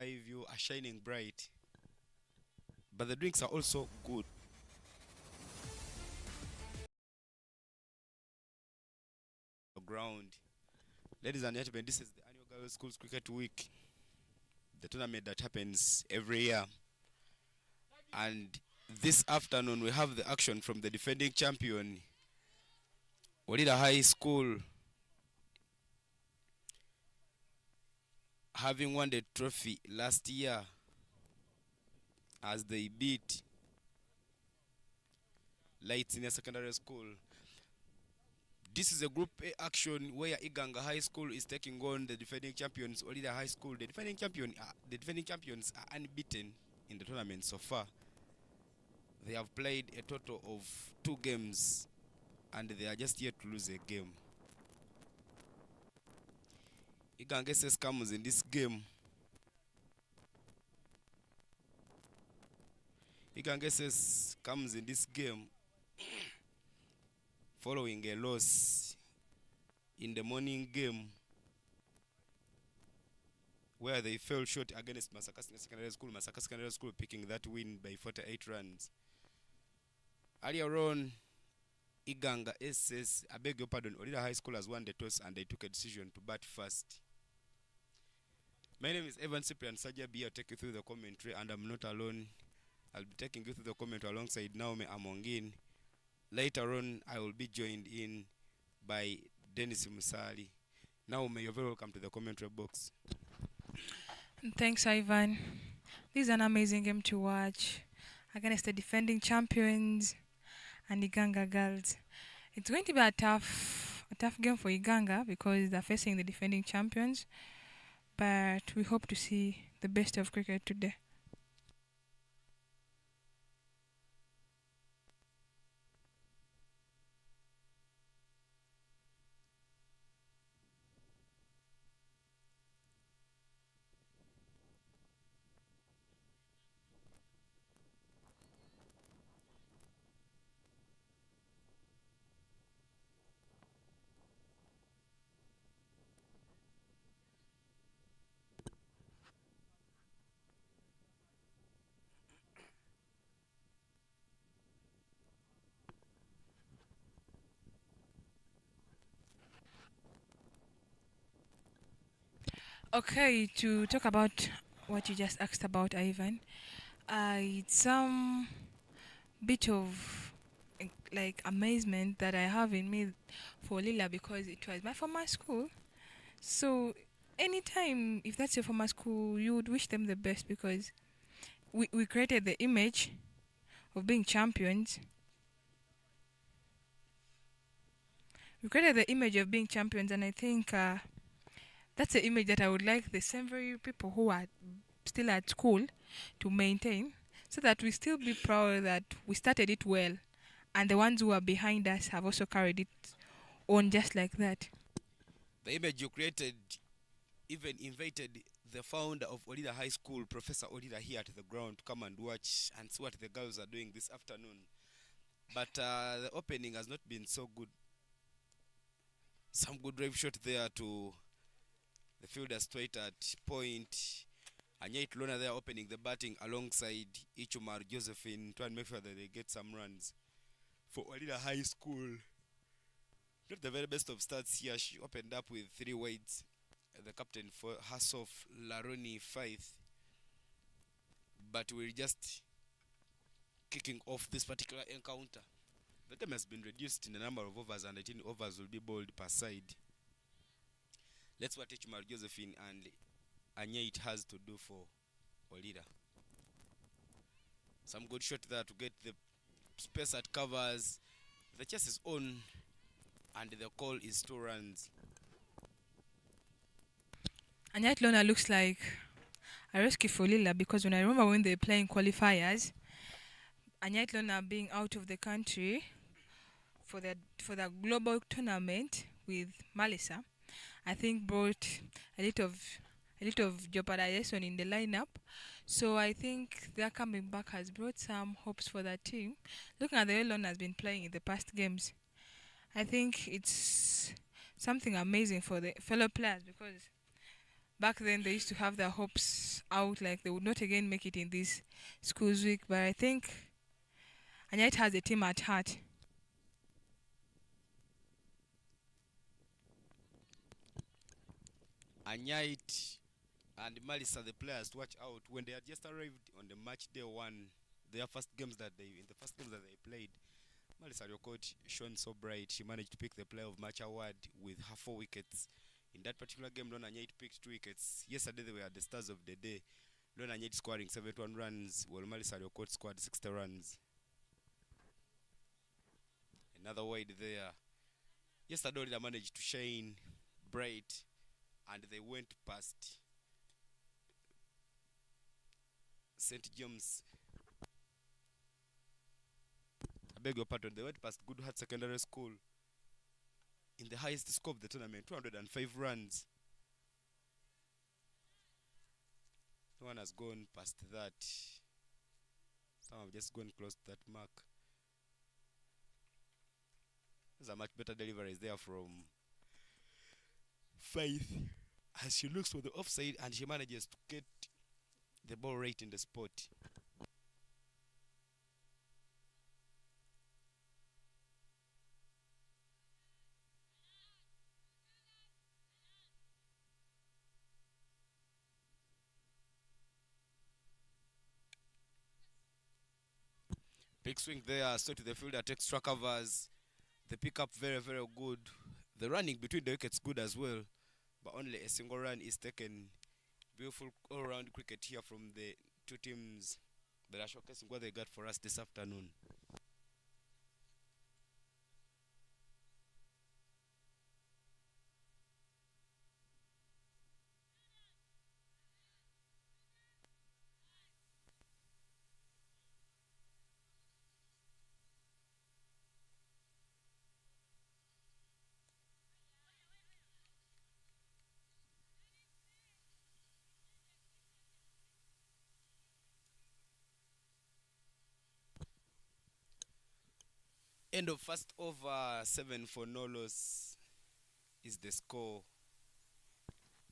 view are shining bright, but the drinks are also good. Ground, ladies and gentlemen, this is the annual Girls Schools Cricket Week, the tournament that happens every year. And this afternoon, we have the action from the defending champion, OLILA High School, having won the trophy last year as they beat Light Senior Secondary School. This is a Group A action where IGANGA High School is taking on the defending champions, OLILA High School. The defending champions are unbeaten in the tournament so far. They have played a total of 2 games and they are just yet to lose a game. IGANGA SS comes in this game. IGANGA SS comes in this game following a loss in the morning game where they fell short against Masaka Secondary School. Masaka Secondary School picking that win by 48 runs. Earlier on, IGANGA SS, I beg your pardon, OLILA High School has won the toss and they took a decision to bat first. My name is Evan Cyprian Sajabi. I'll take you through the commentary, and I'm not alone. I'll be taking you through the commentary alongside Naomi Amongin. Later on, I will be joined in by Dennis Musali. Naomi, you're very welcome to the commentary box. Thanks, Ivan. This is an amazing game to watch against the defending champions and IGANGA girls. It's going to be a tough game for IGANGA because they're facing the defending champions, but we hope to see the best of cricket today. Okay, to talk about what you just asked about, Ivan, it's some bit of like amazement that I have in me for Lila because it was my former school. So anytime if that's your former school, you would wish them the best because we created the image of being champions. We created the image of being champions, and I think that's the image that I would like the same very people who are still at school to maintain, so that we still be proud that we started it well, and the ones who are behind us have also carried it on just like that. The image you created even invited the founder of OLILA High School, Professor OLILA, here to the ground to come and watch and see what the girls are doing this afternoon. But the opening has not been so good. Some good drive shot there to the fielder straight at point. Anyait Lona there opening the batting alongside Ichumar Josephine, trying to make sure that they get some runs for OLILA High School. Not the very best of starts here. She opened up with 3 wides. The captain for Hassoff, Laroni Faith. But we're just kicking off this particular encounter. The game has been reduced in the number of overs, and 18 overs will be bowled per side. Let's watch Ichumar Josephine and Anyait has to do for OLILA. Some good shot there to get the space at covers. The chase is on, and the call is 2 runs. Anyat Lona looks like a rescue for Lila because when I remember when they were playing qualifiers, Anyat Lona being out of the country for the global tournament with Malisa, I think brought a little of jeopardization in the lineup. So I think their coming back has brought some hopes for that team. Looking at the way Lona has been playing in the past games, I think it's something amazing for the fellow players because Back then, they used to have their hopes out, like they would not again make it in this schools week. But I think Anyait has the team at heart. Anyait and Malisa, the players, to watch out when they had just arrived on the match day one. Their first games that they in the first games that they played, Malisa, your coach, shone so bright. She managed to pick the player of match award with her 4 wickets. In that particular game, Lona Nyait picked 2 wickets. Yesterday, they were the stars of the day. Lona Nyait scoring 71 runs, while Malisa, your coach, scored 60 runs. Another wide there. Yesterday, they managed to shine bright, and they went past St. James. I beg your pardon, they went past Good Heart Secondary School in the highest score of the tournament, 205 runs. No one has gone past that. Some have just gone close to that mark. There's a much better delivery there from Faith as she looks for the offside and she manages to get the ball right in the spot. Big swing there, straight to the fielder, takes extra covers. The pickup very, very good. The running between the wickets good as well, but only a single run is taken. Beautiful all-round cricket here from the two teams that are showcasing what they got for us this afternoon. End of first over, 7 for no loss is the score.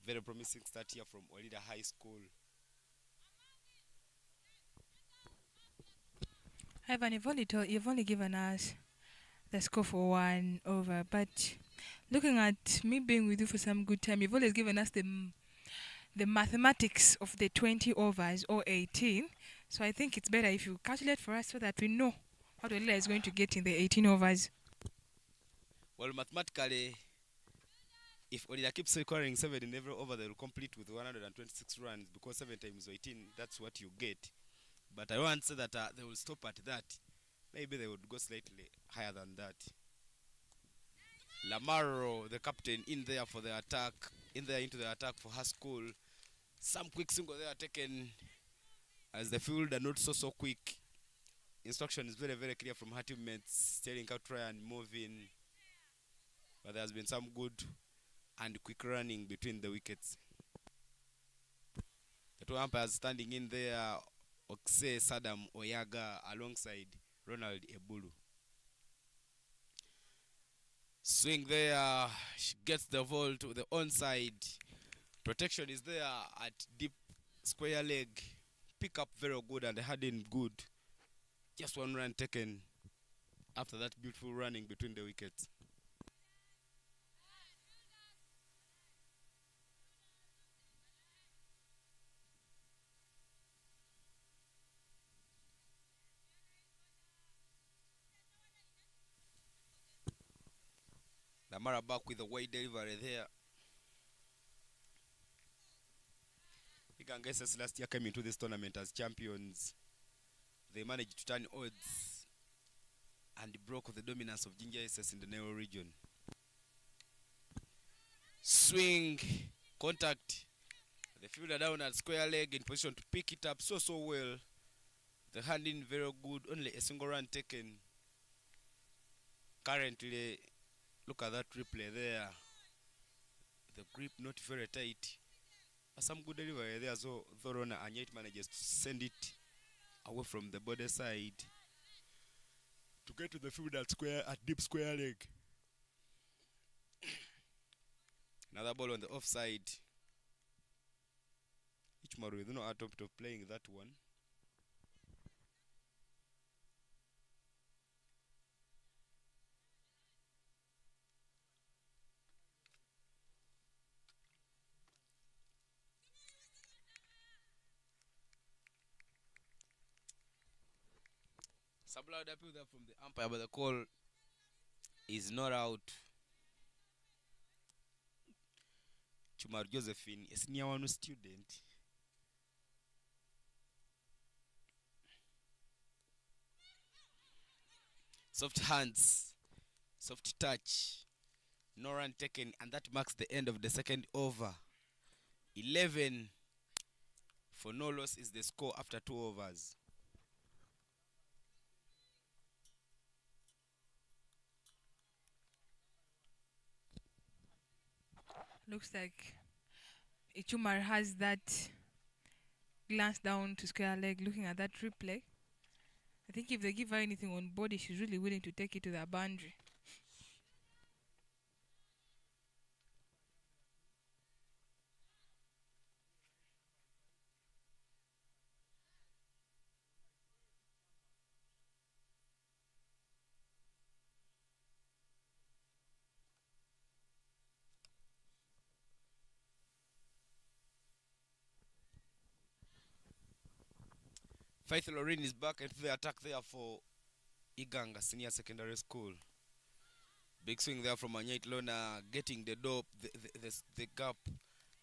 Very promising start here from OLILA High School. Ivan, you've only given us the score for 1 over, but looking at me being with you for some good time, you've always given us the mathematics of the 20 overs or 18. So I think it's better if you calculate for us so that we know what OLILA is going to get in the 18 overs. Well, mathematically, if OLILA keeps scoring 7 in every over, they will complete with 126 runs because 7 times 18, that's what you get. But I won't say that they will stop at that. Maybe they would go slightly higher than that. Lamaro, the captain, in there for the attack, in there into the attack for her school. Some quick single there taken as the fielder not so quick. Instruction is very, very clear from her teammates, telling her try and move in. But there has been some good and quick running between the wickets. The two umpires standing in there, Okse Saddam Oyaga alongside Ronald Ebulu. Swing there, she gets the ball to the onside. Protection is there at deep square leg. Pick up very good and head in good. Just one run taken after that beautiful running between the wickets. Lamara back with a wide delivery there. IGANGA SS last year came into this tournament as champions. They managed to turn odds and broke the dominance of Ginger SS in the Neo region. Swing, contact. The fielder down at square leg in position to pick it up so well. The hand in very good, only a single run taken. Currently, look at that replay there. The grip not very tight. Some good delivery there, so Thorona and yet manages to send it away from the body side to get to the field at deep square leg. Another ball on the offside. Ichmaru with no attempt of playing that one. Subloud appeal there from the umpire, but the call is not out. Chumar Josephine, a senior one student. Soft hands, soft touch, no run taken, and that marks the end of the second over. 11 for no loss is the score after 2 overs. Looks like Ichumar has that glance down to square leg looking at that replay. I think if they give her anything on body, she's really willing to take it to the boundary. Faith Lorraine is back into the attack there for IGANGA Senior Secondary School. Big swing there from Anyait Lona, getting the door, the gap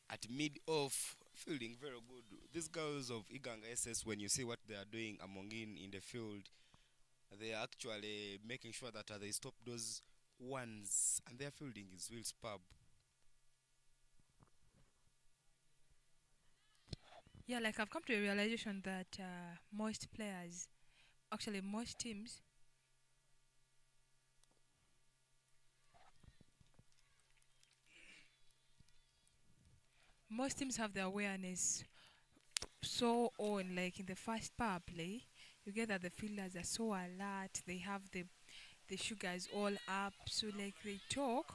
at mid-off, fielding very good. These girls of IGANGA SS, when you see what they are doing among in the field, they are actually making sure that they stop those ones, and their fielding is real superb. Yeah, like I've come to a realization that most players, actually most teams have their awareness so on. Like in the first power play, you get that the fielders are so alert. They have the sugars all up, so like they talk,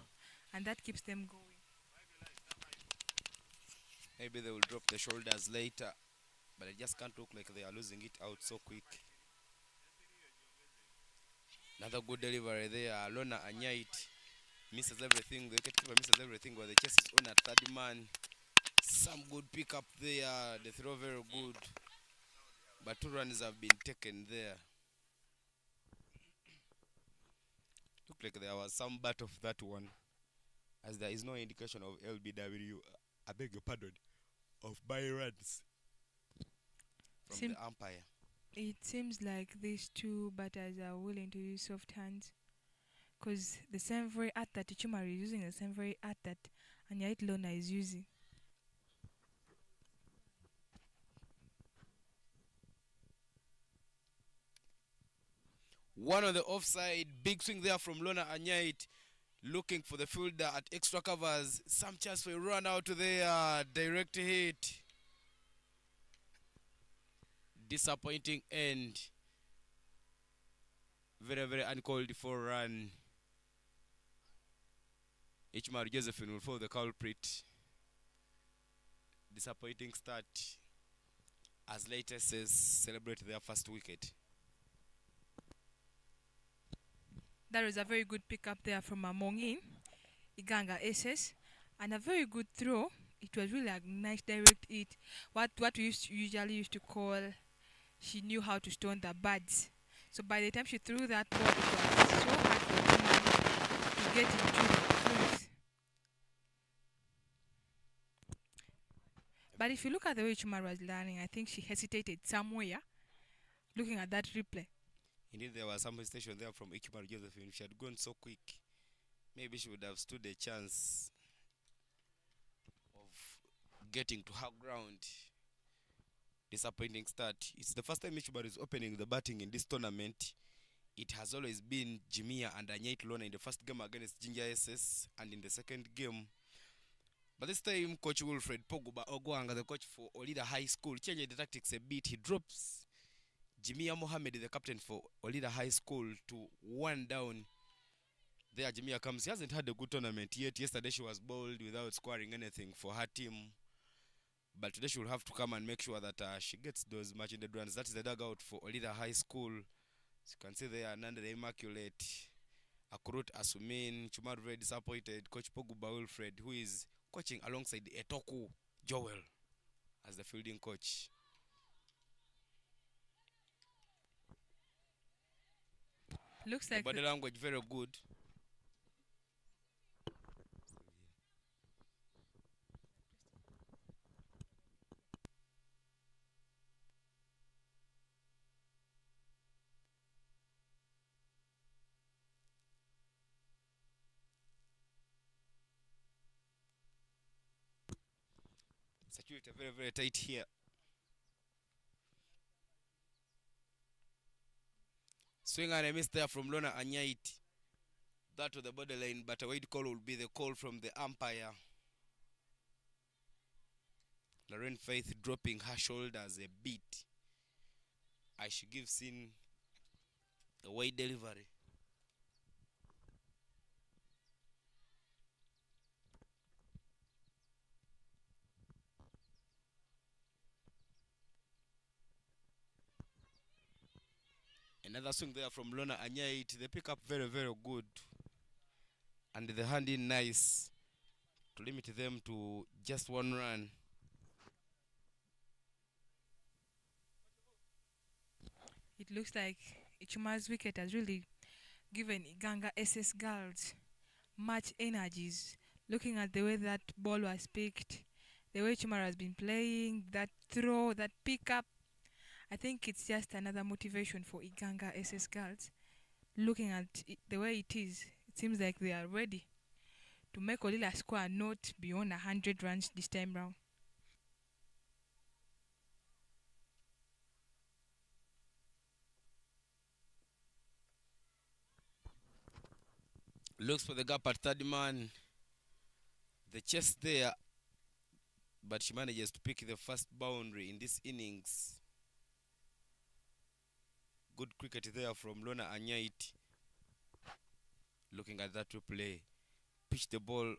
and that keeps them going. Maybe they will drop the shoulders later, but it just can't look like they are losing it out so quick. Another good delivery there. Lona Anyait misses everything. The wicketkeeper misses everything, but the chase is on at third man. Some good pickup there. The throw very good, but 2 runs have been taken there. Looked like there was some bat of that one, as there is no indication of LBW. I beg your pardon, of by runs from the umpire. It seems like these two batters are willing to use soft hands, because the same very art that Ichumari is using, the same very art that Anyait Lona is using. One on the offside, big swing there from Lona Anyait, looking for the fielder at extra covers. Some chance for a run out there, direct hit. Disappointing end. Very, very uncalled for run. Ichmaru Josephine will follow the culprit. Disappointing start as latest says celebrate their first wicket. That was a very good pick up there from Amongin, Iganga SS, and a very good throw. It was really a nice direct hit. What we usually used to call, she knew how to stone the birds. So by the time she threw that ball, it was so hard for to get into the crease. But if you look at the way Chumar was learning, I think she hesitated somewhere looking at that replay. Indeed, there was some hesitation there from Ichmaru Josephine. If she had gone so quick, maybe she would have stood a chance of getting to her ground. Disappointing start. It's the first time Ichmaru is opening the batting in this tournament. It has always been Jimia and Anyait Lona in the first game against Ginger SS and in the second game. But this time, Coach Wilfred Pogba Ogwanga, the coach for OLILA High School, changed the tactics a bit. He drops Jimia Mohammed, the captain for OLILA High School, to 1 down. There Jimia comes. He hasn't had a good tournament yet. Yesterday she was bowled without scoring anything for her team. But today she will have to come and make sure that she gets those match-ended runs. That is the dugout for OLILA High School. As you can see there, Nanda the Immaculate, Akurut Asumin, Chumaru very disappointed, Coach Pogba Wilfred, who is coaching alongside Etoku Joel as the fielding coach. Looks The like body language very good. Security very, very tight here. Swing and a miss there from Lona Anyait. That to the borderline, but a wide call will be the call from the umpire. Lorraine Faith dropping her shoulders a bit as she gives in a wide delivery. Another swing there from Lona Anyait. The pickup very, very good. And the hand in nice to limit them to just one run. it looks like Ichuma's wicket has really given Iganga SS girls much energies. Looking at the way that ball was picked, the way Chumara has been playing, that throw, that pickup, I think it's just another motivation for Iganga SS girls. Looking at the way it is, it seems like they are ready to make OLILA score not beyond 100 runs this time round. Looks for the gap at third man. The chest there, but she manages to pick the first boundary in this innings. Good cricket there from Lona Anyait. Looking at that replay, pitched the ball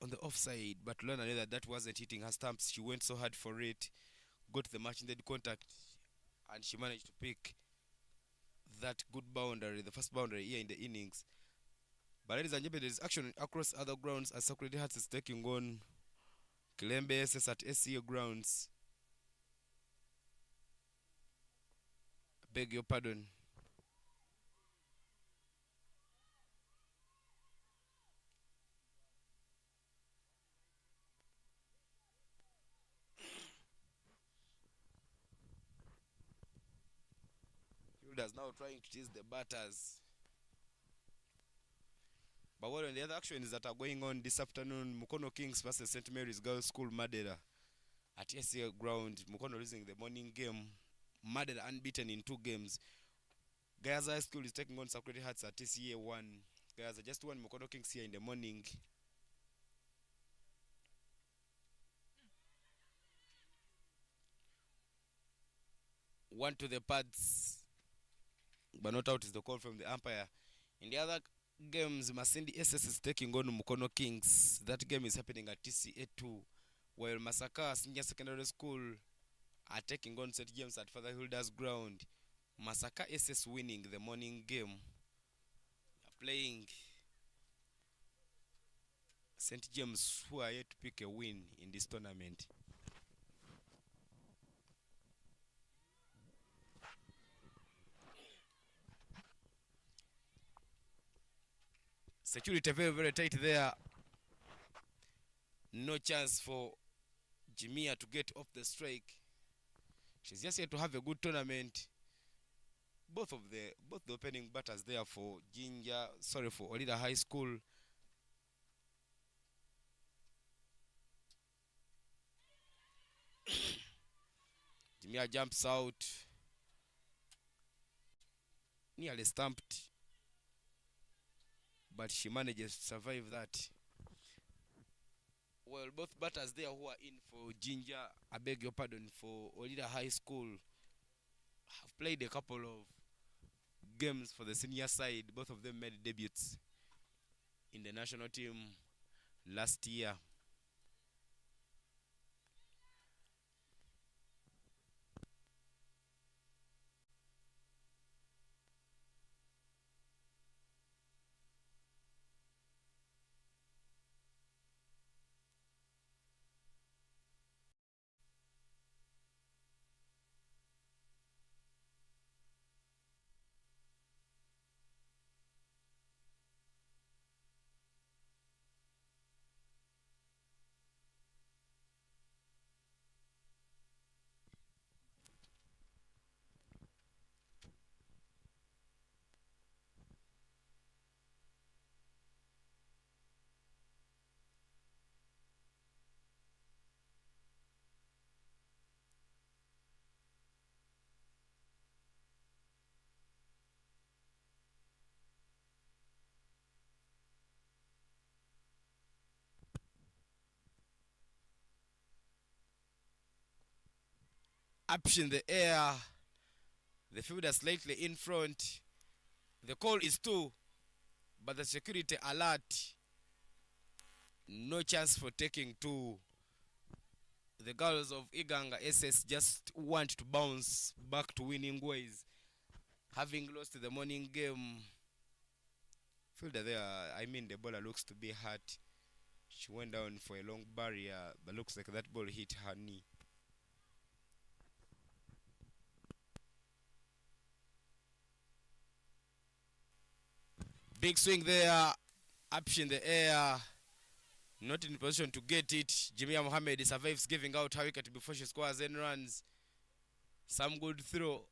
on the offside, but Lona knew that that wasn't hitting her stumps. She went so hard for it, got the match-ended contact, and she managed to pick that good boundary, the first boundary here in the innings. But ladies and gentlemen, there is action across other grounds as Sacred Hearts is taking on Kilembe SS at SCA grounds. Beg your pardon. Fielders now trying to tease the batters. But what on the other actions that are going on this afternoon, Mukono Kings versus St. Mary's Girls School Madera at SCA ground. Mukono losing the morning game. Madera unbeaten in 2 games. Gayaza High School is taking on Sacred Hearts at TCA 1. Gayaza just won Mukono Kings here in the morning. One to the pads, but not out is the call from the umpire. In the other games, Masindi SS is taking on Mukono Kings. That game is happening at TCA 2, while Masaka Senior Secondary School are taking on St. James at Father Hilda's ground. Masaka SS winning the morning game. Playing St. James, who are yet to pick a win in this tournament. Security very, very tight there. No chance for Jimia to get off the strike. She's just here to have a good tournament. Both the opening batters there for OLILA High School. Jimia jumps out, nearly stumped, but she manages to survive that. Well, both batters there who are in for Ginger, I beg your pardon, for OLILA High School have played a couple of games for the senior side. Both of them made debuts in the national team last year. Up in the air. The fielder slightly in front. The call is 2, but the security alert. No chance for taking 2. The girls of Iganga SS just want to bounce back to winning ways, having lost the morning game. Fielder there, the bowler looks to be hurt. She went down for a long barrier, but looks like that ball hit her knee. Big swing there, up in the air. Not in position to get it. Jamia Mohammed survives giving out her wicket before she scores 10 runs. Some good throw,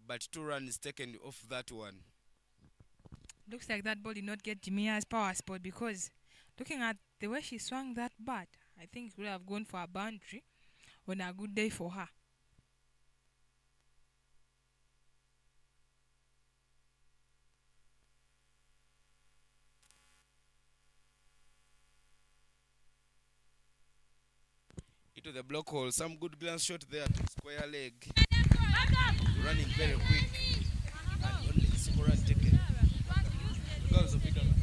but 2 runs taken off that one. Looks like that ball did not get Jimia's power spot, because looking at the way she swung that bat, I think it would have gone for a boundary on a good day for her. Into the block hole, some good glance shot there to square leg. Running very quick, and only single run taken. Because of it, show that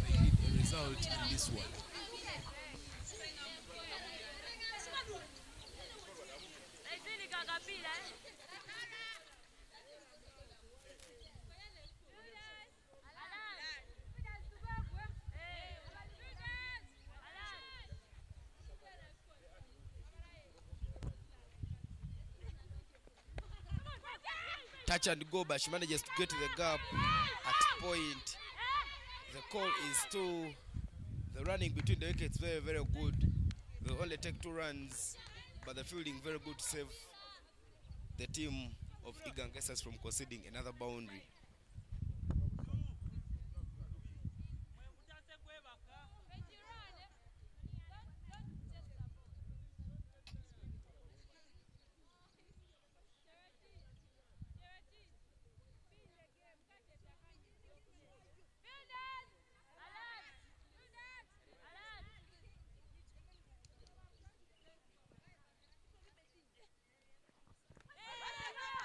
they need a result in this one. Touch and go, but she manages to get to the gap at point. The call is 2. The running between the wickets very, very good. They only take 2 runs, but the fielding very good to save the team of IGANGA from conceding another boundary.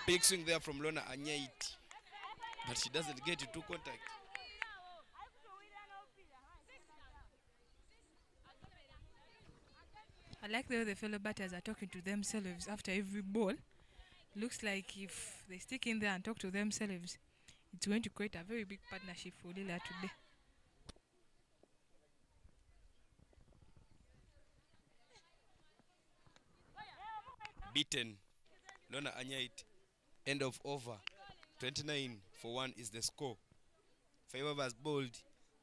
Big swing there from Lona Anyait, but she doesn't get into contact. I like the way the fellow batters are talking to themselves after every ball. Looks like if they stick in there and talk to themselves, it's going to create a very big partnership for OLILA today. Beaten. Lona Anyait. End of over. 29 for 1 is the score. 5 overs bowled.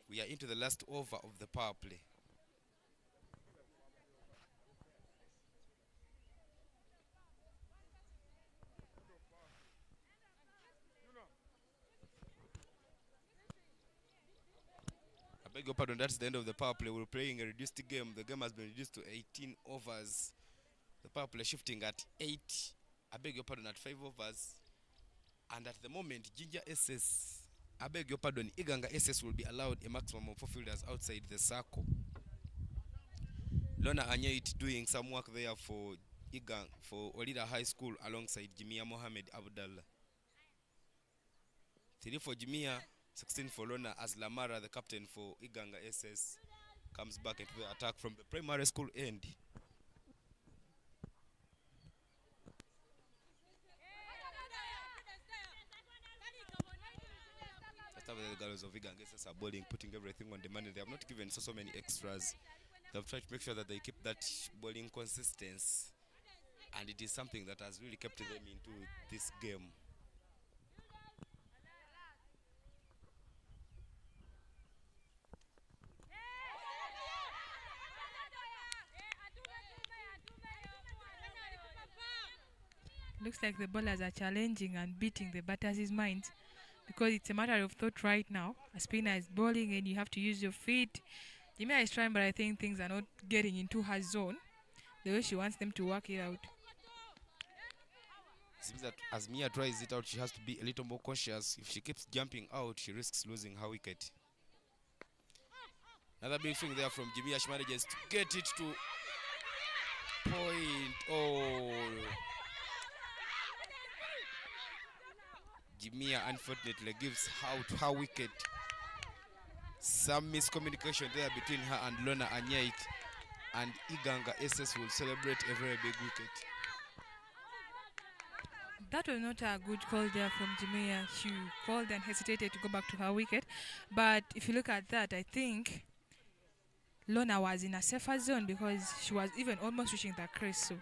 We are into the last over of the power play. I beg your pardon, that's the end of the power play. We're playing a reduced game. The game has been reduced to 18 overs. The power play shifting at 8. I beg your pardon, at 5 overs. And at the moment, Ginger SS, I beg your pardon, Iganga SS will be allowed a maximum of 4 fielders outside the circle. Lona Anyait doing some work there for OLILA High School alongside Jamia Mohammed Abdallah. 3 for Jamia, 16 for Lona, as Lamara, the captain for Iganga SS, comes back into the attack from the primary school end. The girls of Iganga SS are bowling, putting everything on the money. They have not given so many extras. They have tried to make sure that they keep that bowling consistency, and it is something that has really kept them into this game. Looks like the bowlers are challenging and beating the batters' minds, because it's a matter of thought right now. A spinner is bowling and you have to use your feet. Jimia is trying, but I think things are not getting into her zone the way she wants them to work it out. It seems that as Mia tries it out, she has to be a little more cautious. If she keeps jumping out, she risks losing her wicket. Another big swing there from Jimia. She manages to get it to point, Oh, Jimia unfortunately gives out her wicket. Some miscommunication there between her and Lona Anyait, and Iganga SS will celebrate a very big wicket. That was not a good call there from Jimea. She called and hesitated to go back to her wicket. But if you look at that, I think Lona was in a safer zone because she was even almost reaching the crease. So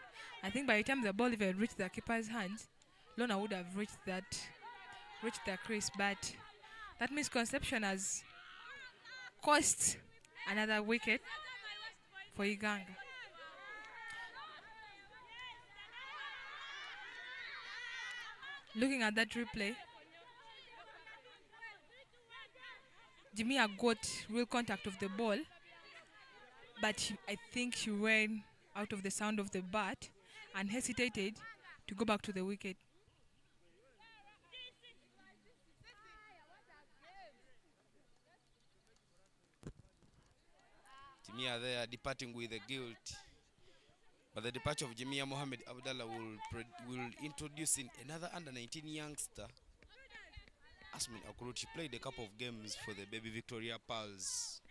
I think by the time the ball even reached the keeper's hands, Lona would have reached the crease. But that misconception has cost another wicket for Iganga. Looking at that replay, Jimia got real contact of the ball, but I think she ran out of the sound of the bat and hesitated to go back to the wicket. Jimia there departing with a guilt. But the departure of Jamia Mohamed Abdallah will introduce in another under-19 youngster, Asmin Akurut. She played a couple of games for the baby Victoria Pearls.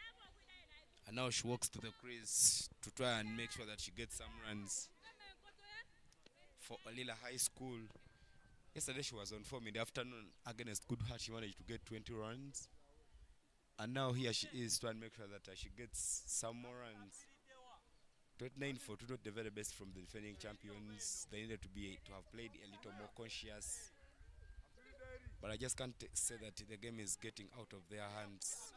And now she walks to the crease to try and make sure that she gets some runs for OLILA High School. Yesterday she was on form in the afternoon against Good Heart. She managed to get 20 runs. And now here she is trying to make sure that she gets some more runs. 29 for 2, not the very best from the defending champions. They needed to have played a little more conscious. But I just can't say that the game is getting out of their hands.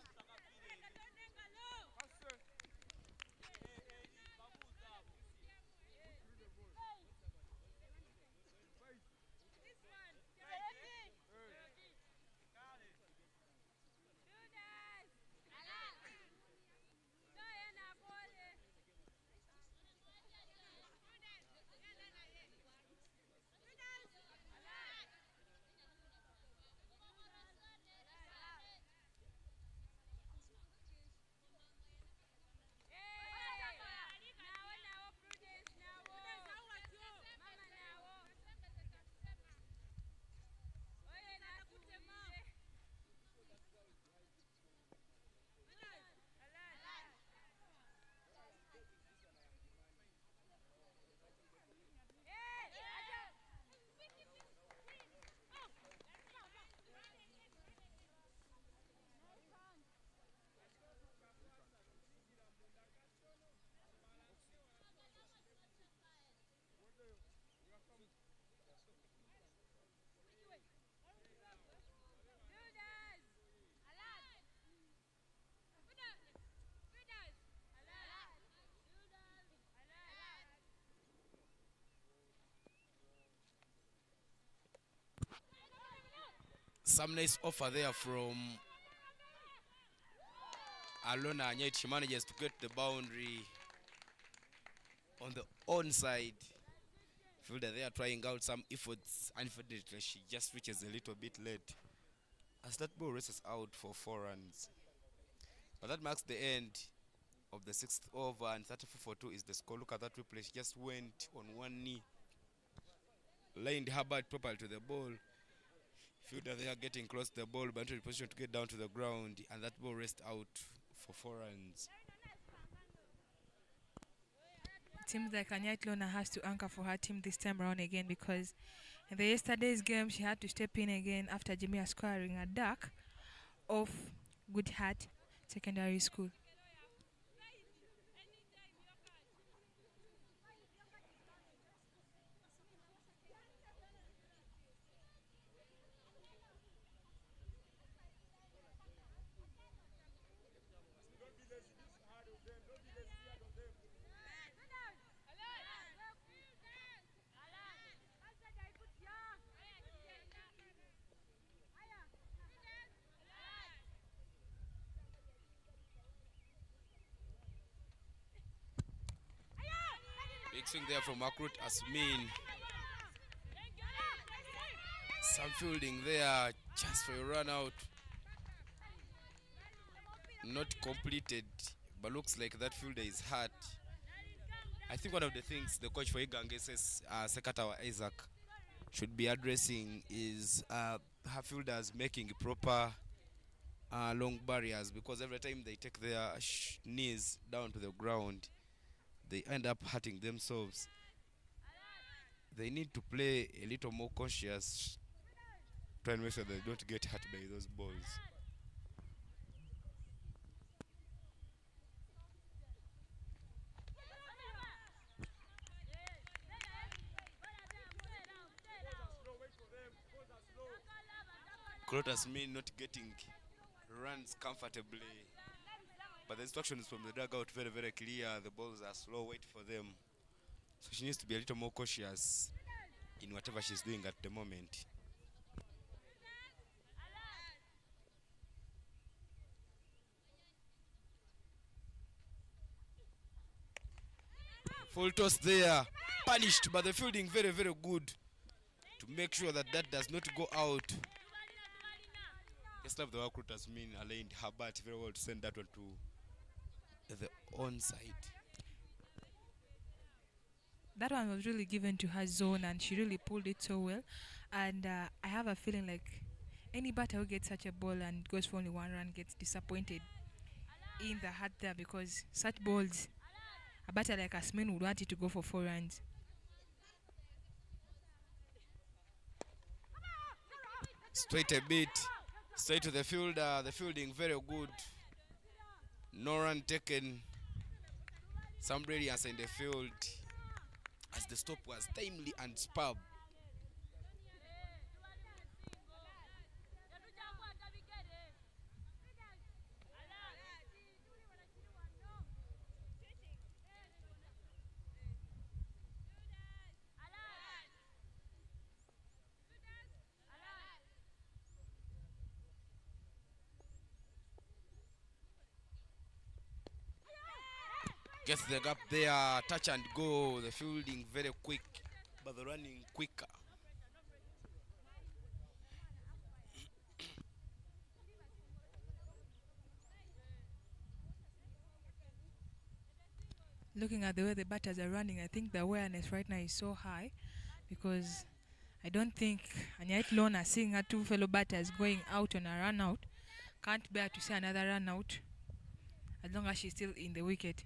Some nice offer there from Alona, and yet she manages to get the boundary on the onside. Fielder there trying out some efforts. Unfortunately, she just reaches a little bit late as that ball races out for 4 runs. But that marks the end of the 6th over, and 34-2 is the score. Look at that replay. She just went on one knee, lined her bat properly to the ball. Fielder there getting close to the ball, but into the position to get down to the ground, and that ball raced out for 4 runs. It seems like Anyait Lona has to anchor for her team this time around again, because in the yesterday's game she had to step in again after Jimmy scoring a duck of Good Heart Secondary School. Big swing there from Akrut Asmin. Some fielding there, just for a run out. Not completed, but looks like that fielder is hurt. I think one of the things the coach for IGANGA says, Sekatawa Isaac, should be addressing is her fielders making proper long barriers, because every time they take their knees down to the ground, they end up hurting themselves. They need to play a little more conscious, try and make sure they don't get hurt by those balls. Clotas mean not getting runs comfortably, but the instructions from the dugout very, very clear. The balls are slow, wait for them. So she needs to be a little more cautious in whatever she's doing at the moment. Full toss there, punished, but the fielding very, very good to make sure that that does not go out. Just love the work Rutas mean aligned her bat very well to send that one to the onside. That one was really given to her zone, and she really pulled it so well. And I have a feeling like any batter who gets such a ball and goes for only one run gets disappointed in the heart there, because such balls, a batter like Asmin would want it to go for 4 runs. Straight a bit, straight to the fielder. The fielding very good. No run taken. Some brilliance in the field as the stop was timely and superb. Gets the gap there, touch and go. The fielding very quick, but the running quicker. Looking at the way the batters are running, I think the awareness right now is so high, because I don't think Anyait Lona, seeing her 2 fellow batters going out on a run out, can't bear to see another run out as long as she's still in the wicket.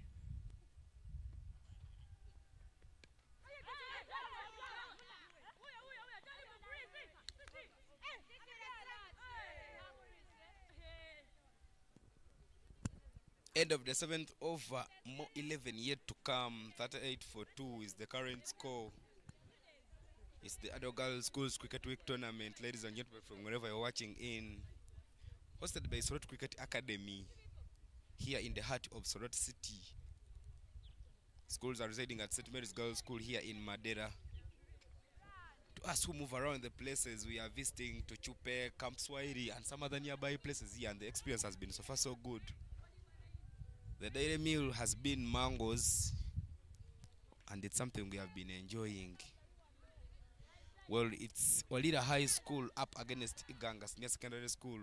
End of the 7th over, more 11 yet to come. 38 for 2 is the current score. It's the Adult Girls Schools Cricket Week Tournament, ladies and gentlemen, from wherever you're watching in. Hosted by Sorot Cricket Academy, here in the heart of Sorot City. Schools are residing at St. Mary's Girls School here in Madeira. To us who move around the places, we are visiting Tochupe, Camp Swahili, and some other nearby places here, and the experience has been so far so good. The daily meal has been mangoes, and it's something we have been enjoying. Well, it's OLILA High School up against IGANGA Senior Secondary School.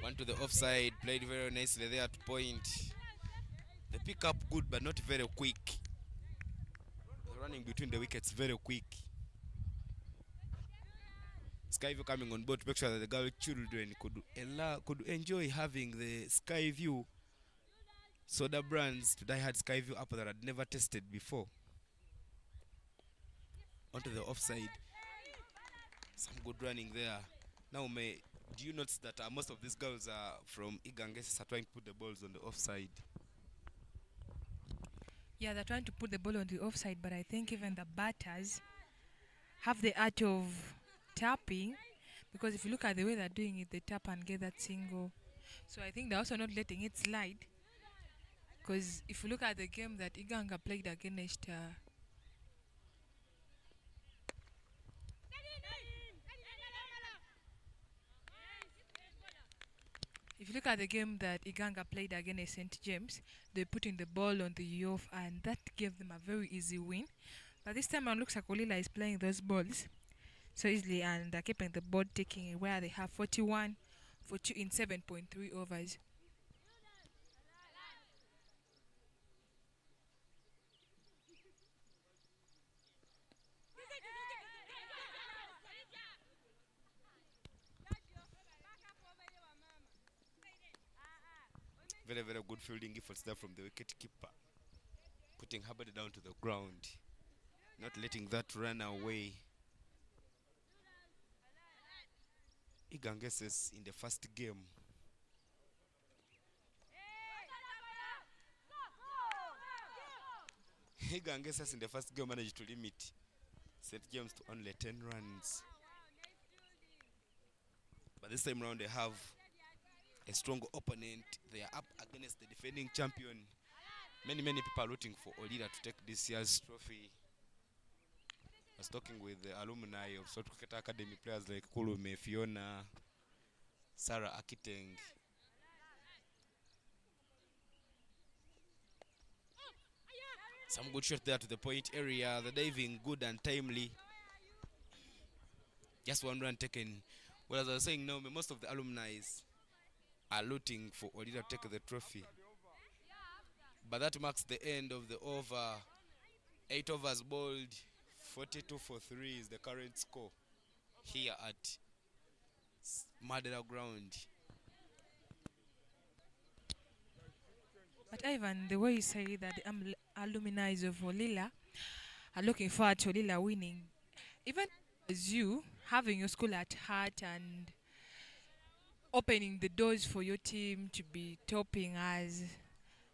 One to the offside, played very nicely there at point. The pickup good, but not very quick. The running between the wickets very quick. Skyview coming on board to make sure that the girl children could enjoy having the Skyview soda brands. Today I had Skyview apple that I'd never tasted before. Onto the offside. Some good running there. Now, do you notice that most of these girls are from IGANGA are trying to put the balls on the offside? Yeah, they're trying to put the ball on the offside, but I think even the batters have the art of tapping, because if you look at the way they're doing it, they tap and get that single. So I think they're also not letting it slide, because if you look at the game that IGANGA played against St. James, they put in the ball on the off, and that gave them a very easy win. But this time it looks like OLILA is playing those balls so easily, and they're keeping the board ticking, where they have 41 for 2 in 7.3 overs. Very, very good fielding efforts there from the wicket keeper. Putting Hubbard down to the ground. Not letting that run away. Igangeses in the first game. Igangeses in the first game managed to limit St. James to only 10 runs. But this time round they have a strong opponent. They are up against the defending champion. Many people are rooting for OLILA to take this year's trophy. I was talking with the alumni of South Cricket Academy, players like Kulume, Fiona, Sarah Akiteng. Some good shot there to the point area. The diving good and timely. Just one run taken. Well, as I was saying, now most of the alumni are looting for OLILA to take the trophy. But that marks the end of the over. 8 overs bowled. 42 for 3 is the current score here at Madera Ground. But Ivan, the way you say that the alumni of OLILA are looking forward to OLILA winning, even as you having your school at heart and opening the doors for your team to be topping as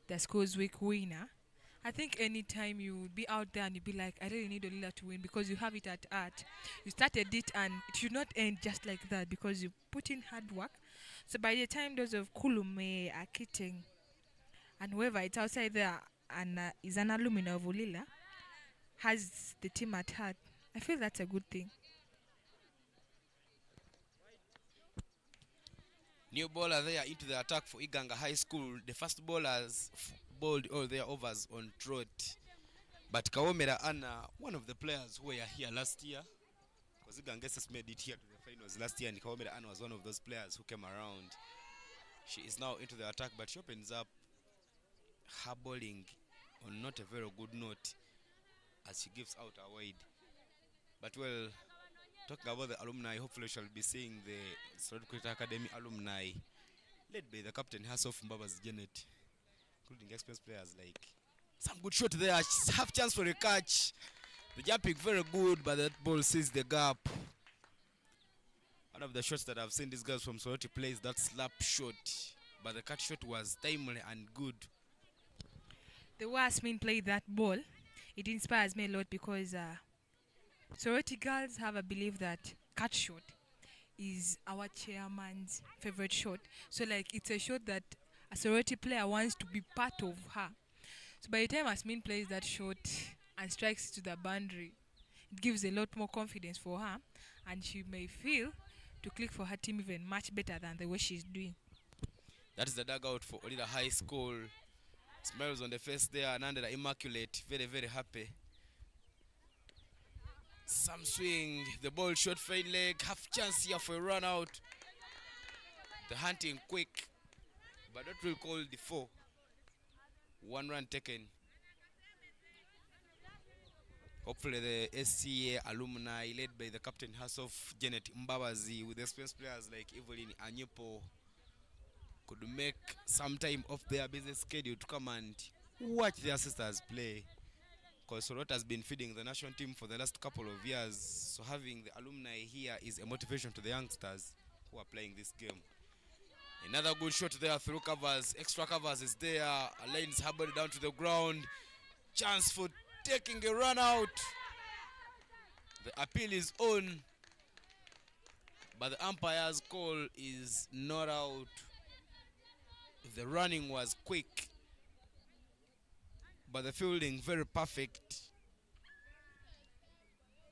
the school's week winner, I think anytime you would be out there and you'd be like, I really need OLILA to win because you have it at heart. You started it and it should not end just like that because you put in hard work. So by the time those of Kulume, Akiteng, and whoever it's outside there and is an alumni of OLILA has the team at heart, I feel that's a good thing. New bowler there into the attack for Iganga High School. The first bowlers bowled all their overs on trot. But Kawomera Anna, one of the players who were here last year, because Igangeses made it here to the finals last year, and Kawomera Anna was one of those players who came around. She is now into the attack, but she opens up her bowling on not a very good note as she gives out a wide. But well, talking about the alumni, hopefully we shall be seeing the South Cricket Academy alumni led by the captain herself, Mbabazi Janet, including experienced players like some good shot there, half chance for a catch. The jumping very good, but that ball sees the gap. One of the shots that I've seen these guys from Soroti plays that slap shot, but the catch shot was timely and good. The way Asmin played that ball, it inspires me a lot because Sorority girls have a belief that cut shot is our chairman's favorite shot. So like it's a shot that a sorority player wants to be part of her. So by the time Asmin plays that shot and strikes to the boundary, it gives a lot more confidence for her and she may feel to click for her team even much better than the way she's doing. That is the dugout for OLILA High School. Smiles on the face there, and under the immaculate, very happy. Some swing, the ball short fade leg, half chance here for a run out. The hunting quick, but that will call the 4. 1 run taken. Hopefully the SCA alumni led by the captain herself, Janet Mbabazi, with experienced players like Evelyn Anyepo, could make some time off their business schedule to come and watch their sisters play. Because Sorot has been feeding the national team for the last couple of years. So having the alumni here is a motivation to the youngsters who are playing this game. Another good shot there through covers. Extra covers is there. Alain's Hubbard down to the ground. Chance for taking a run out. The appeal is on. But the umpire's call is not out. The running was quick, but the fielding very perfect.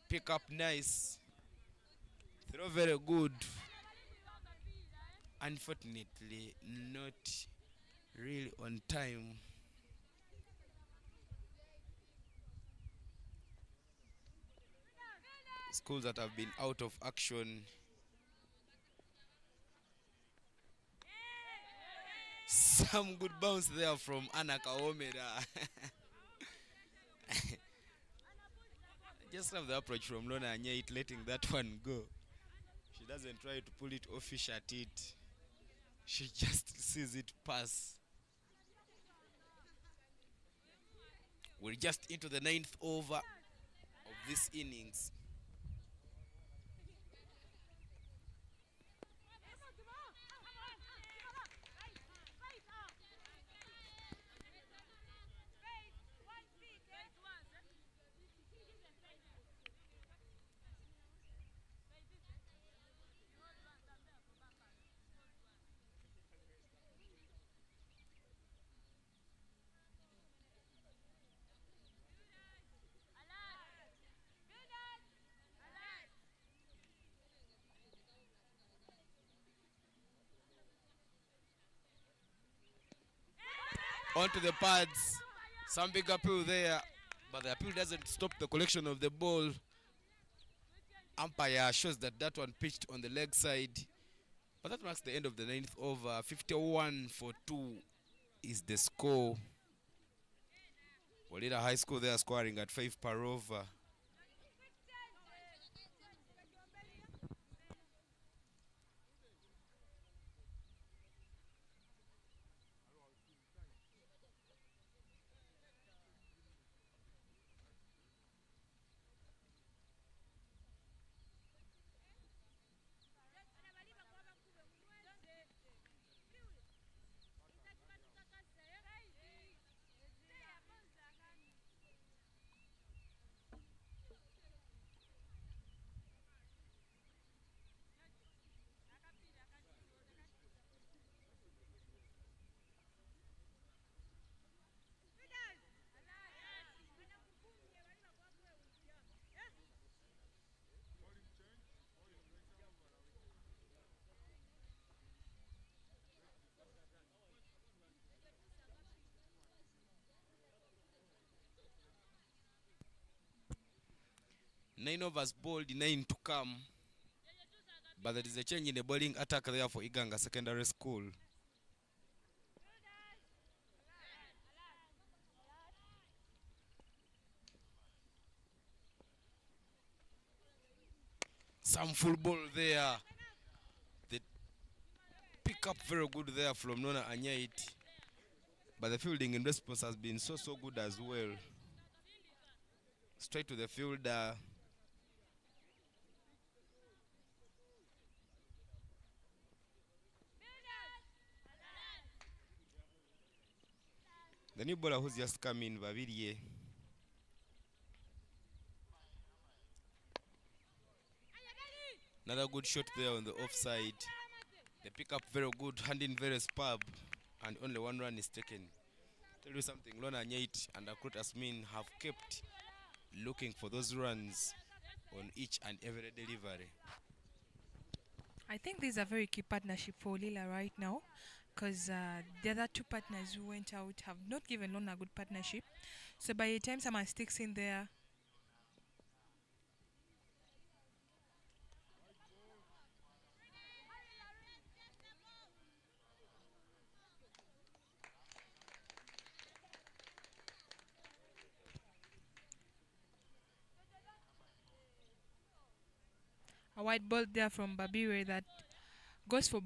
Pick up nice. Throw very good. Unfortunately, not really on time. Schools that have been out of action. Some good bounce there from Anna Kawomera. Just love the approach from Lona Anyait, letting that one go. She doesn't try to pull it or fish at it. She just sees it pass. We're just into the 9th over of this innings. Onto the pads. Some big appeal there, but the appeal doesn't stop the collection of the ball. Umpire shows that that one pitched on the leg side. But that marks the end of the 9th over. 51-2 is the score. OLILA High School they are scoring at 5 per over. Nine overs bowled, 9 to come. But there is a change in the bowling attack there for IGANGA Secondary School. Some full ball there. They pick up very good there from Nona Anyait. But the fielding in response has been so good as well. Straight to the fielder. The new bowler who's just come in, Babirie. Another good shot there on the offside. They pick up very good, handing very superb, and only one run is taken. Tell you something, Lona Nyait and Akrut Asmin have kept looking for those runs on each and every delivery. I think this is a very key partnership for OLILA right now, because the other two partners who went out have not given Lona a good partnership. So by the time someone sticks in there, a wide ball there from Babire that goes for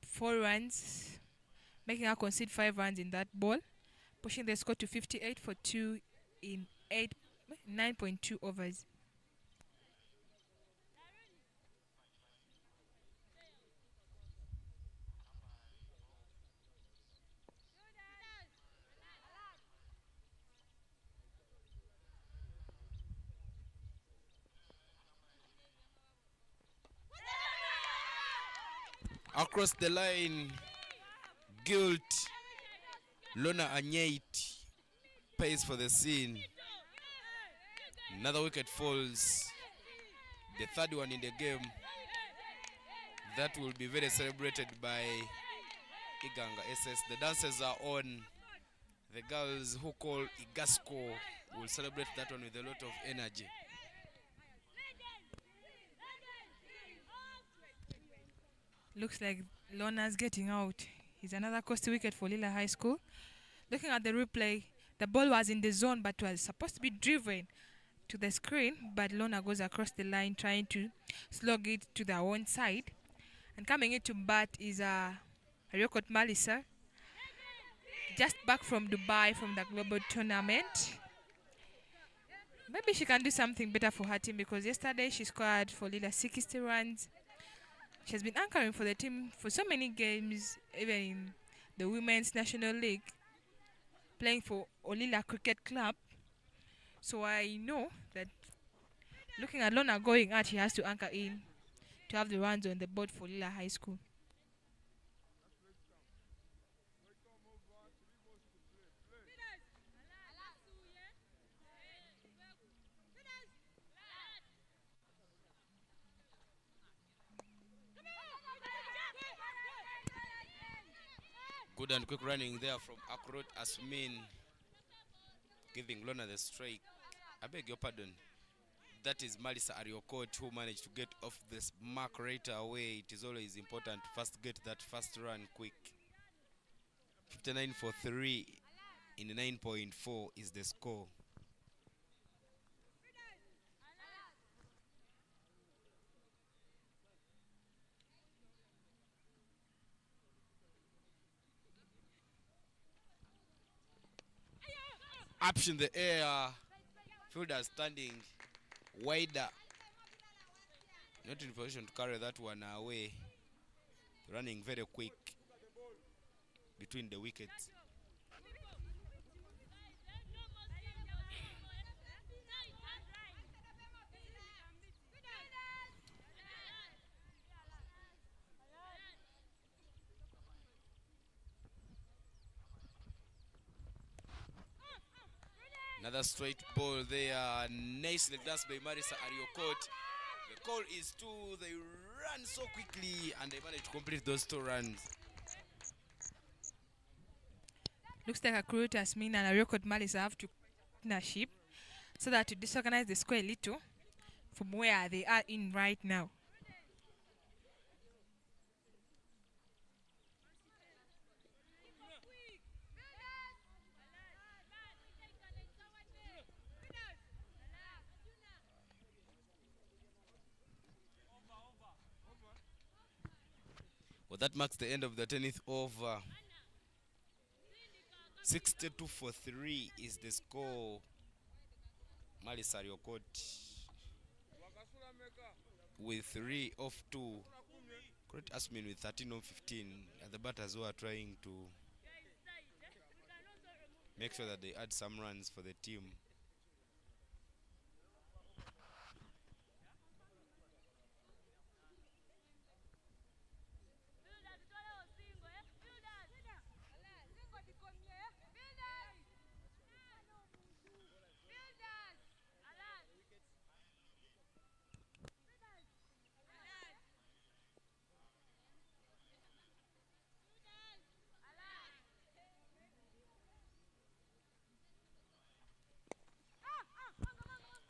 4 runs, making her concede 5 runs in that ball, pushing the score to 58-2 in 9.2 overs. Across the line, Guilt, Lona Anyait pays for the scene. Another wicket falls. The third one in the game. That will be very celebrated by IGANGA SS. The dances are on. The girls who call Igasco will celebrate that one with a lot of energy. Looks like Lona's getting out. It's another costly wicket for OLILA High School. Looking at the replay, the ball was in the zone but was supposed to be driven to the screen, but Lona goes across the line trying to slog it to their own side. And coming into bat is Ryokot Malisa, just back from Dubai from the global tournament. Maybe she can do something better for her team because yesterday she scored for Lila 60 runs. She has been anchoring for the team for so many games, even in the Women's National League, playing for OLILA Cricket Club. So I know that looking at Lona going out, she has to anchor in to have the runs on the board for Lila High School. Good and quick running there from Akrot Asmin, giving Lona the strike. I beg your pardon. That is Malisa Ariokot who managed to get off this mark right away. It is always important to first get that first run quick. 59 for 3 in 9.4 is the score. Up in the air, fielder standing wider, not in position to carry that one away, running very quick between the wickets. Another straight ball there, nicely danced by Marisa Ariokot. The call is 2, they run so quickly and they manage to complete those 2 runs. Looks like Akuru Tasmin and Ariokot Malisa have to partnership so that to disorganize the score a little from where they are in right now. Well, that marks the end of the 10th over. 62 for 3 is the score. Malisa Ariokot with 3 off 2. Great Asmin with 13 on 15. And the batters who are trying to make sure that they add some runs for the team.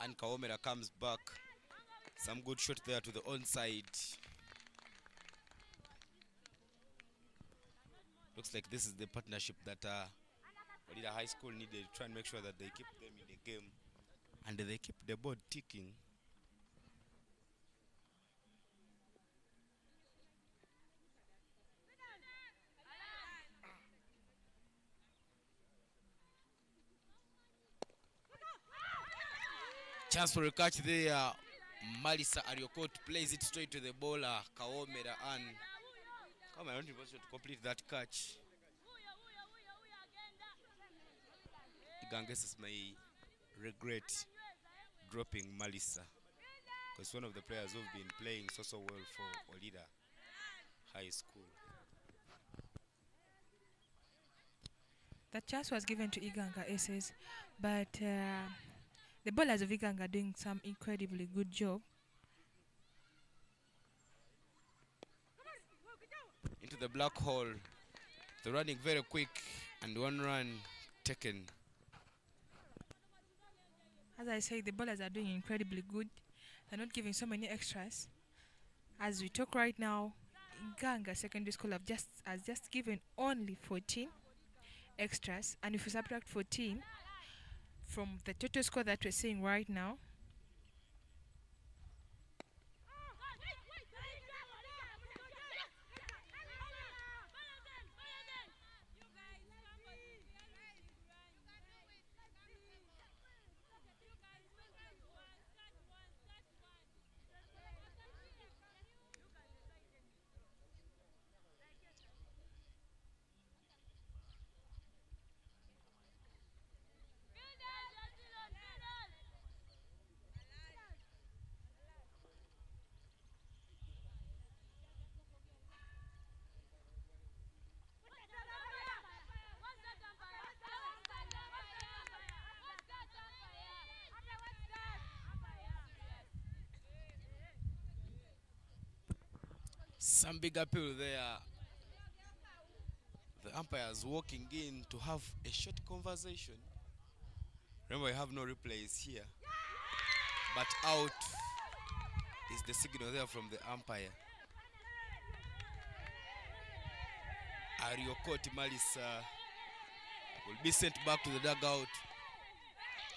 And Kawomera comes back. Some good shot there to the onside. Looks like this is the partnership that OLILA High School needed to try and make sure that they keep them in the game. And they keep the board ticking. Chance for a catch there. Malisa Ariokot plays it straight to the bowler, Kawomera, and Kawomera not in position to complete that catch. IGANGA may regret dropping Malisa because one of the players who've been playing so well for OLILA High School. That chance was given to IGANGA Aces, but the bowlers of IGANGA are doing some incredibly good job. Into the black hole. They're running very quick and 1 run taken. As I say, the bowlers are doing incredibly good. They're not giving so many extras. As we talk right now, IGANGA Secondary School has just given only 14 extras, and if we subtract 14 from the total score that we're seeing right now, Some big appeal there. The umpires walking in to have a short conversation. Remember, we have no replays here. But out is the signal there from the umpire. Ariokoti Malisa will be sent back to the dugout.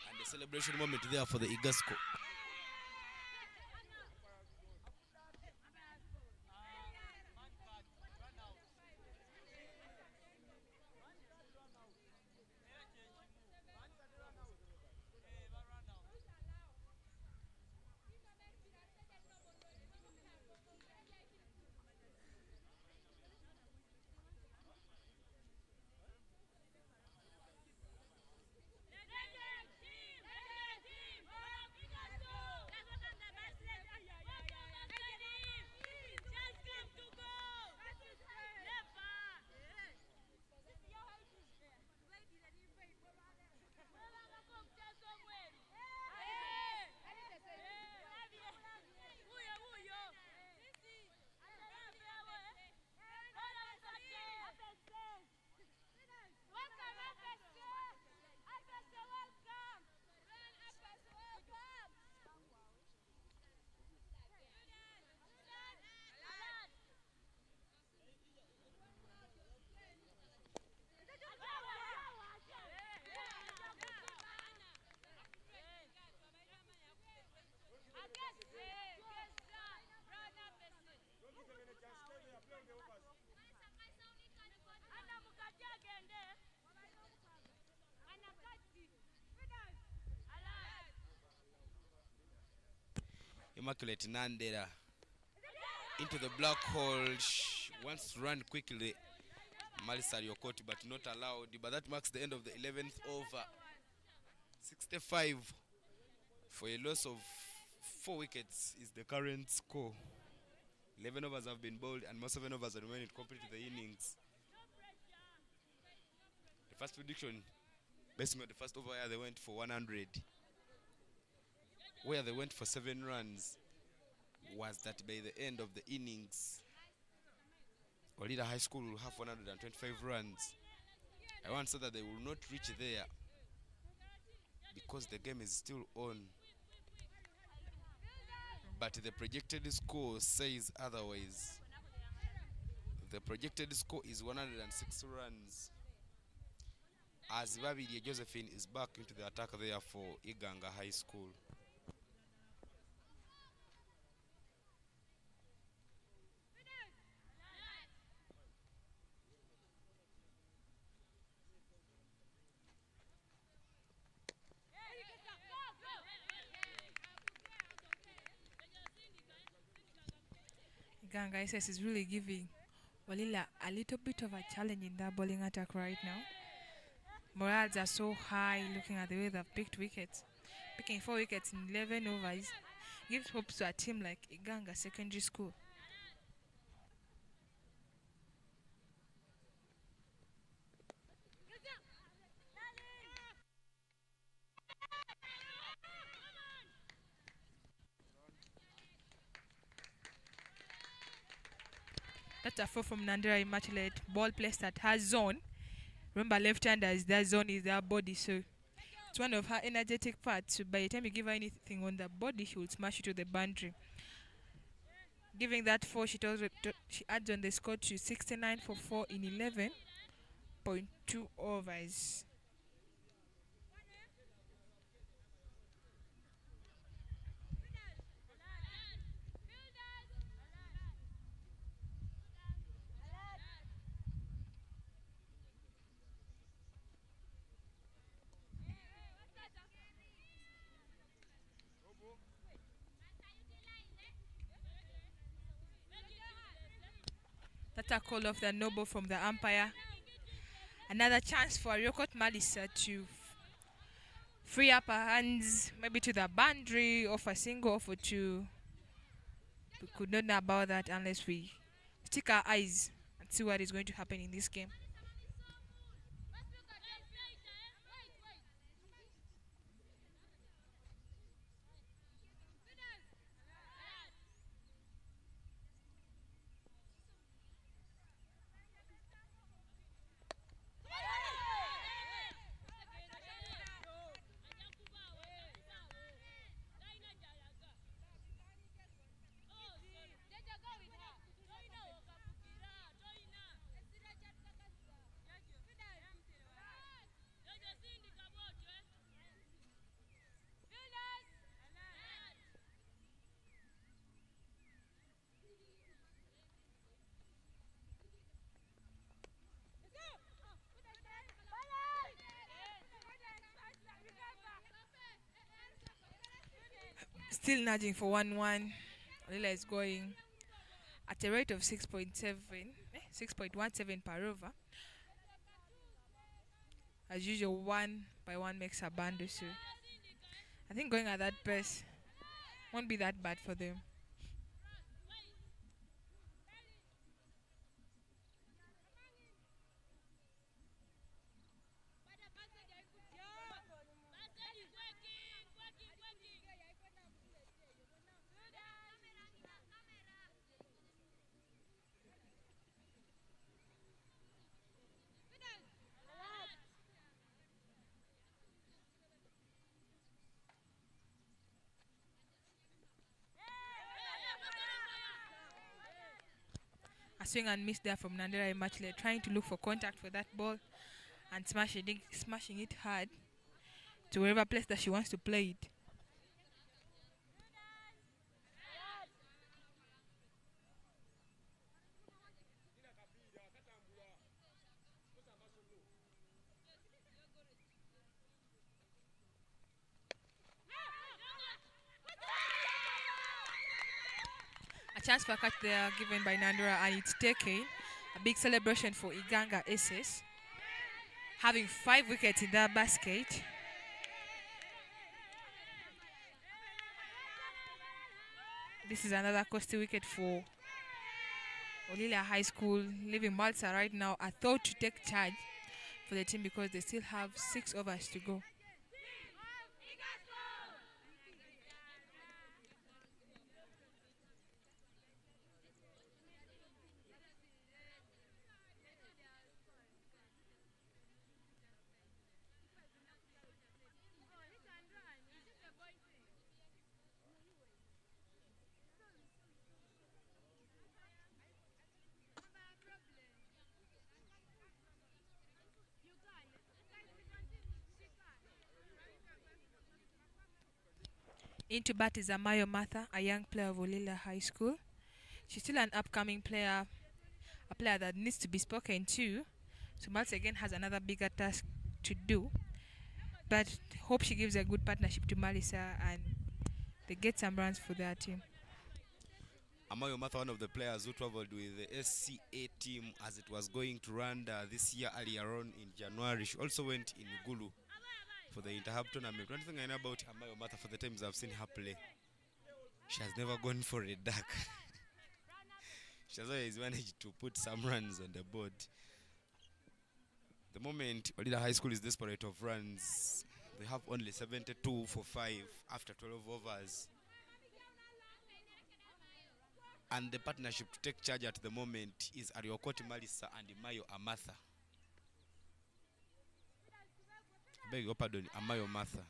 And the celebration moment there for the Igasco. Immaculate Nandera into the black hole. Wants to run quickly. Malisa Ariokoti, but not allowed. But that marks the end of the 11th over. 65 for a loss of 4 wickets is the current score. 11 overs have been bowled and most 7 overs are remaining to complete the innings. The first prediction, based on the first over where they went for 100, where they went for 7 runs, was that by the end of the innings, OLILA High School will have 125 runs. I once said that they will not reach there because the game is still on. But the projected score says otherwise. The projected score is 106 runs. As Babidi Josephine is back into the attack there for IGANGA High School. Ganga SS is really giving OLILA a little bit of a challenge in that bowling attack right now. Morals are so high looking at the way they've picked wickets. Picking 4 wickets in 11 overs gives hopes to a team like IGANGA Secondary School. That's a 4 from Nandera Immaculate. Ball placed at her zone. Remember, left-handers, their zone is their body, so it's one of her energetic parts. So by the time you give her anything on the body, she will smash it to the boundary. Giving that 4, she adds on the score to 69 for 4 in 11.2 overs. That's a call off the noble from the umpire. Another chance for Ariokot Malisa to free up her hands, maybe to the boundary, off a single, off or two. We could not know about that unless we stick our eyes and see what is going to happen in this game. Still nudging for 1-1. Olila is going at a rate of 6.17 per over. As usual, 1-1 makes a bundle, so I think going at that pace won't be that bad for them. A swing and miss there from Nandera Imachile, trying to look for contact for that ball and smashing it hard to wherever place that she wants to play it. A chance for a catch there given by Nandera, and it's taken. A big celebration for Iganga SS, having 5 wickets in that basket. This is another costly wicket for OLILA High School, leaving Malta right now a thought to take charge for the team because they still have 6 overs to go. Into bat is Amayo Martha, a young player of OLILA High School. She's still an upcoming player, a player that needs to be spoken to. So Malta again has another bigger task to do. But hope she gives a good partnership to Malisa and they get some runs for their team. Amayo Martha, one of the players who traveled with the SCA team as it was going to Rwanda this year earlier on in January. She also went in Gulu for the Interhub tournament. One thing I know about Amayo Martha, for the times I've seen her play, she has never gone for a duck. She has always managed to put some runs on the board. The moment OLILA High School is desperate of runs, they have only 72 for 5 after 12 overs. And the partnership to take charge at the moment is Ariokoti Malisa and Amayo Amatha. Beg your pardon, Amayo Martha.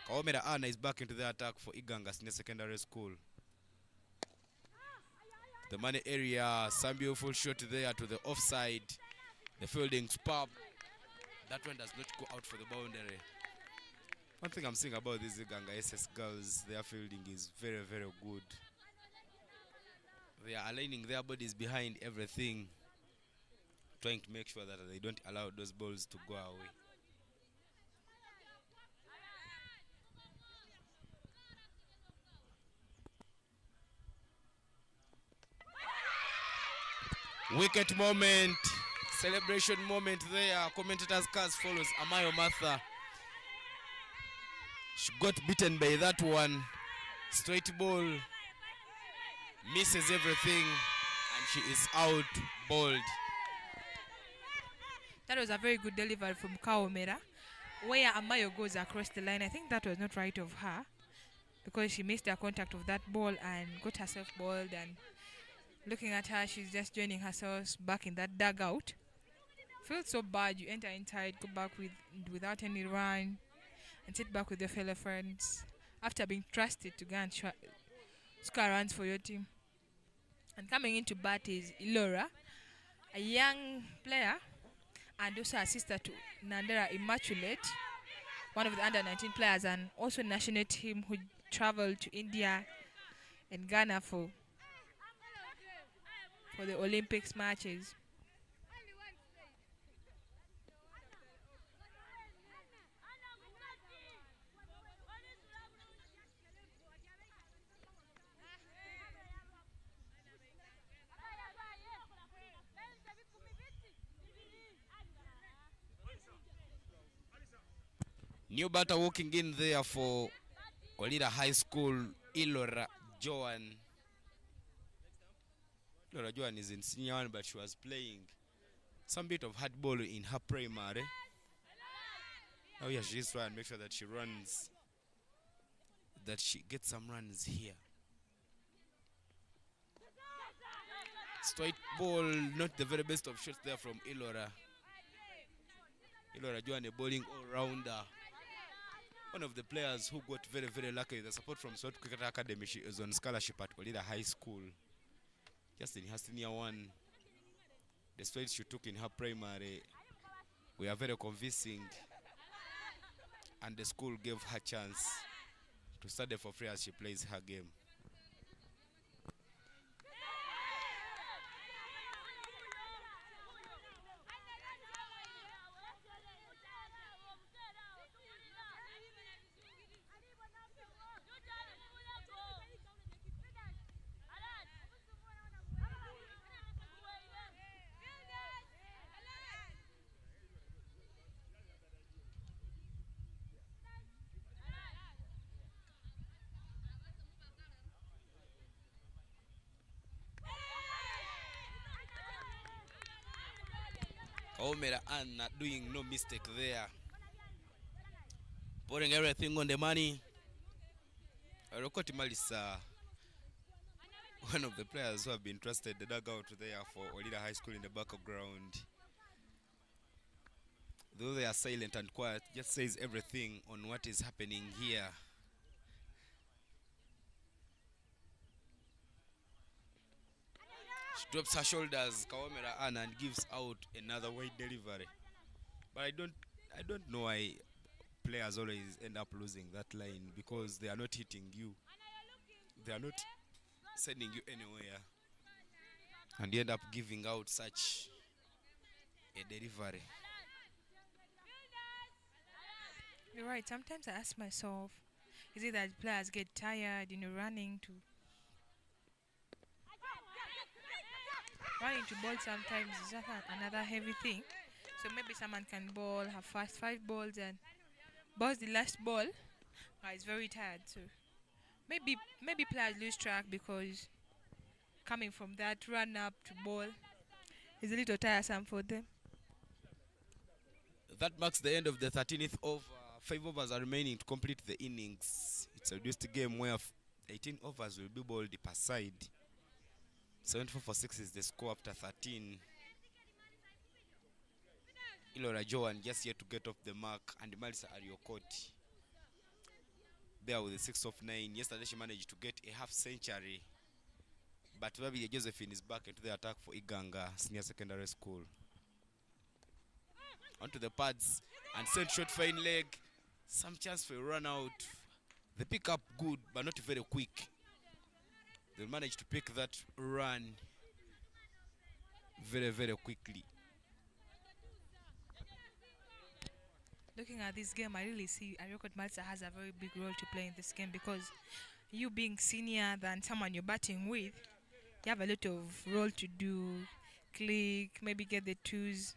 Kaomera Anna is back into the attack for IGANGA Senior Secondary School. The money area, some beautiful shot there to the offside. The fielding superb. That one does not go out for the boundary. One thing I'm saying about these IGANGA SS girls, their fielding is very, very good. They are aligning their bodies behind everything, trying to make sure that they don't allow those balls to go away. Wicket moment, celebration moment there. Commentators' cast follows Amayo Martha. She got beaten by that one. Straight ball, misses everything, and she is out bowled. That was a very good delivery from Kaomera. Where Amayo goes across the line, I think that was not right of her because she missed the contact of that ball and got herself bowled. And looking at her, she's just joining herself back in that dugout. Feels so bad. You enter inside, go back without any run, and sit back with your fellow friends after being trusted to go and score runs for your team. And coming into bat is Ilora, a young player and also a sister to Nandera Immaculate, one of the under-19 players and also national team who traveled to India and Ghana for the Olympics matches. New batter walking in there for OLILA High School, Ilora Joan. Ilora Joan is in senior one, but she was playing some bit of hardball in her primary. Oh yeah, she is trying to make sure that she runs, that she gets some runs here. Straight ball, not the very best of shots there from Ilora. Ilora Joan, a bowling all-rounder. One of the players who got very, very lucky with the support from South Cricket Academy. She is on scholarship at OLILA High School. Just in her senior one, the strides she took in her primary were very convincing, and the school gave her chance to study for free as she plays her game. Omera Anna doing no mistake there. Putting everything on the money. Rokoti Malisa, one of the players who have been trusted the dugout there for OLILA High School in the background. Though they are silent and quiet, just says everything on what is happening here. She drops her shoulders, Kawamera Anna, and gives out another wide delivery. But I don't know why players always end up losing that line, because they are not hitting you. They are not sending you anywhere. And you end up giving out such a delivery. You're right. Sometimes I ask myself, is it that players get tired, running to ball sometimes is just another heavy thing. So maybe someone can bowl, have fast 5 balls and boss the last ball. It's very tired. So maybe players lose track because coming from that run up to ball is a little tiresome for them. That marks the end of the 13th over. 5 overs are remaining to complete the innings. It's a reduced game where 18 overs will be bowled per side. 74 for 6 is the score after 13. Ilora Joan just yet to get off the mark, and Malisa Ariokoti there with the 6 of 9. Yesterday she managed to get a half century, but maybe Josephine is back into the attack for IGANGA Senior Secondary School. Onto the pads and sent short fine leg. Some chance for a run out. They pick up good, but not very quick. They'll manage to pick that run very, very quickly. Looking at this game, I really see Ariokot Malsa has a very big role to play in this game, because you being senior than someone you're batting with, you have a lot of role to do. Click, maybe get the twos.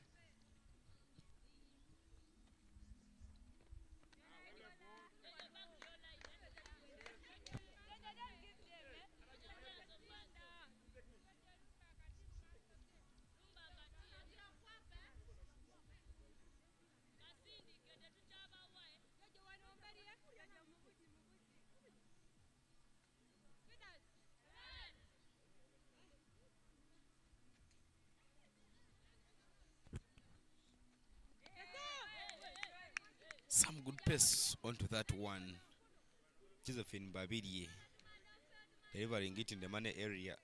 Some good pace onto that one. Josephine Babidi delivering it in the money area.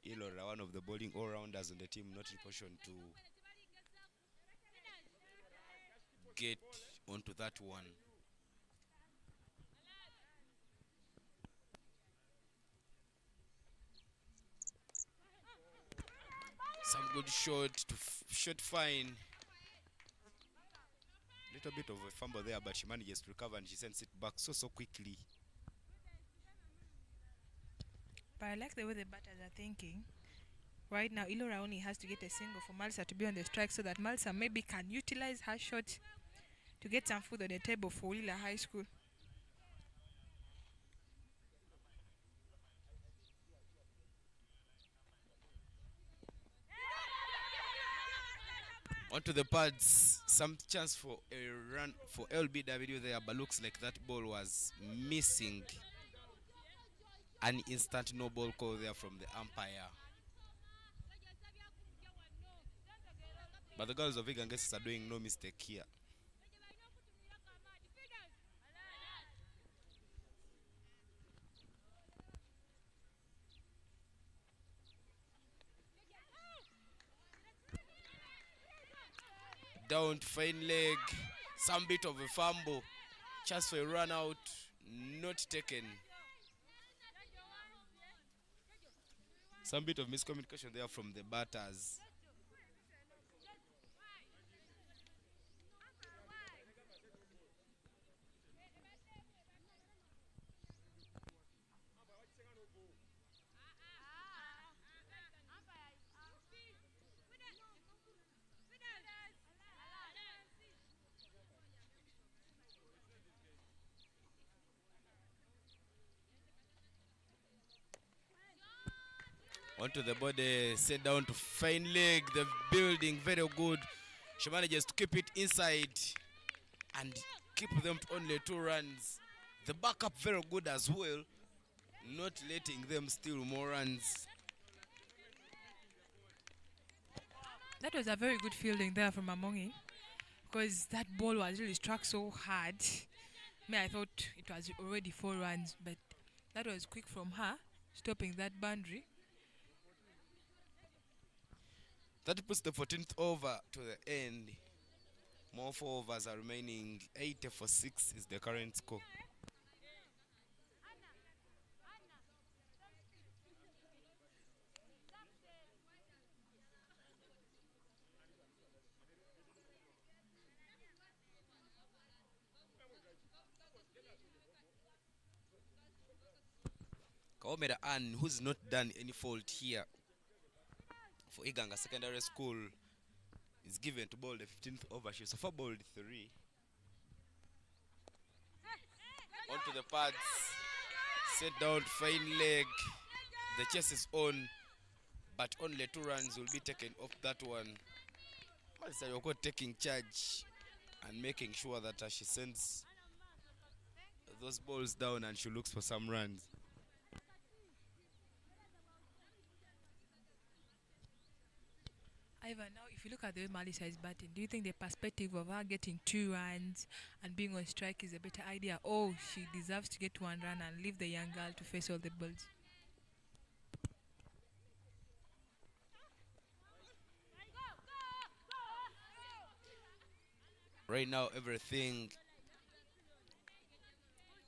Ilora, one of the bowling all-rounders on the team, not in position to get onto that one. Some good shot fine. Little bit of a fumble there, but she manages to recover and she sends it back so quickly. But I like the way the batters are thinking. Right now, Ilora only has to get a single for Malsa to be on the strike, so that Malsa maybe can utilize her shot to get some food on the table for OLILA High School. Onto the pads, some chance for a run for LBW there, but looks like that ball was missing. An instant no ball call there from the umpire. But the girls of IGANGA are doing no mistake here. Down to fine leg, some bit of a fumble, chance for a run out, not taken. Some bit of miscommunication there from the batters. Onto the body, set down to fine leg, the building very good. She manages to keep it inside and keep them to only 2 runs. The backup very good as well, not letting them steal more runs. That was a very good fielding there from Amongi, because that ball was really struck so hard. I thought it was already 4 runs, but that was quick from her, stopping that boundary. That puts the 14th over to the end. More 4 overs are remaining. 80 for 6 is the current score. Kaomera Ann, who's not done any fault here for IGANGA Secondary School, is given to bowl the 15th over. She so far bowled 3. Onto the pads, set down fine leg. The chase is on, but only 2 runs will be taken off that one. Marisa Yoko taking charge and making sure that she sends those balls down and she looks for some runs. Ivan, now if you look at the way Marisa is batting, do you think the perspective of her getting 2 runs and being on strike is a better idea, or she deserves to get 1 run and leave the young girl to face all the balls? Right now, everything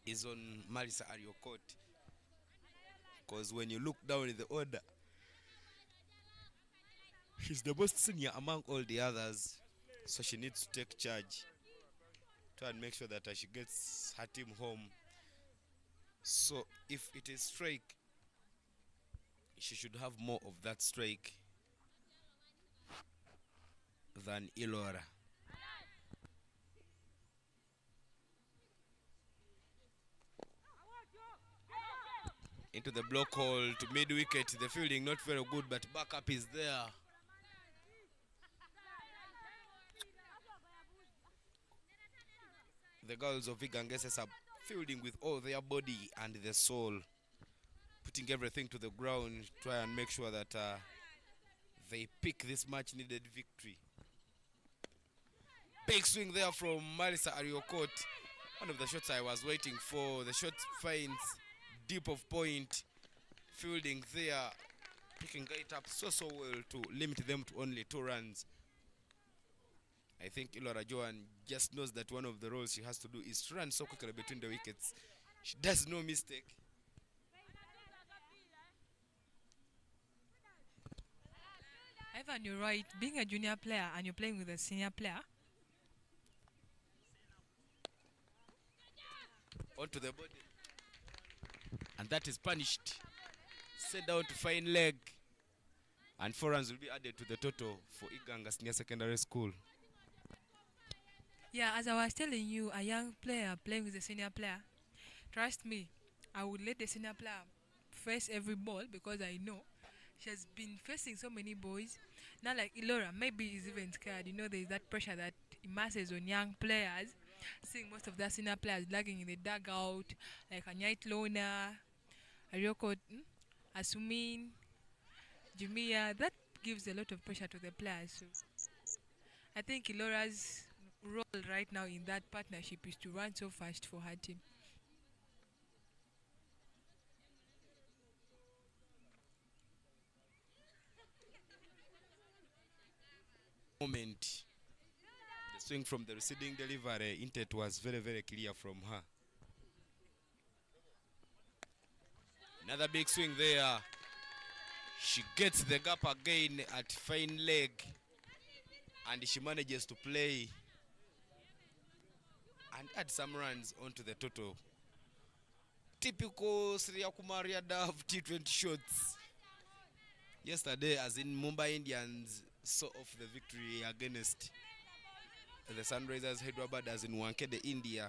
is on Marisa Ariokot, because when you look down in the order, she's the most senior among all the others, so she needs to take charge, try and make sure that she gets her team home. So if it is strike, she should have more of that strike than Ilora. Into the block hole to mid wicket. The fielding not very good, but backup is there. The girls of IGANGA are fielding with all their body and their soul, putting everything to the ground, try and make sure that they pick this much needed victory. Big swing there from Marisa Ariokot. One of the shots I was waiting for. The shot finds deep of point. Fielding there, picking it up so well to limit them to only 2 runs. I think Ilora Joan just knows that one of the roles she has to do is to run so quickly between the wickets. She does no mistake. Ivan, you're right. Being a junior player and you're playing with a senior player, onto the body, and that is punished. Set down to fine leg, and 4 runs will be added to the total for IGANGA Senior Secondary School. Yeah, as I was telling you, a young player playing with a senior player. Trust me, I would let the senior player face every ball because I know she has been facing so many boys. Not like Ilora, maybe is even scared. You know, there's that pressure that immerses on young players. Seeing most of the senior players lagging in the dugout, like Anyait Lona, Arioko, Asumin, Jumia, that gives a lot of pressure to the players. So I think Ilora's role right now in that partnership is to run so fast for her team. Moment, the swing from the receding delivery, intent was very, very clear from her. Another big swing there. She gets the gap again at fine leg, and she manages to play and add some runs onto the total. Typical Surya Kumaria Dav T20 shots. Yesterday, as in Mumbai Indians saw off the victory against the Sunrisers Hyderabad, as in Wankhede, India.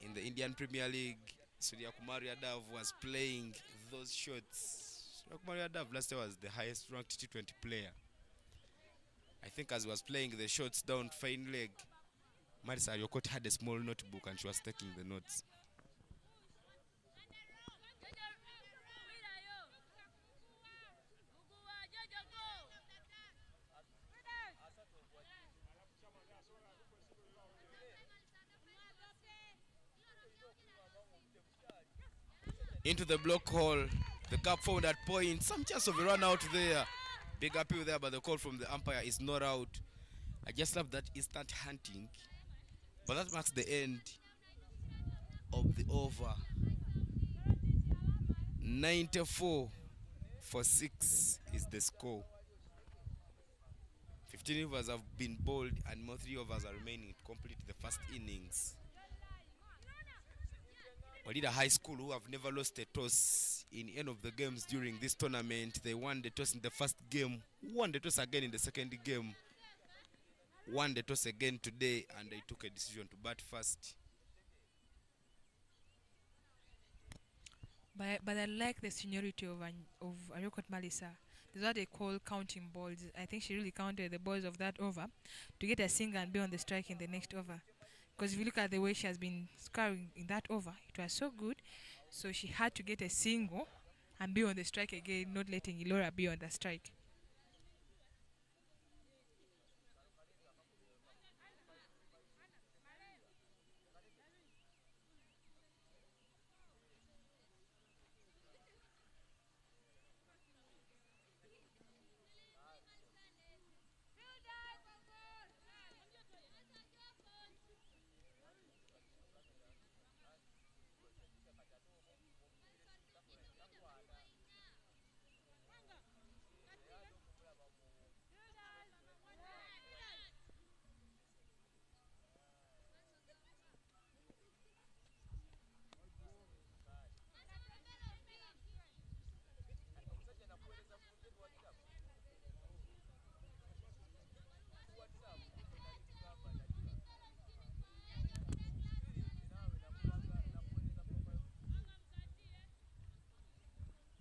In the Indian Premier League, Surya Kumar Yadav was playing those shots. Surya Kumar Yadav last year was the highest ranked T20 player. I think as he was playing the shots down fine leg, Marisa Yokot had a small notebook and she was taking the notes. Into the block hole, the gap found at point, some chance of a run out there. Big appeal there, but the call from the umpire is not out. I just love that instant hunting, but that marks the end of the over. 94 for 6 is the score. 15 overs have been bowled and more 3 overs are remaining to complete the first innings. OLILA High School, who have never lost a toss in any of the games during this tournament, they won the toss in the first game, won the toss again in the second game, won the toss again today, and they took a decision to bat first. But I like the seniority of Ariokot Malisa. That's what they call counting balls. I think she really counted the balls of that over to get a single and be on the strike in the next over. Because if you look at the way she has been scoring in that over, it was so good. So she had to get a single and be on the strike again, not letting Ilora be on the strike.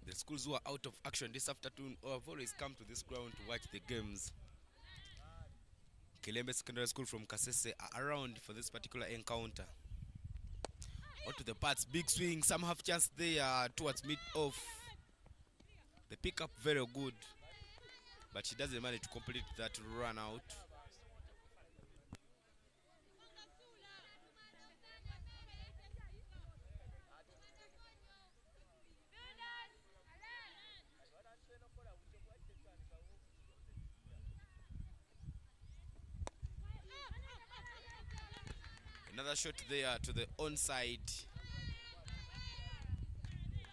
The schools who are out of action this afternoon or have always come to this ground to watch the games. Kilembe Secondary School from Kasese are around for this particular encounter. Onto the parts, big swing, some have chance there towards mid-off. The pickup very good, but she doesn't manage to complete that run out. Another shot there to the onside.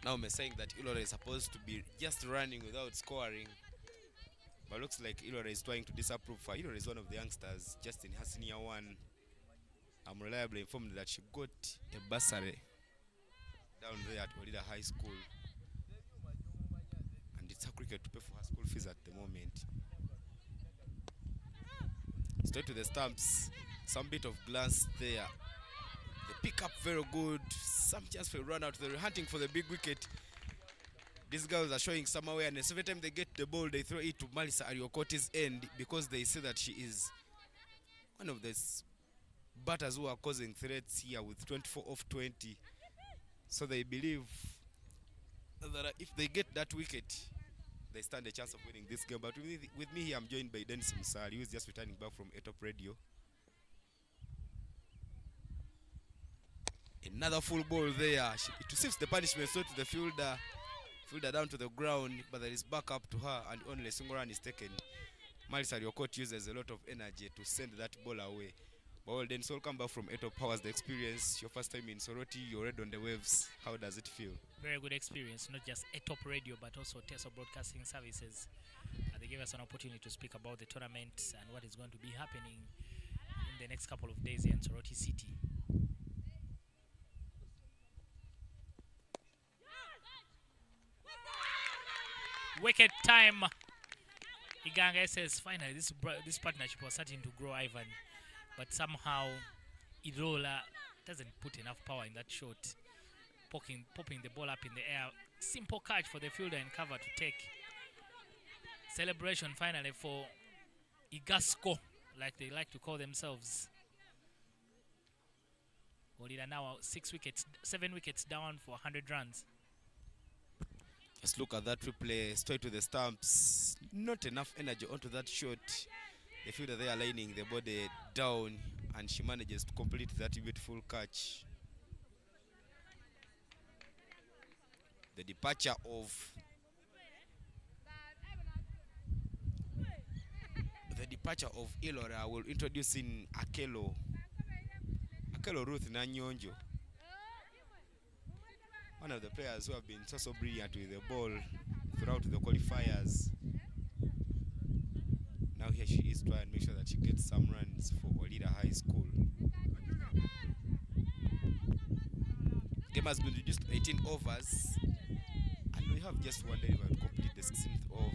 Now I'm saying that Ilora is supposed to be just running without scoring. But looks like Ilora is trying to disapprove her. Ilora is one of the youngsters just in her senior one. I'm reliably informed that she got a bursary down there at OLILA High School. And it's her cricket to pay for her school fees at the moment. Straight to the stumps. Some bit of glance there. The pick up very good. Some chance for a run out. They're hunting for the big wicket. These girls are showing some awareness. Every time they get the ball, they throw it to Malisa Ariokoti's end because they say that she is one of the batters who are causing threats here with 24 off 20. So they believe that if they get that wicket, they stand a chance of winning this game. But with me here, I'm joined by Dennis Musali, who is just returning back from Etop Radio. Another full ball there. It receives the punishment, so to the fielder down to the ground, but there is back up to her, and only a single run is taken. Malisa Riokot uses a lot of energy to send that ball away. But well, Dennis, welcome back from Etop. How was the experience? Your first time in Soroti, you're red on the waves. How does it feel? Very good experience, not just Etop Radio, but also Teso Broadcasting Services. They gave us an opportunity to speak about the tournament and what is going to be happening in the next couple of days here in Soroti City. Wicket time. IGANGA says finally this partnership was starting to grow, Ivan, but somehow Irola doesn't put enough power in that shot. Popping the ball up in the air. Simple catch for the fielder and cover to take. Celebration finally for Igasco, like they like to call themselves. OLILA now 7 wickets down for 100 runs. Just look at that replay, straight to the stumps. Not enough energy onto that shot. The fielder there lining the body down, and she manages to complete that beautiful catch. The departure of Ilora will introduce in Akelo Ruth Nanyonjo, one of the players who have been so brilliant with the ball throughout the qualifiers. Now here she is trying to make sure that she gets some runs for OLILA High School. Game has been reduced to 18 overs, and we have just one deliver to complete the 16th over.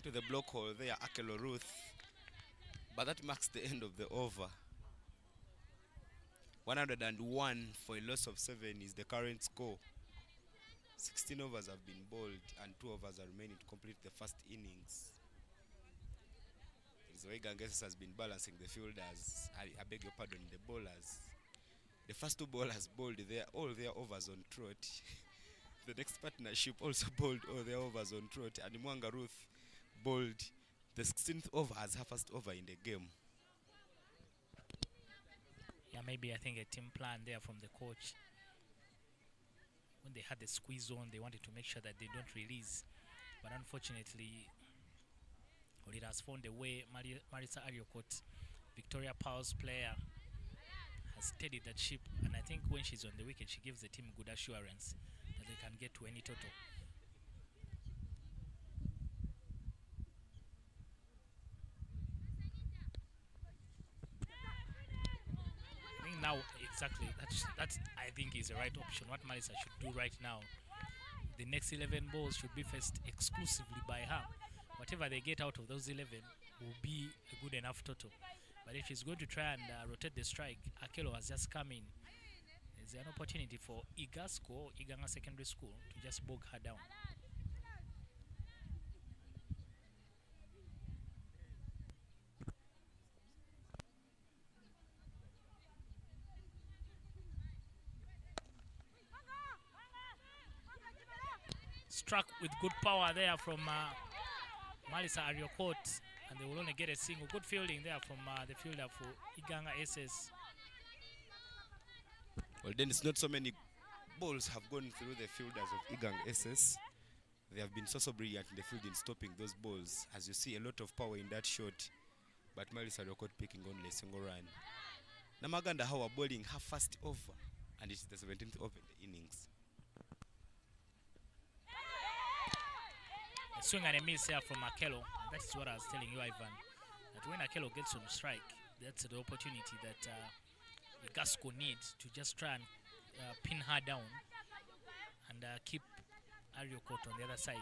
To the block hole there, Akelo Ruth, but that marks the end of the over. 101 for a loss of 7 is the current score. 16 overs have been bowled and 2 overs are remaining to complete the first innings. The way Ganges has been balancing the fielders, I beg your pardon, the bowlers. The first 2 bowlers bowled all their overs on trot. The next partnership also bowled all their overs on trot, and Mwanga Ruth bowled the 16th over as her first over in the game. Yeah, maybe I think a team plan there from the coach. When they had the squeeze on, they wanted to make sure that they don't release. But unfortunately, OLILA has found a way. Marisa Ariokot, Victoria Powell's player, has steadied that ship. And I think when she's on the wicket, she gives the team good assurance that they can get to any total. Now, exactly, that I think is the right option. What Marisa should do right now, the next 11 balls should be faced exclusively by her. Whatever they get out of those 11 will be a good enough total. But if she's going to try and rotate the strike, Akelo has just come in. There's an opportunity for IGANGA Secondary School, to just bog her down. struck with good power there from Malisa Ariokot, and they will only get a single. Good fielding there from the fielder for Iganga SS. Well, then it's not so many balls have gone through the fielders of IGANGA SS. They have been so brilliant in the field in stopping those balls. As you see, a lot of power in that shot, but Malisa Ariokot picking only a single run. Namaganda how are bowling half fast over, and it's the 17th over in the innings. A swing and a miss here from Akello. That is what I was telling you, Ivan. That when Akello gets on strike, that's the opportunity that Gasco needs to just try and pin her down and keep Ariokot on the other side.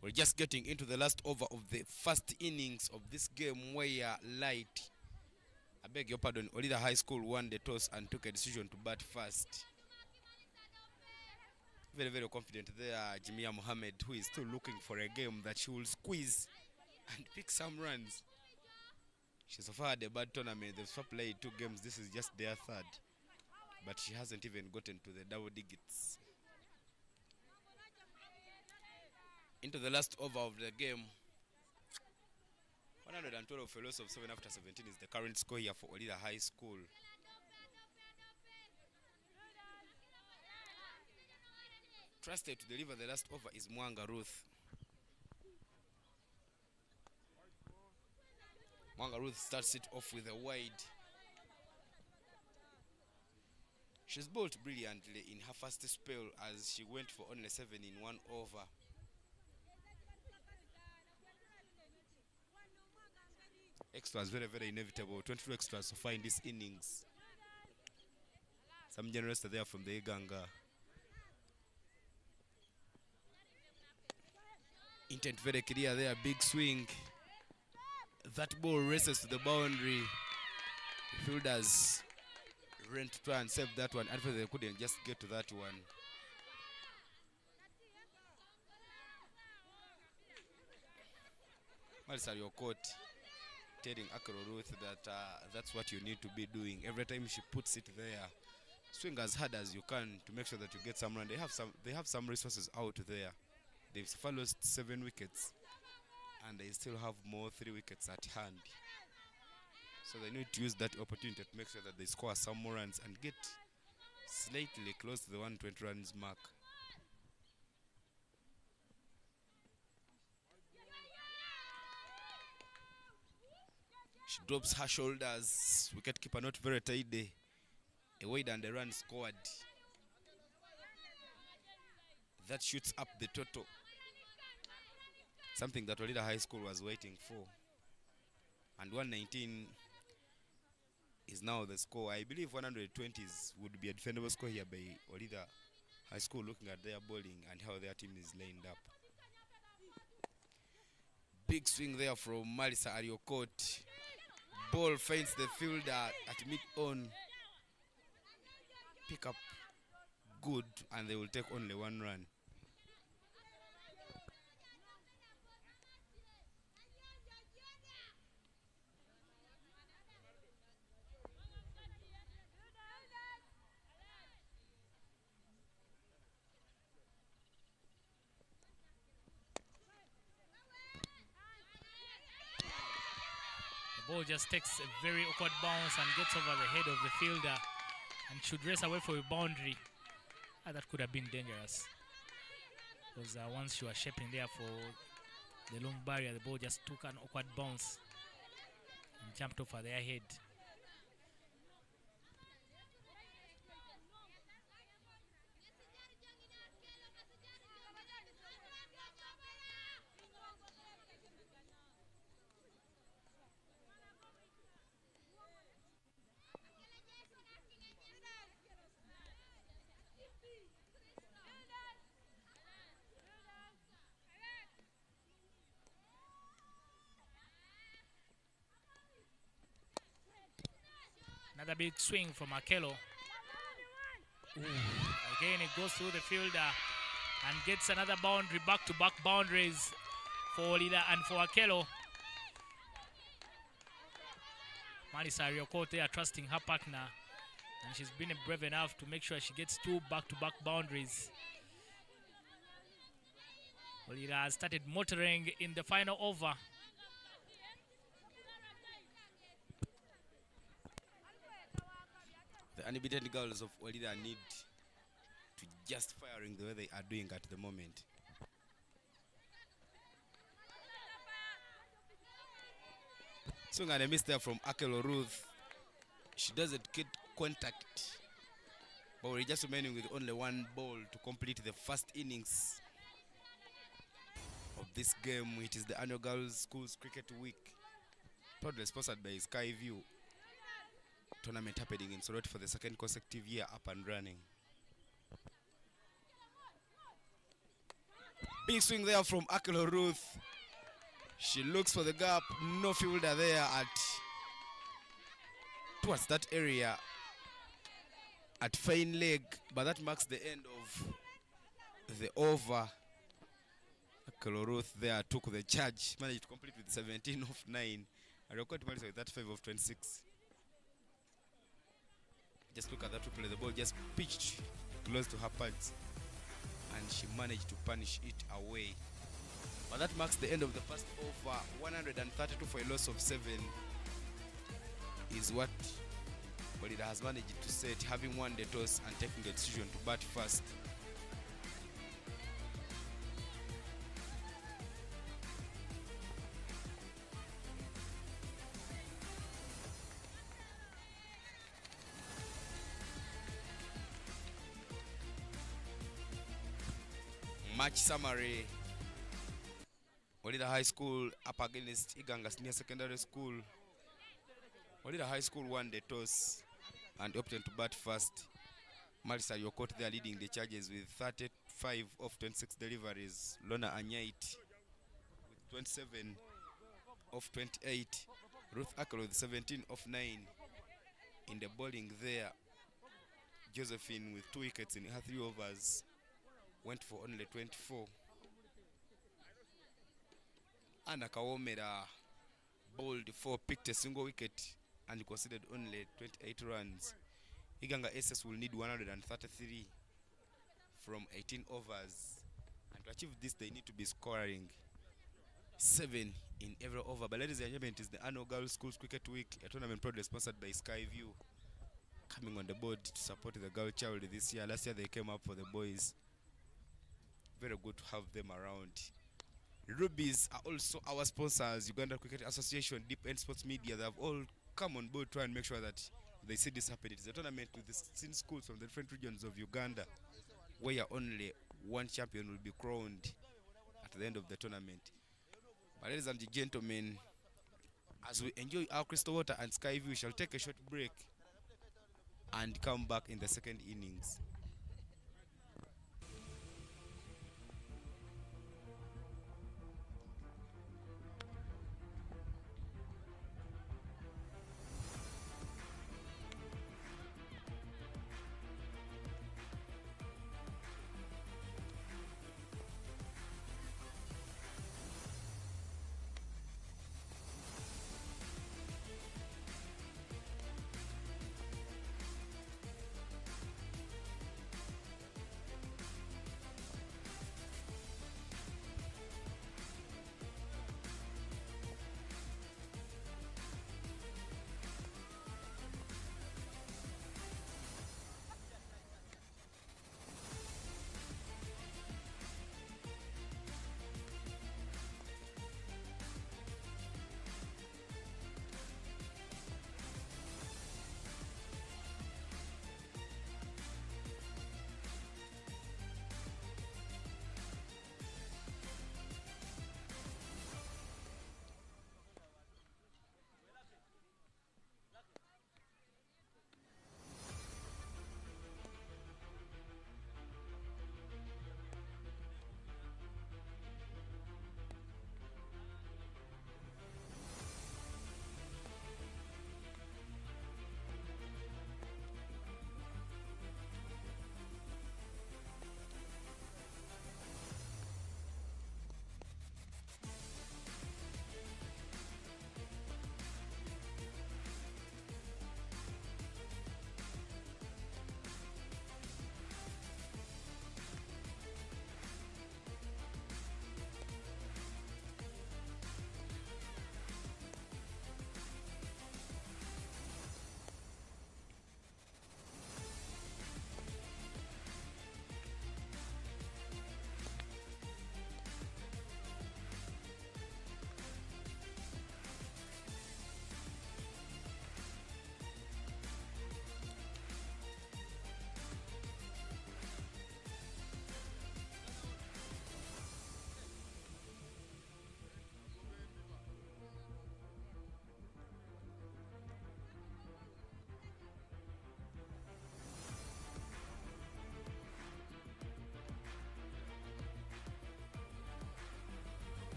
We're just getting into the last over of the first innings of this game where Light, I beg your pardon, OLILA High School won the toss and took a decision to bat first. Very, very confident there, Jamia Mohammed, who is still looking for a game that she will squeeze and pick some runs. She so far had a bad tournament. They've so played 2 games. This is just their 3rd. But she hasn't even gotten to the double digits. Into the last over of the game. 112 for a loss of 7 after 17 is the current score here for OLILA High School. Trusted to deliver the last over is Mwanga Ruth. Mwanga Ruth starts it off with a wide. She's bowled brilliantly in her first spell as she went for only 7 in 1 over. Extras very, very inevitable. 22 extras so far in this innings. Some generous are there from the IGANGA. Intent very clear there, big swing. That ball races to the boundary. The fielders ran to try and save that one. Unfortunately, they couldn't just get to that one. Malisa Ariokot telling Akero Ruth that that's what you need to be doing. Every time she puts it there, swing as hard as you can to make sure that you get some run. They have some resources out there. They've so far lost 7 wickets, and they still have more 3 wickets at hand. So they need to use that opportunity to make sure that they score some more runs and get slightly close to the 120 runs mark. She drops her shoulders. Wicketkeeper not very tidy. A wide and a run scored. That shoots up the total. Something that OLILA High School was waiting for. And 119 is now the score. I believe 120s would be a defendable score here by OLILA High School, looking at their bowling and how their team is lined up. Big swing there from Malisa Ariokot. Ball finds the fielder at mid-on. Pick up good, and they will take only 1 run. Ball just takes a very awkward bounce and gets over the head of the fielder and should race away for a boundary. That could have been dangerous. Because once she was shaping there for the long barrier, the ball just took an awkward bounce and jumped over their head. Another big swing from Akelo. Again, it goes through the fielder and gets another boundary, back-to-back boundaries for OLILA and for Akelo. Marisa Riokot there trusting her partner, and she's been brave enough to make sure she gets 2 back-to-back boundaries. OLILA has started motoring in the final over. The unbeaten girls of OLILA need to just firing the way they are doing at the moment. Swing and a miss there from Akelo Ruth. She doesn't get contact, but we're just remaining with only 1 ball to complete the first innings of this game. It is the annual Girls Schools Cricket Week, proudly sponsored by Skyview. Tournament happening in Soroti for the 2nd consecutive year, up and running. Big swing there from Akelo Ruth. She looks for the gap, no fielder there towards that area at fine leg, but that marks the end of the over. Akelo Ruth there took the charge, managed to complete with 17 of 9. I record Marisa with 35 of 26. Just look at that replay. The ball just pitched close to her pads, and she managed to punish it away. But that marks the end of the first over. 132 for a loss of 7 is what OLILA has managed to set, having won the toss and taking the decision to bat first. Match summary. OLILA High School up against IGANGA Senior Secondary School. OLILA High School won the toss and opted to bat first. Marisa Riokot there leading the charges with 35 of 26 deliveries. Lona Anyait with 27 of 28. Ruth Akelo with 17 of 9. In the bowling there, Josephine with 2 wickets in her 3 overs went for only 24. Anna Kawomera bowled 4, picked a single wicket and conceded only 28 runs. IGANGA SS will need 133 from 18 overs. And to achieve this, they need to be scoring 7 in every over. But ladies and gentlemen, it is the annual Girls Schools Cricket Week, a tournament proudly sponsored by Skyview, coming on the board to support the girl child this year. Last year they came up for the boys. Very good to have them around. Rubies are also our sponsors. Uganda Cricket Association, Deep End Sports Media, they have all come on board to try and make sure that they see this happen. It is a tournament with the 16 schools from the different regions of Uganda, where only 1 champion will be crowned at the end of the tournament. But ladies and gentlemen, as we enjoy our crystal water and Skyview, we shall take a short break and come back in the 2nd innings.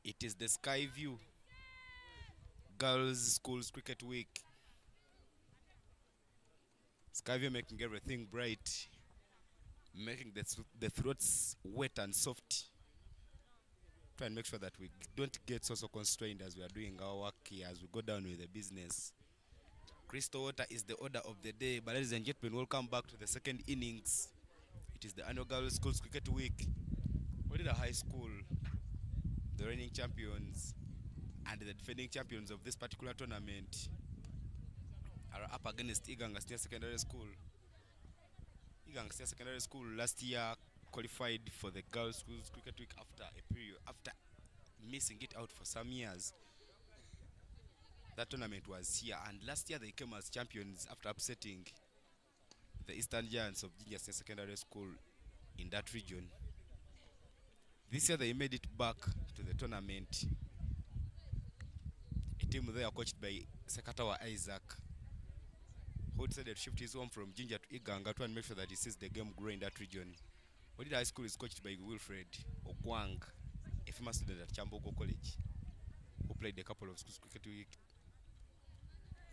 It is the Skyview Girls Schools Cricket Week. Skyview making everything bright, making the throats wet and soft. Try and make sure that we don't get so constrained as we are doing our work here, as we go down with the business. Crystal water is the order of the day, but ladies and gentlemen, welcome back to the second innings. It is the annual Girls Schools Cricket Week. OLILA High School, the reigning champions and the defending champions of this particular tournament, are up against IGANGA Senior Secondary School. IGANGA Senior Secondary School last year qualified for the Girls Schools Cricket Week after missing it out for some years. That tournament was here, and last year they came as champions after upsetting the Eastern Giants of Jinja Senior Secondary School in that region. This year they made it back to the tournament. A team there coached by Sekatawa Isaac, who decided to shift his home from Jinja to IGANGA to make sure that he sees the game grow in that region. OLILA High School is coached by Wilfred Ogwang, a former student at Chambogo College, who played a couple of schools cricket week,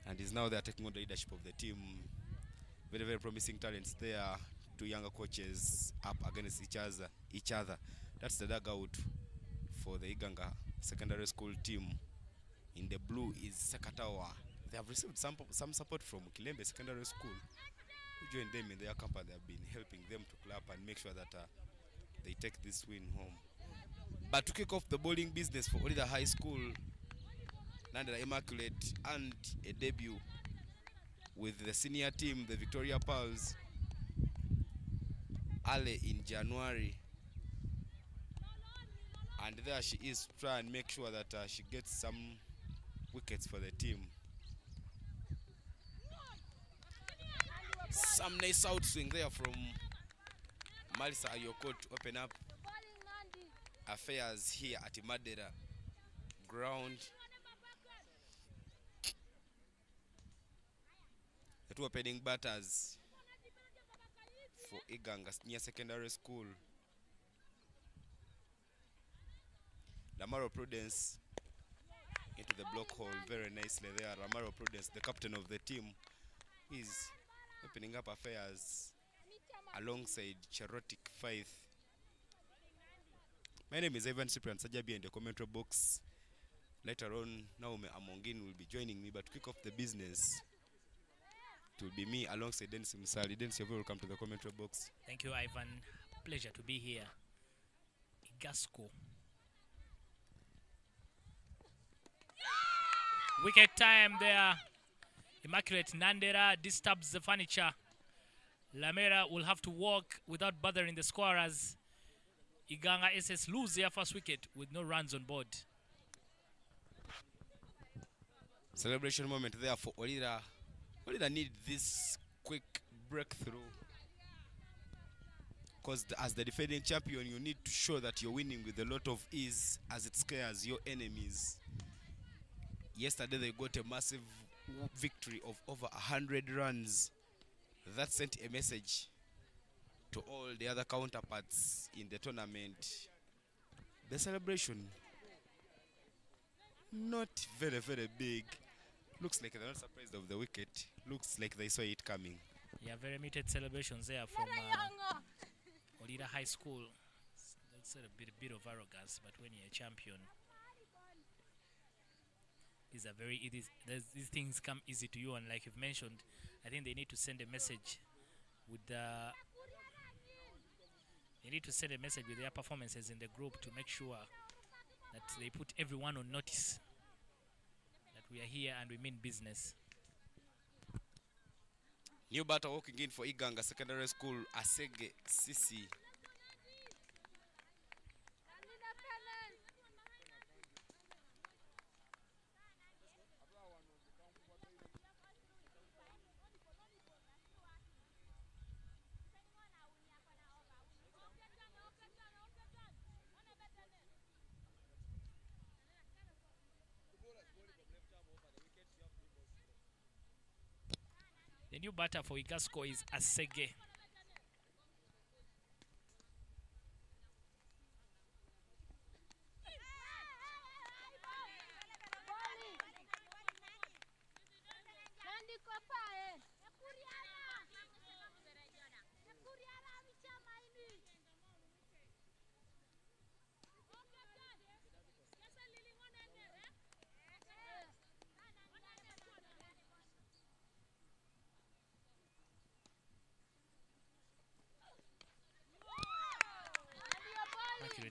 and is now there taking on the leadership of the team. Very, very promising talents there. Two younger coaches up against each other. That's the dugout for the IGANGA secondary school team. In the blue is Sekatawa. They have received some support from Kilembe Secondary School, who joined them in their camp, and they have been helping them to clap and make sure that they take this win home. But to kick off the bowling business for OLILA High School, Nandera Immaculate and a debut with the senior team, the Victoria Pearls, early in January. And there she is to try and make sure that she gets some wickets for the team. Some nice outswing there from Marisa Ayoko to open up affairs here at Madera ground. The two opening batters for IGANGA Senior Secondary School, Lamaro Prudence into the block hole very nicely there. Lamaro Prudence, the captain of the team, is opening up affairs alongside Cherotic Faith. My name is Ivan Cyprian Sajabi in the commentary box. Later on, Naomi Amongin will be joining me, but to kick off the business, it will be me alongside Dennis Msali. Dennis, you're very welcome to the commentary box. Thank you, Ivan. Pleasure to be here. Igasco. Wicket time there. Immaculate Nandera disturbs the furniture. Lamera will have to walk without bothering the scorers. IGANGA SS lose their first wicket with no runs on board. Celebration moment there for OLILA. OLILA need this quick breakthrough, because as the defending champion, you need to show that you're winning with a lot of ease, as it scares your enemies. Yesterday they got a massive victory of over 100 runs. That sent a message to all the other counterparts in the tournament. The celebration, not very, very big. Looks like they're not surprised of the wicket. Looks like they saw it coming. Yeah, very muted celebrations there from OLILA High School. That's a bit of arrogance, but when you're a champion, these things come easy to you. And like you've mentioned, I think they need to send a message with their performances in the group to make sure that they put everyone on notice that we are here and we mean business. New batter walking in for IGANGA Secondary School, Asege Sisi. The new batter for Igasco is Asege.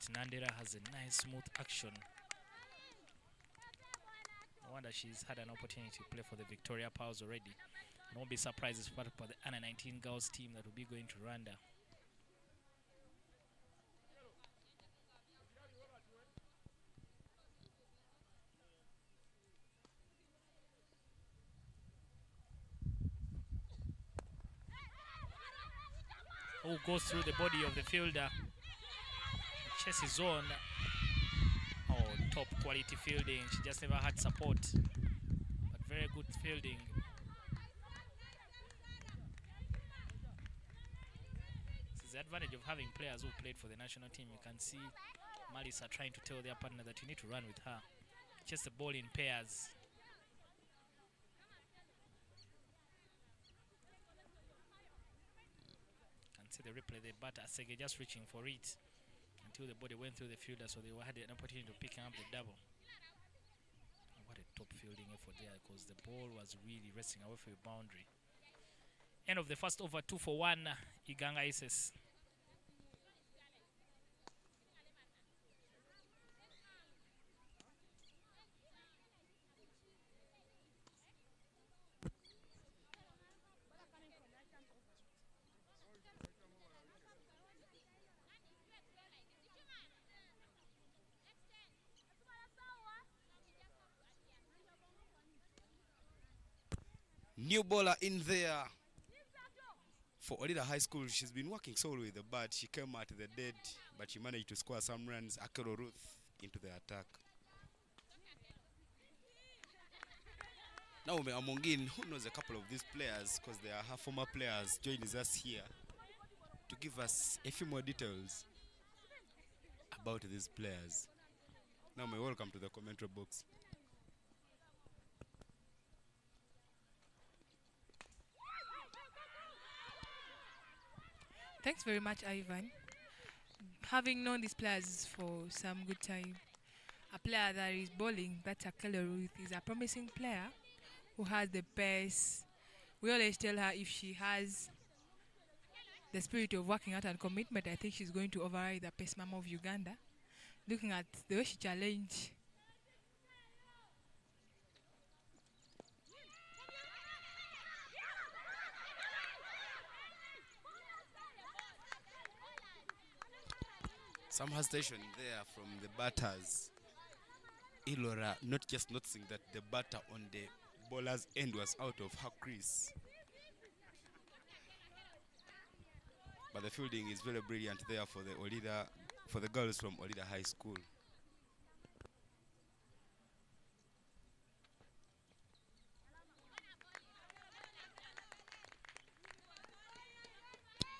But Nandera has a nice smooth action. No wonder she's had an opportunity to play for the Victoria Powers already. And won't be surprised it's part of the under 19 girls team that will be going to Rwanda. Oh, goes through the body of the fielder. Chase is on. Oh, top quality fielding. She just never had support. But very good fielding. This is the advantage of having players who played for the national team. You can see Malisa trying to tell their partner that you need to run with her. Chase the ball in pairs. See the replay, the batter Sege just reaching for it until the body went through the fielder, so they had an opportunity to pick up the double. What a top fielding effort there, because the ball was really resting away from the boundary. End of the first over, 2-1, Iganga Isis. New bowler in there for OLILA High School. She's been working solely with the bat. She came at the dead, but she managed to score some runs. Akelo Ruth into the attack. Now Amongin, who knows a couple of these players, because they are her former players, joins us here to give us a few more details about these players. Now welcome to the commentary box. Thanks very much, Ivan. Having known these players for some good time, a player that is bowling, that's Akelo Ruth, is a promising player who has the pace. We always tell her if she has the spirit of working out and commitment, I think she's going to override the pace mama of Uganda. Looking at the way she challenged some hesitation there from the batters. Ilora not just noticing that the batter on the bowler's end was out of her crease. But the fielding is very brilliant there for the OLILA, for the girls from OLILA High School.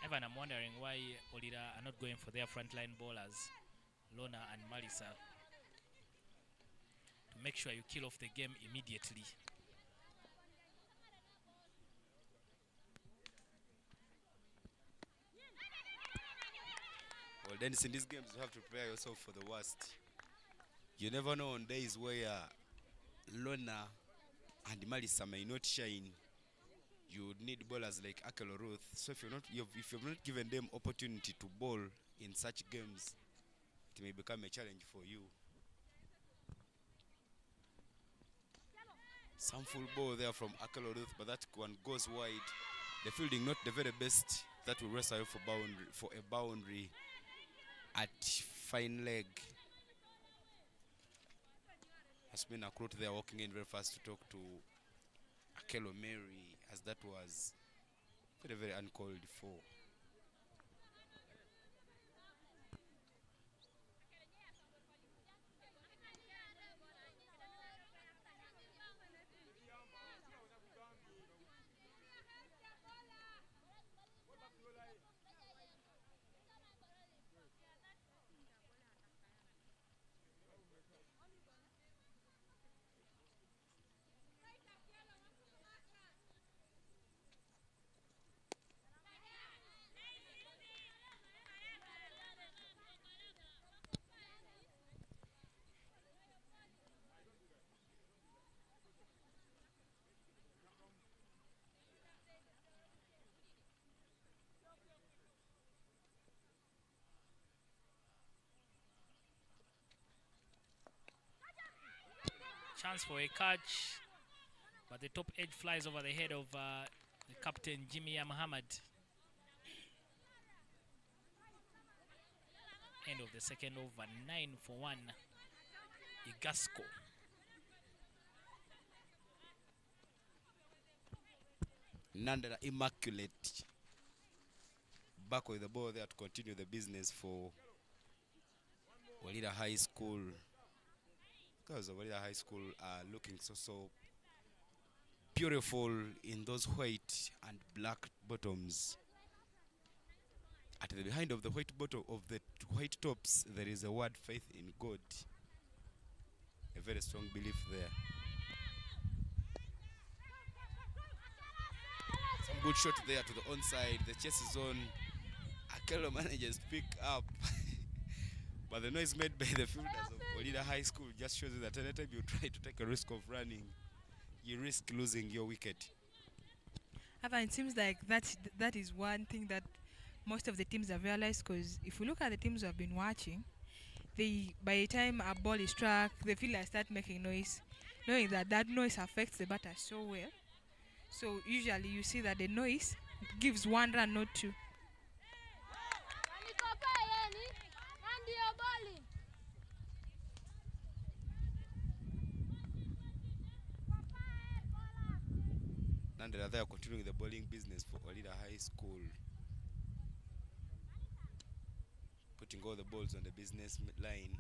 Evan, I'm wondering why OLILA are not going for their frontline bowlers, Lona and Malisa, to make sure you kill off the game immediately. Well, then in these games you have to prepare yourself for the worst. You never know on days where Lona and Malisa may not shine. You would need bowlers like Akelo Ruth. So if you've not given them opportunity to bowl in such games, it may become a challenge for you. Some full ball there from Akelo Ruth, but that one goes wide. The fielding not the very best. That will rest away for a boundary at fine leg. Hasmina Krut there walking in very fast to talk to Akelo Mary, as that was very, very uncalled for. Chance for a catch, but the top edge flies over the head of the captain, Jimmy Muhammad. End of the second over, 9-1. Igasco. Nandera immaculate. Back with the ball there to continue the business for OLILA High School. Because OLILA High School are looking so beautiful in those white and black bottoms. At the behind of the white bottom of the white tops, there is a word faith in God. A very strong belief there. Some good shot there to the onside. The chase is on. Akelo manages to pick up. But the noise made by the fielders of OLILA High School just shows you that anytime you try to take a risk of running, you risk losing your wicket. It seems like that is one thing that most of the teams have realized, because if we look at the teams who have been watching, by the time a ball is struck, the fielders start making noise, knowing that noise affects the batter so well. So usually you see that the noise gives one run, not two. Nandera they are continuing the bowling business for OLILA High School. Putting all the balls on the business line.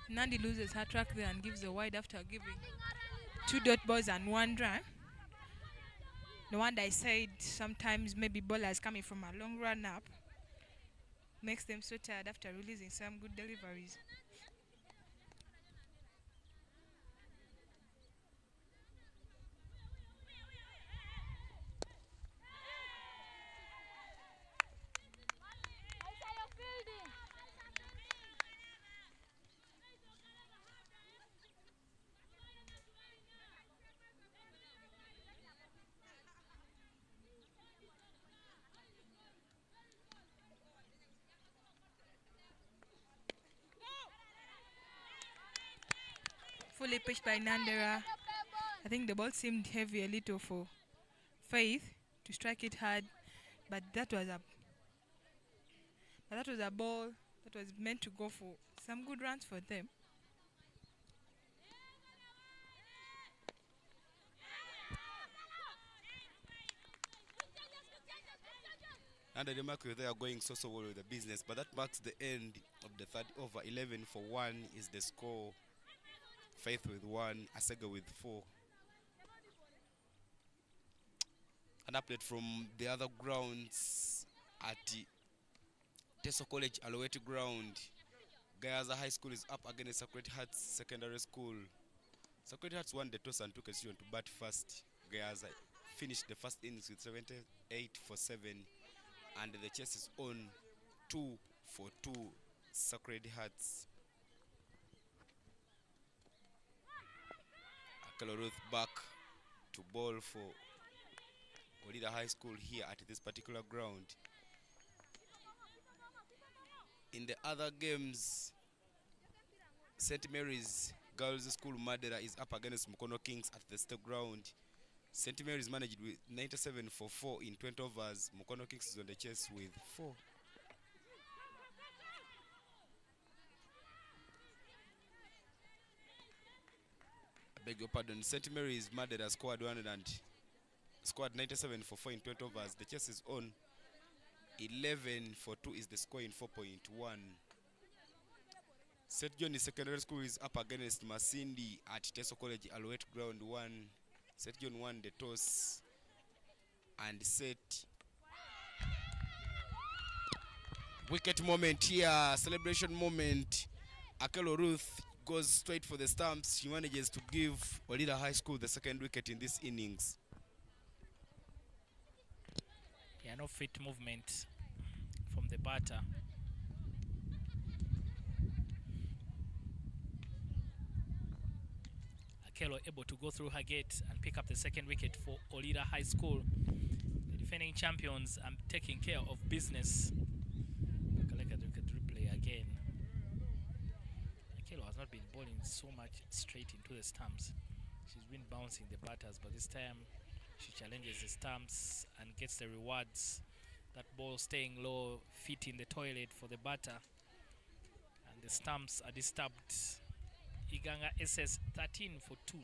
Nandi loses her track there and gives a wide after giving 2 dot balls and 1 run. The one that I said sometimes maybe bowlers coming from a long run up makes them so tired after releasing some good deliveries. Fully pitched by Nandera. I think the ball seemed heavy a little for Faith to strike it hard, but that was a ball that was meant to go for some good runs for them. And the mark they are going so well with the business, but that marks the end of the third over. 11-1 is the score. Faith with 1, Asega with 4. An update from the other grounds at Teso College Aloweti ground. Gayaza High School is up against Sacred Hearts Secondary School. Sacred Hearts won the toss and took a decision to bat first. Gayaza finished the first innings with 78-7, and the chase is on 2-2 Sacred Hearts. Akelo Ruth back to bowl for OLILA High School here at this particular ground. In the other games, St. Mary's Girls School Madera is up against Mukono Kings at the state ground. St. Mary's managed with 97 for 4 in 20 overs. Mukono Kings is on the chase with 4. I beg your pardon. St. Mary's Madera scored 97 for 4 in 20 overs. The chase is on. 11 for 2 is the score in 4.1. St. John's Secondary School is up against Masindi at Teso College Aloweti ground 1. St. John won the toss and set. Wicket moment here, celebration moment. Akelo Ruth goes straight for the stumps. She manages to give OLILA High School the second wicket in this innings. Yeah, no fit movement from the batter. Akelo able to go through her gate and pick up the second wicket for OLILA High School. The defending champions are taking care of business. Look at the replay again. Akelo has not been bowling so much straight into the stumps. She's been bouncing the batters, but this time she challenges the stumps and gets the rewards. That ball staying low, feet in the toilet for the batter. And the stumps are disturbed. IGANGA SS 13 for 2.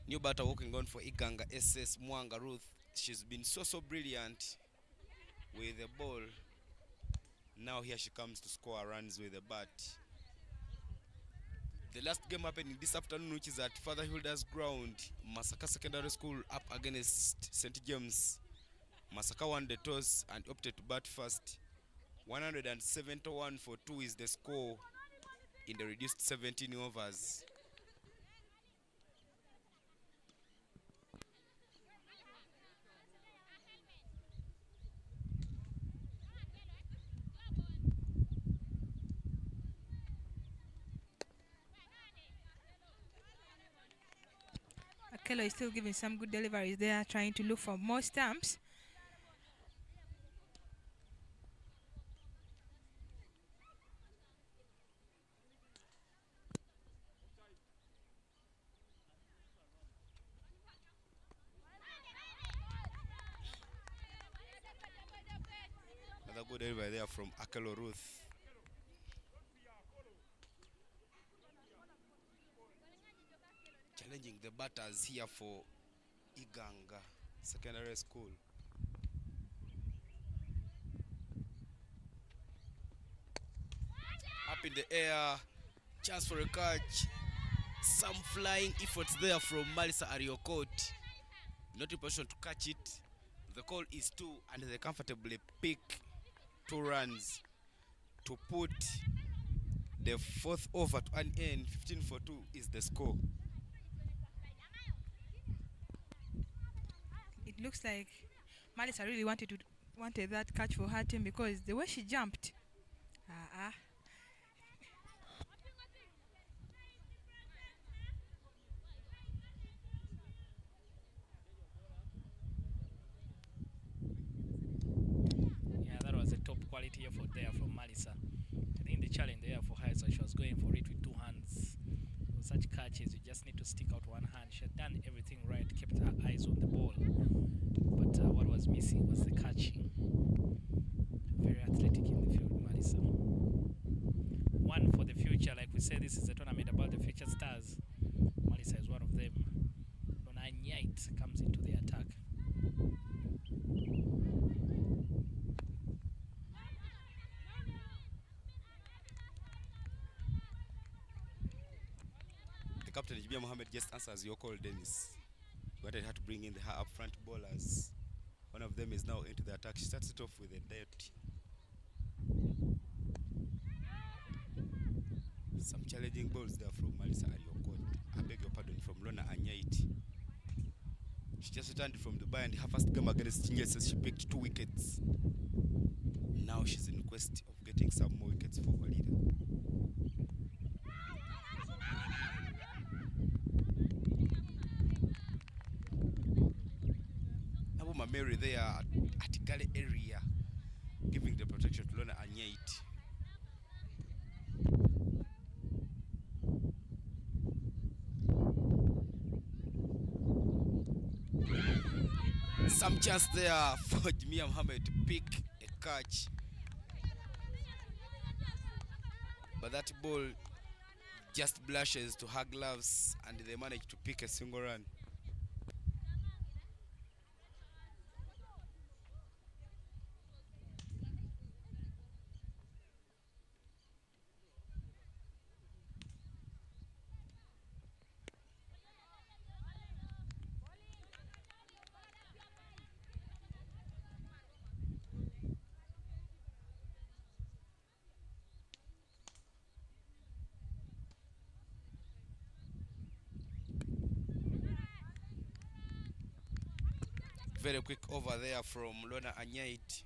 New batter walking on for IGANGA SS, Mwanga Ruth. She's been so brilliant with the ball. Now here she comes to score runs with the bat. The last game happening this afternoon, which is at Father Hilda's ground, Masaka Secondary School up against St. James. Masaka won the toss and opted to bat first. 171 for 2 is the score in the reduced 17 overs. Akelo is still giving some good deliveries there, trying to look for more stamps. Another good delivery there from Akelo Ruth. Challenging the batters here for IGANGA Secondary School. Up in the air, chance for a catch. Some flying efforts there from Malisa Ariokot. Not in position to catch it. The call is 2 and they comfortably pick 2 runs to put the fourth over to an end. 15 for 2 is the score. It looks like Malisa really wanted that catch for her team, because the way she jumped. Yeah, that was a top quality effort there from Malisa. I think the challenge there for her is that she was going for it with 2 hands. For such catches, you just need to stick out one hand. She had done everything right, kept her eyes on the ball. But what was missing was the catching. Very athletic in the field, Malisa. One for the future. Like we say, this is a tournament about the future stars. Malisa is one of them. Lona Nyait comes into the attack. The captain, Jibia Mohammed, just answers your call, Dennis. You wanted her to bring in her up-front bowlers. One of them is now into the attack. She starts it off with a dot. Some challenging balls there from Malisa Ariokot. I beg your pardon, from Lona Anyait. She just returned from Dubai, and her first game against Chinese, she picked 2 wickets. Now she's in quest of getting some more wickets for OLILA. Abuma Mary there at Gale area, giving the protection to Lona Anyait. Some chance there for Jimia Mohammed to pick a catch. But that ball just blushes to her gloves and they manage to pick a single run. Very quick over there from Lona Anyait.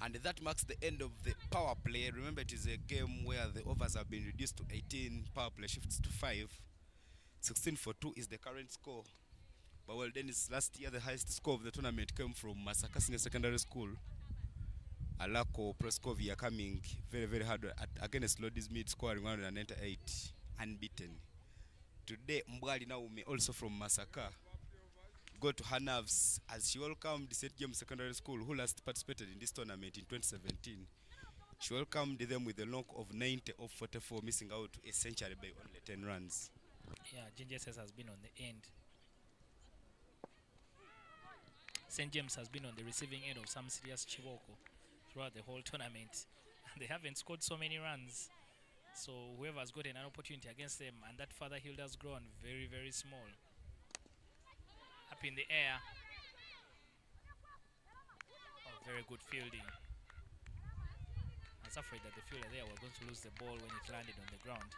And that marks the end of the power play. Remember, it is a game where the overs have been reduced to 18, power play shifts to 5. 16 for 2 is the current score. But well, Dennis, last year the highest score of the tournament came from Masaka Senior Secondary School. Alako Proskovia coming very, very hard against Lodi's Mid, scoring 198, unbeaten. Today, Mbwali Naume, also from Masaka, go to her nerves as she welcomed St. James Secondary School, who last participated in this tournament in 2017. She welcomed them with a knock of 90 of 44, missing out a century by only 10 runs. Yeah, GNGSS has been on the end. St. James has been on the receiving end of some serious chiboko throughout the whole tournament. They haven't scored so many runs. So whoever's gotten an opportunity against them, and that father hill has grown very, very small. Up in the air. Oh, very good fielding. I was afraid that the fielder there were going to lose the ball when it landed on the ground.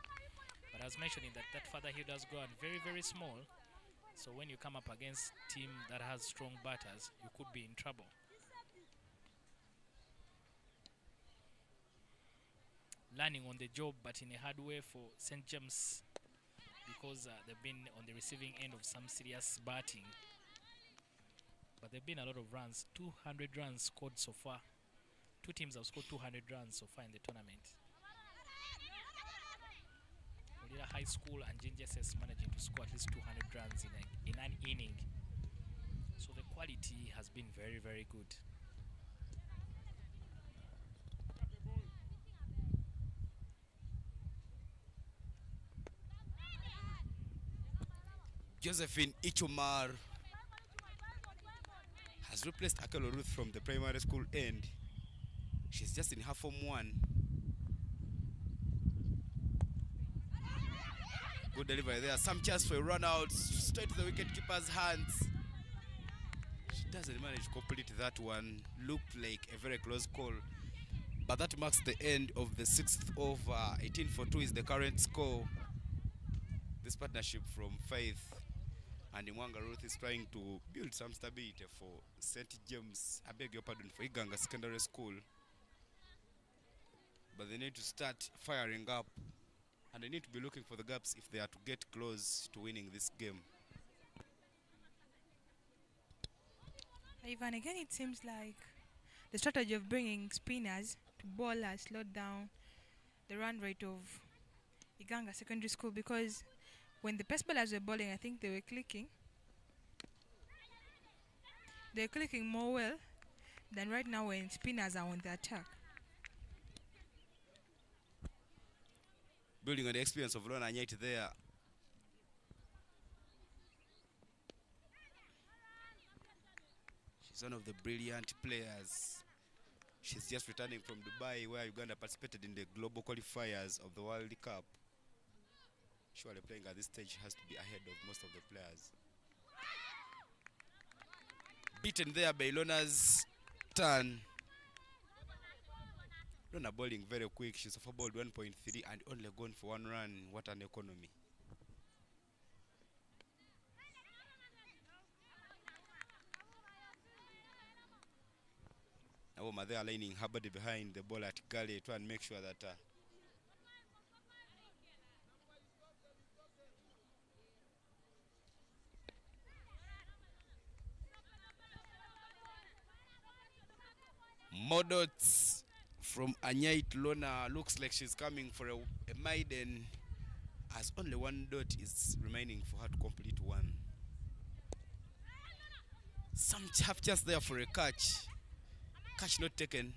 But I was mentioning that that father hill has grown very, very small. So when you come up against a team that has strong batters, you could be in trouble. Learning on the job, but in a hard way for St. James, because they've been on the receiving end of some serious batting. But there have been a lot of runs, 200 runs scored so far. Two teams have scored 200 runs so far in the tournament. OLILA High School and GNGSS managing to score at least 200 runs in an inning. So the quality has been very, very good. Josephine Ichumar has replaced Akelo Ruth from the primary school end. She's just in her Form 1. Good delivery there. Some chance for a run out straight to the wicketkeeper's hands. She doesn't manage to complete that one. Looked like a very close call. But that marks the end of the 6th over. 18 for 2 is the current score. This partnership from Faith and Imwanga Ruth is trying to build some stability for St. James, I beg your pardon, for IGANGA Secondary School. But they need to start firing up, and they need to be looking for the gaps if they are to get close to winning this game. Ivan, again, it seems like the strategy of bringing spinners to bowl has slowed down the run rate of IGANGA Secondary School, because when the pace bowlers were bowling, I think they were clicking. They're clicking more well than right now when spinners are on the attack. Building on the experience of Lona Anyait there. She's one of the brilliant players. She's just returning from Dubai, where Uganda participated in the global qualifiers of the World Cup. Surely playing at this stage has to be ahead of most of the players. Beaten there by Lona's turn. Lona bowling very quick. She's off bowled 1.3 and only gone for 1 run. What an economy. Now they are lining her body behind the ball at Galley to and make sure that Modots from Anyait. Lona looks like she's coming for a maiden, as only 1 dot is remaining for her to complete 1. Some half chance there for a catch. Catch not taken.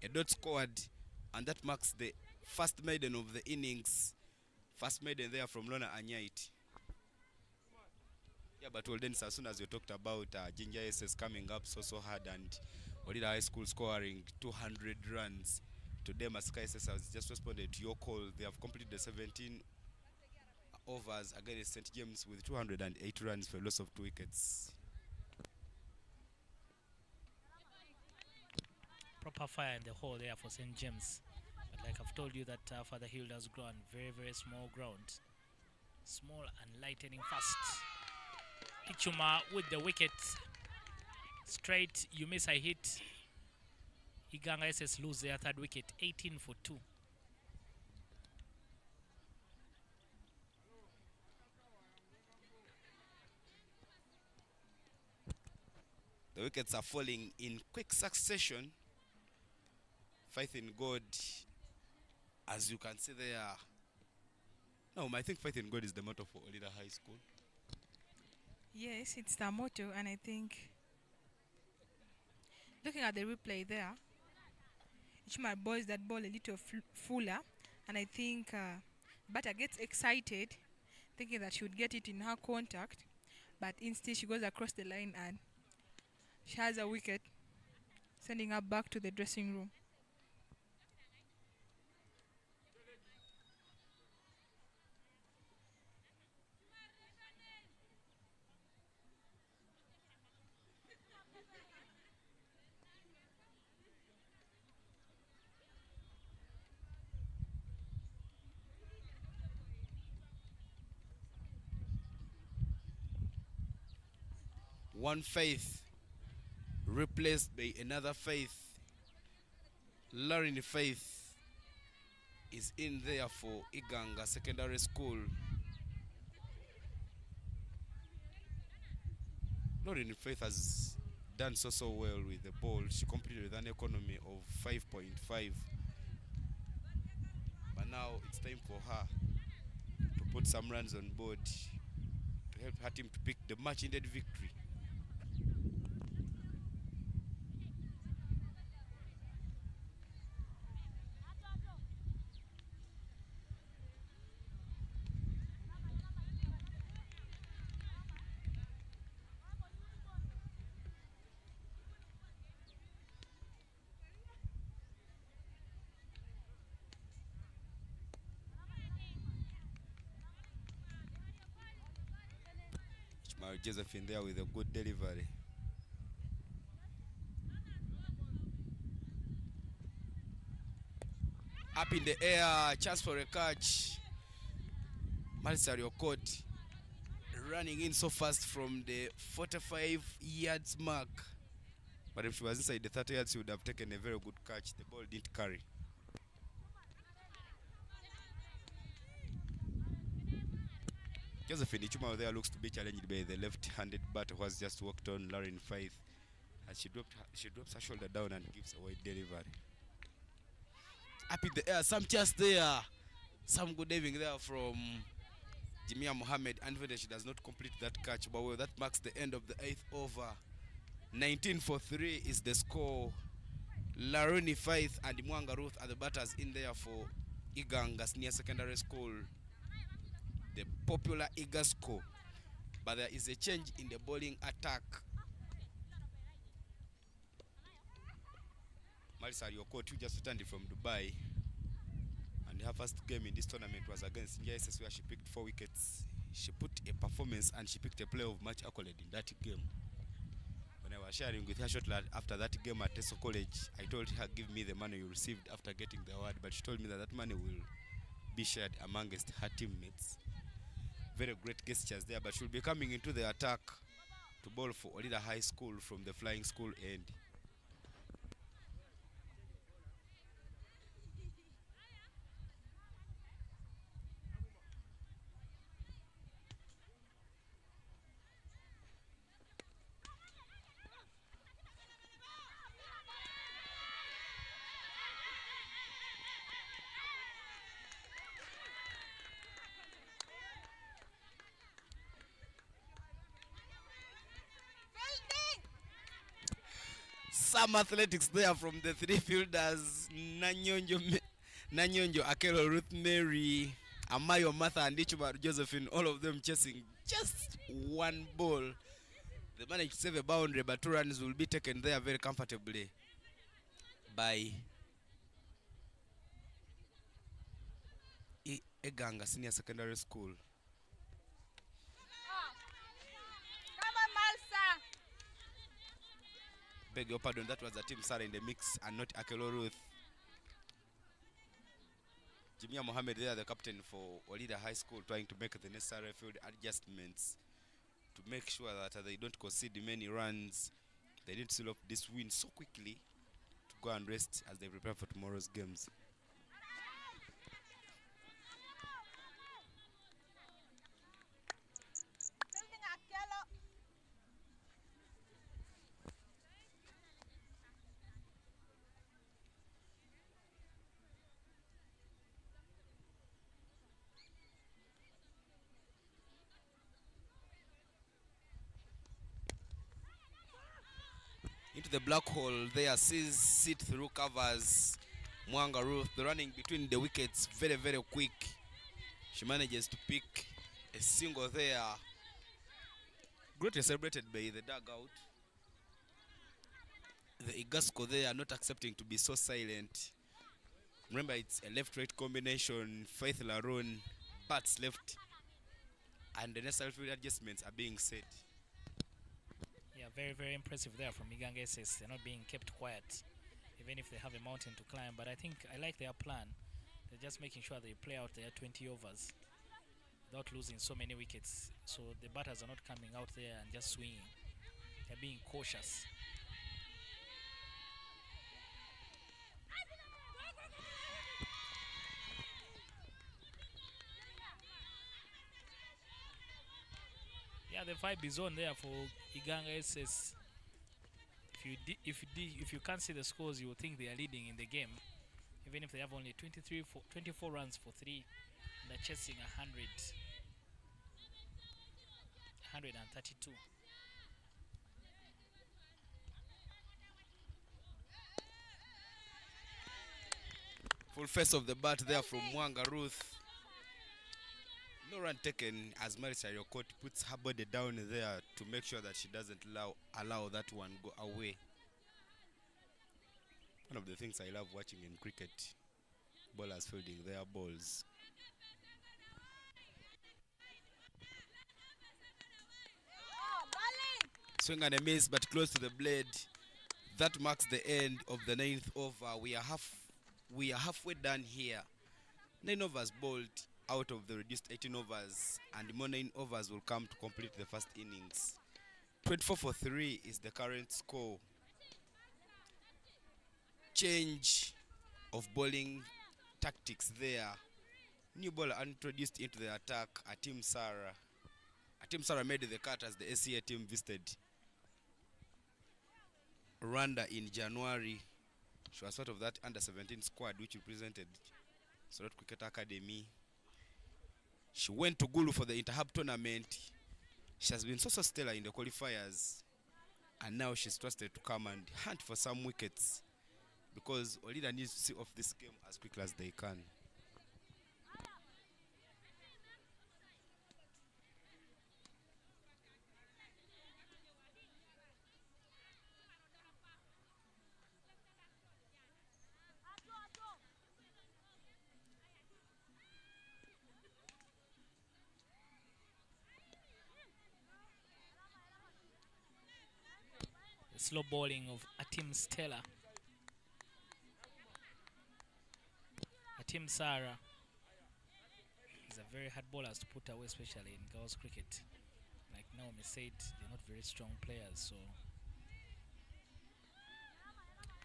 A dot scored, and that marks the first maiden of the innings. First maiden there from Lona Anyait. Yeah, but well then, as soon as you talked about Ginger SS coming up so hard, and OLILA High School scoring 200 runs. Today, Masaka SS has just responded to your call. They have completed the 17 overs against St. James with 208 runs for a loss of 2 wickets. Proper fire in the hole there for St. James. But like I've told you, that Father Hill has grown very, very small ground. Small and lightning fast. Ichuma with the wicket. Straight, you miss a hit. Iganga SS lose their third wicket, 18 for 2. The wickets are falling in quick succession. Faith in God, as you can see there. No, I think faith in God is the motto for OLILA High School. Yes, it's the motto, and I think looking at the replay there, Ichuma boils that ball a little fuller, and I think batter gets excited, thinking that she would get it in her contact, but instead she goes across the line and she has a wicket, sending her back to the dressing room. One faith replaced by another faith. Lauren Faith is in there for IGANGA Secondary School. Lauren Faith has done so well with the ball. She completed with an economy of 5.5. But now it's time for her to put some runs on board to help her team to pick the much-needed victory. Josephine there with a good delivery. Up in the air, chance for a catch. Malisario Okot running in so fast from the 45 yards mark. But if she was inside the 30 yards, she would have taken a very good catch. The ball didn't carry. Josephine Ichuma there looks to be challenged by the left-handed batter who has just walked on Lauren Faith. As she drops her shoulder down and gives a wide delivery. Up in the air, some chance there. Some good diving there from Jimia Mohammed. Unfortunately, she does not complete that catch, but well, that marks the end of the 8th over. 19 for 3 is the score. Laruni Faith and Mwanga Ruth are the batters in there for IGANGA Senior Secondary School. The popular IGA score. But there is a change in the bowling attack. Marisa Yokot, who just returned from Dubai, and her first game in this tournament was against NJSS, where she picked 4 wickets. She put a performance and she picked a player of match accolade in that game. When I was sharing with her shortly after that game at Teso College, I told her, give me the money you received after getting the award, but she told me that that money will be shared amongst her teammates. Very great gestures there, but she'll be coming into the attack to bowl for OLILA High School from the flying school end. Some athletics there from the 3 fielders. Nanyonjo, Akelo, Ruth Mary, Amayo, Martha, and Ichuma Josephine, all of them chasing just one ball. They managed to save a boundary, but 2 runs will be taken there very comfortably by IGANGA Senior Secondary School. Beg your pardon, that was the team Sarah in the mix and not Akelo Ruth. Jimia Mohammed there, the captain for OLILA High School, trying to make the necessary field adjustments to make sure that they don't concede many runs. They need to seal off this win so quickly to go and rest as they prepare for tomorrow's games. Into the black hole there, sees sit through covers Mwanga Ruth, running between the wickets very, very quick. She manages to pick a single there. Greatly celebrated by the dugout. The Igasco there not accepting to be so silent. Remember, it's a left-right combination. Faith Laron bats left, and the necessary field adjustments are being set. Yeah, very, very impressive there from IGANGA SS. They're not being kept quiet, even if they have a mountain to climb. But I think I like their plan. They're just making sure they play out their 20 overs without losing so many wickets. So the batters are not coming out there and just swinging. They're being cautious. Yeah, the vibe is on there for IGANGA SS. If you can't see the scores, you will think they are leading in the game, even if they have only 24 runs for 3. They're chasing 132. Full face of the bat there from Mwanga Ruth. No run taken as Marisa Yokot puts her body down there to make sure that she doesn't allow that one go away. One of the things I love watching in cricket, bowlers fielding their balls. Swing and a miss, but close to the blade. That marks the end of the 9th over. We are halfway done here. 9 overs bowled out of the reduced 18 overs, and more 9 overs will come to complete the first innings. 24 for 3 is the current score. Change of bowling tactics there. New bowler introduced into the attack, Atim Sarah. Atim Sarah made the cut as the ACA team visited Rwanda in January. She was part of that under-17 squad which represented Sorot Cricket Academy. She went to Gulu for the Interhub tournament. She has been so stellar in the qualifiers, and now she's trusted to come and hunt for some wickets, because OLILA needs to see off this game as quickly as they can. The slow bowling of Atim Stella. Atim Sarah is a very hard bowler to put away, especially in girls cricket. Like Naomi said, they're not very strong players, so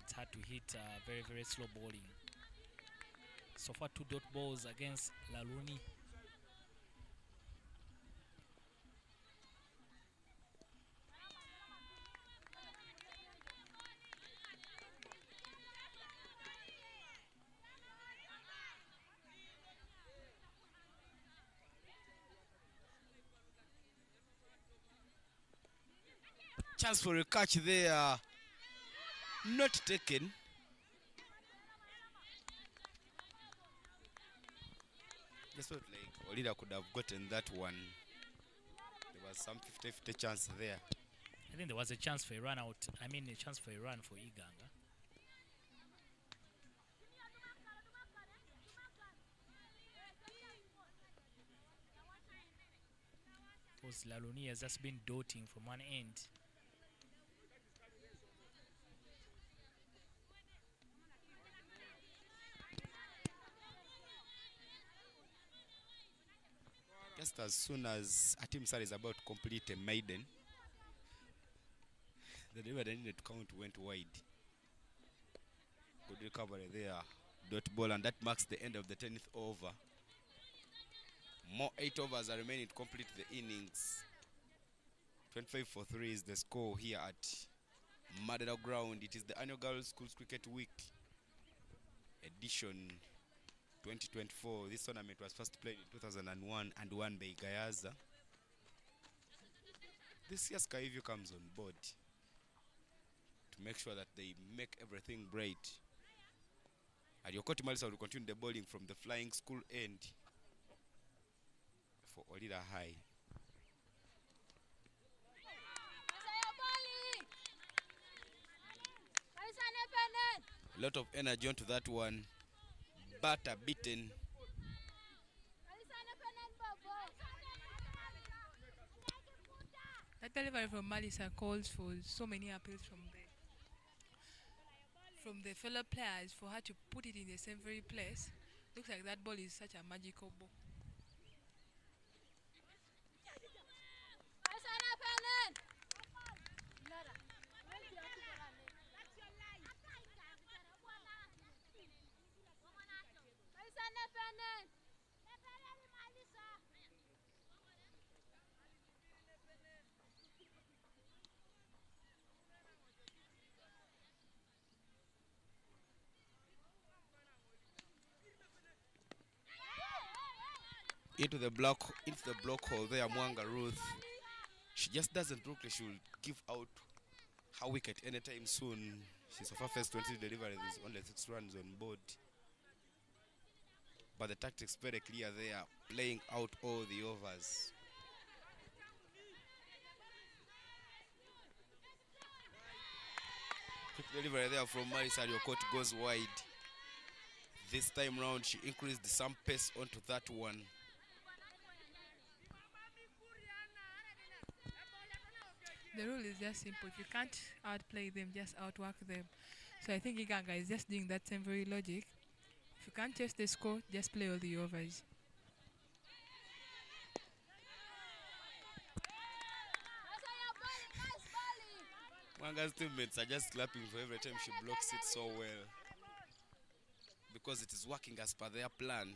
it's hard to hit very, very slow bowling. So far, 2 dot balls against Laluni. Chance for a catch there, not taken. Just felt like OLILA could have gotten that one. There was some 50-50 chance there. I think there was a chance for a run out. I mean, a chance for a run for IGANGA. Because Laluni has just been doting from one end. Just as soon as Atim Sarah is about to complete a maiden, The delivery they needed to count went wide. Good recovery there. Dot ball, and that marks the end of the 10th over. More 8 overs are remaining to complete the innings. 25 for 3 is the score here at Madera Ground. It is the annual Girls Schools Cricket Week edition 2024. This tournament was first played in 2001 and won by Gayaza. This year Skyview comes on board to make sure that they make everything bright. And Yokoti Malisa will continue the bowling from the flying school end for OLILA High. A lot of energy onto that one. Butter beaten. That delivery from Malisa calls for so many appeals from the fellow players for her to put it in the same very place. Looks like that ball is such a magical ball. Into the block hole there, Mwanga Ruth. She just doesn't look like she will give out her wicket anytime soon. She's of her first 20 deliveries, only 6 runs on board. But the tactics very clear there, playing out all the overs. Quick delivery there from Marisa. Your court goes wide. This time round, she increased some pace onto that one. The rule is just simple. If you can't outplay them, just outwork them. So I think IGANGA is just doing that same very logic. If you can't chase the score, just play all the overs. Mwanga's teammates are just clapping for every time she blocks it so well, because it is working as per their plan.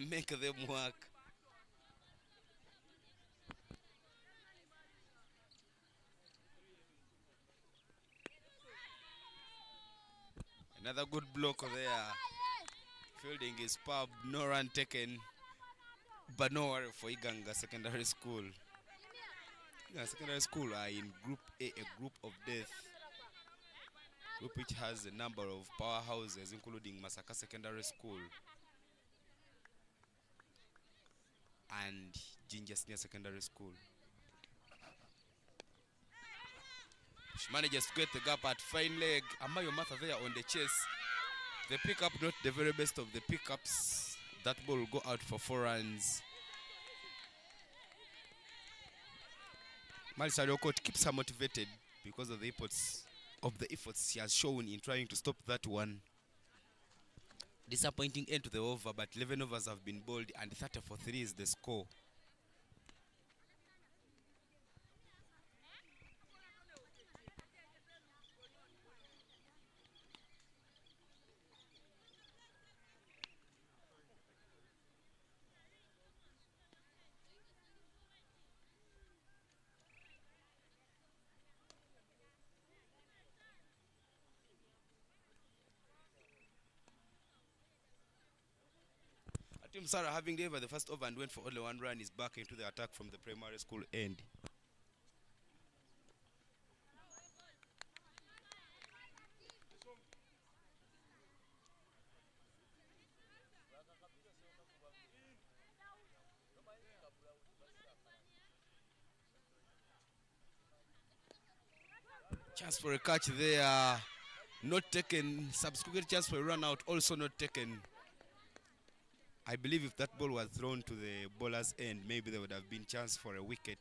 Make them work. Another good block there. Fielding is superb, no run taken. But no worry for IGANGA Secondary School. IGANGA Secondary School are in Group A, a group of death. Group which has a number of powerhouses, including Masaka Secondary School and Jinja Senior Secondary School. She manages to get the gap at fine leg. Amayo Matha there on the chase. The pickup, not the very best of the pickups. That ball will go out for 4 runs. Marisa Riokot keeps her motivated because of the efforts she has shown in trying to stop that one. Disappointing end to the over, but 11 overs have been bowled and 30 for 3 is the score. Team Sarah, having delivered the first over and went for only 1 run, is back into the attack from the primary school end. Chance for a catch there, not taken. Subsequent chance for a run out, also not taken. I believe if that ball was thrown to the bowler's end, maybe there would have been chance for a wicket.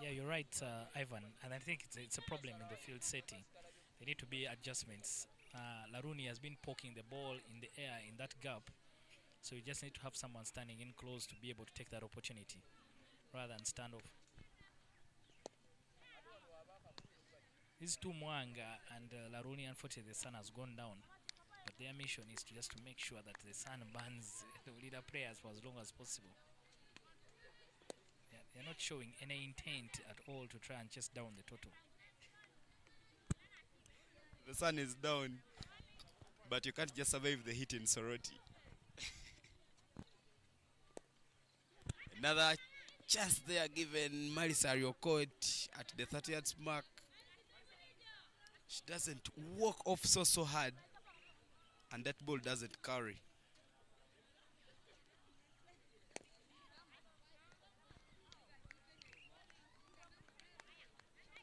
Yeah, you're right, Ivan. And I think it's a problem in the field setting. There need to be adjustments. Laruni has been poking the ball in the air in that gap. So you just need to have someone standing in close to be able to take that opportunity. rather than stand off. These two, Mwanga and Laruni, unfortunately the sun has gone down. But their mission is to just to make sure that the sun burns the leader players for as long as possible. They're not showing any intent at all to try and chase down the total. The sun is down, but you can't just survive the heat in Soroti. Another chance there given Marisa Riokot at the 30th mark. She doesn't walk off so hard, and that ball doesn't carry.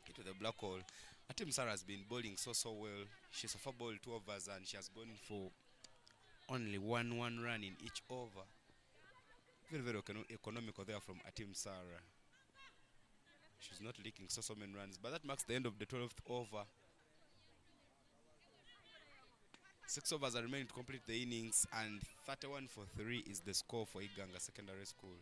Into the black hole. Atim Sarah has been bowling so well. She's a ball 2 overs and she has gone for only one run in each over. Very economical there from Atim Sarah. She's not leaking so many runs, but that marks the end of the 12th over. 6 overs are remaining to complete the innings, and 31 for 3 is the score for IGANGA Secondary School.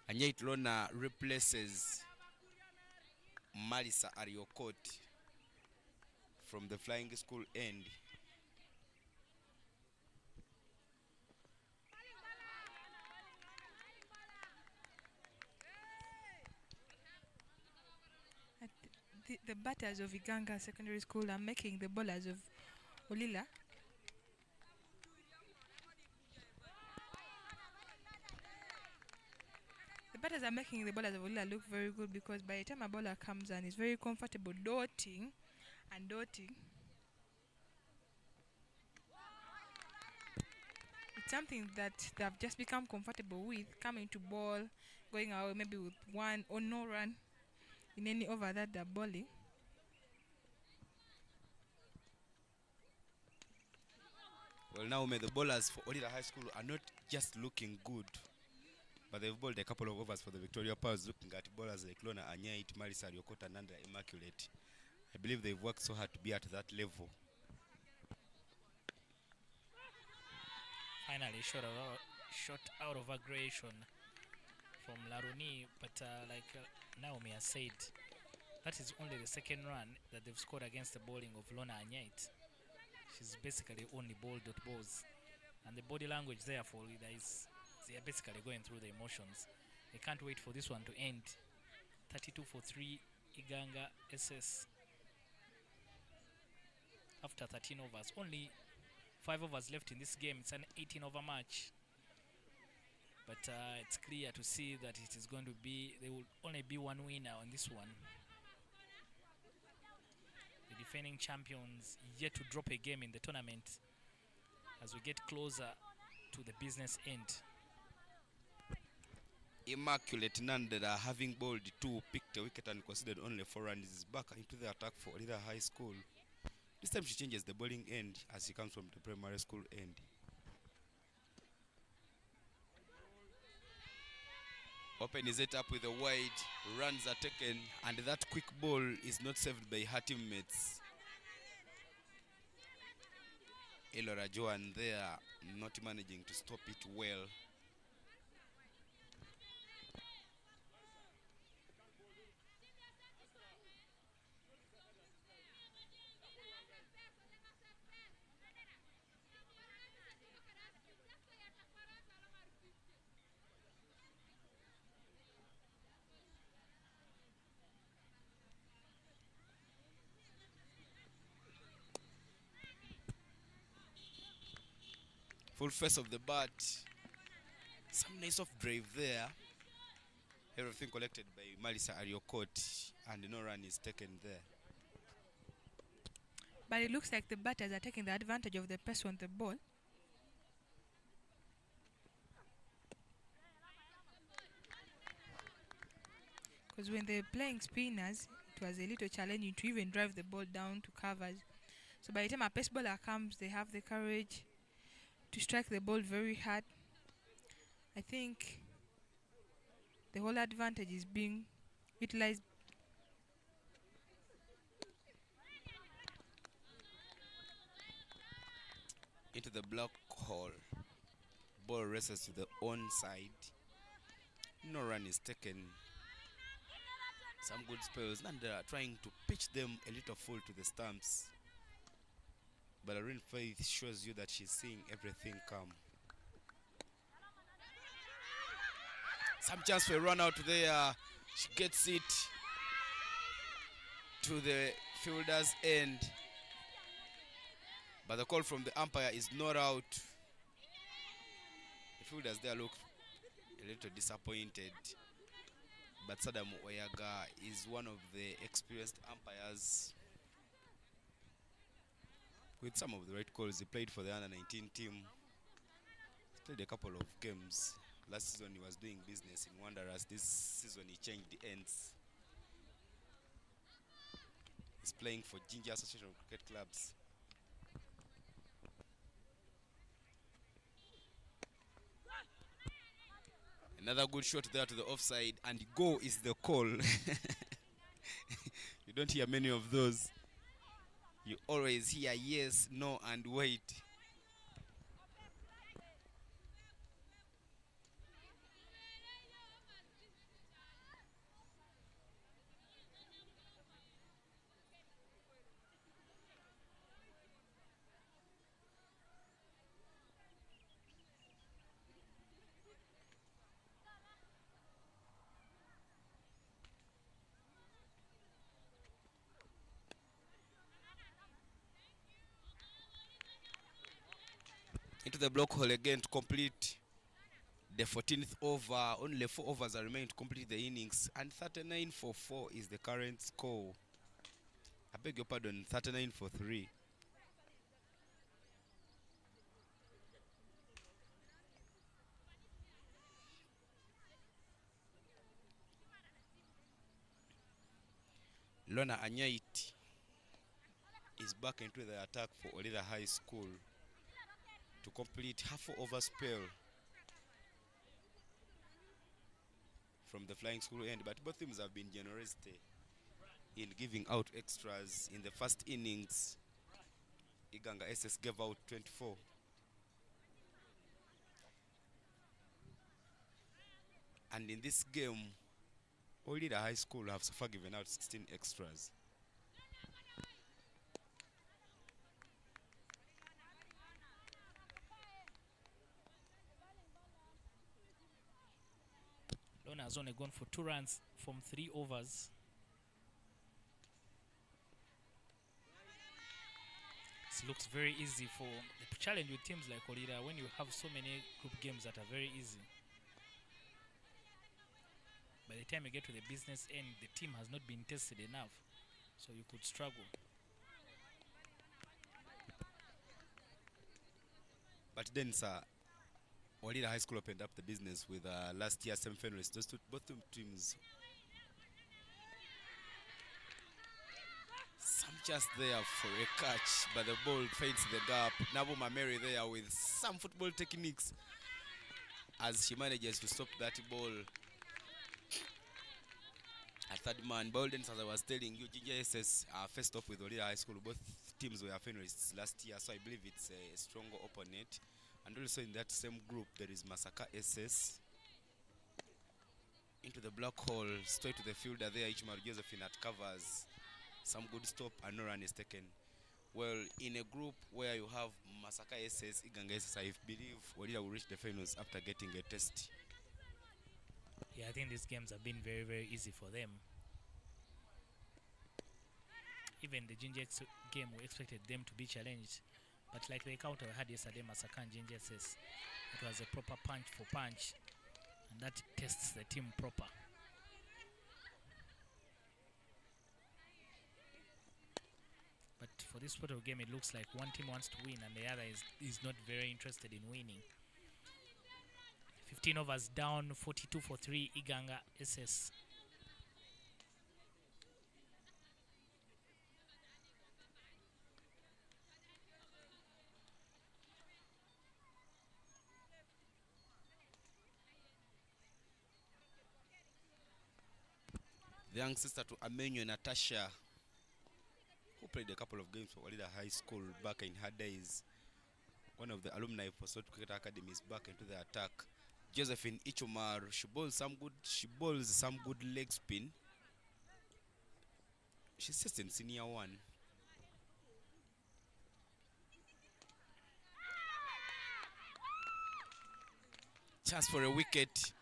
Anyait Lona replaces Marisa Ariokot from the Flying School end. The batters of IGANGA Secondary School are making the bowlers of OLILA look very good, because by the time a bowler comes and is very comfortable dotting, it's something that they have just become comfortable with, coming to ball, going away maybe with 1 or no run in any over that they're bowling. Well, now the bowlers for OLILA High School are not just looking good, but they've bowled a couple of overs for the Victoria Powers, looking at bowlers like Lona Anyait, Marisa Riokot, and Nanda Immaculate. I believe they've worked so hard to be at that level. Finally, shot out of aggression from Laruni, but like Naomi has said, that is only the second run that they've scored against the bowling of Lona Anyait. She's basically only bowled balls, and the body language there for Lida is they are basically going through the emotions. They can't wait for this one to end. 32 for 3 IGANGA SS after 13 overs. Only 5 overs left in this game. It's an 18 over match, but it's clear to see that it is going to be, there will only be one winner on this one. The defending champions yet to drop a game in the tournament as we get closer to the business end. Immaculate Nandera, having bowled 2, picked a wicket and considered only 4 runs, is back into the attack for OLILA High School. This time she changes the bowling end as she comes from the primary school end. Open is it up with a wide, runs are taken, and that quick ball is not saved by her teammates. Elora Joan there, not managing to stop it well. Full face of the bat. Some nice off drive there. Everything collected by Marisa Ariokot, and no run is taken there. But it looks like the batters are taking the advantage of the pace on the ball. Because when they're playing spinners, it was a little challenging to even drive the ball down to covers. So by the time a pace bowler comes, they have the courage to strike the ball very hard. I think the whole advantage is being utilized. Into the block hole. Ball races to the onside. No run is taken. Some good spells. And they are trying to pitch them a little full to the stumps. But Irene Faith shows you that she's seeing everything come. Some chance for a run out there. She gets it to the fielder's end. But the call from the umpire is not out. The fielders there look a little disappointed. But Sadam Oyaga is one of the experienced umpires. With some of the right calls, he played for the under-19 team. He played a couple of games. Last season he was doing business in Wanderers. This season he changed the ends. He's playing for Ginger Association of Cricket Clubs. Another good shot there to the offside, and go is the call. You don't hear many of those. You always hear yes, no, and wait. Into the block hole again to complete the 14th over. Only 4 overs are remaining to complete the innings, and 39 for 4 is the current score. I beg your pardon, 39 for 3. Lona Anyait is back into the attack for OLILA High School to complete half over spell from the flying school end, but both teams have been generous in giving out extras. In the first innings, IGANGA SS gave out 24. And in this game, OLILA High School have so far given out 16 extras. Lona has only gone for 2 runs from 3 overs. This looks very easy for the challenge with teams like OLILA when you have so many group games that are very easy. By the time you get to the business end, the team has not been tested enough, so you could struggle. But then, sir, OLILA High School opened up the business with last year's semi-finalists. Both teams. Some chance there for a catch, but the ball finds the gap. Nabu Mameri there with some football techniques as she manages to stop that ball. A third man, Bolden, as I was telling you, GJSS faced off with OLILA High School. Both teams were finalists last year, so I believe it's a stronger opponent. And also in that same group, there is Masaka SS. Into the black hole, straight to the fielder there, Ichmaru Josephine at covers. Some good stop and no run is taken. Well, in a group where you have Masaka SS, IGANGA SS, I believe OLILA will reach the finals after getting a test. Yeah, I think these games have been very, very easy for them. Even the Ginger game, we expected them to be challenged. But like the encounter we had yesterday, Masaka and Ginger says it was a proper punch for punch. And that tests the team proper. But for this sort of game, it looks like one team wants to win and the other is not very interested in winning. 15 overs down, 42 for 3, IGANGA SS. the young sister to Amenyo Natasha, who played a couple of games for OLILA High School back in her days. One of the alumni for South Cricket Academy is back into the attack. Josephine Ichomar, she bowls some good leg spin. She's just in senior one. Chance for a wicket.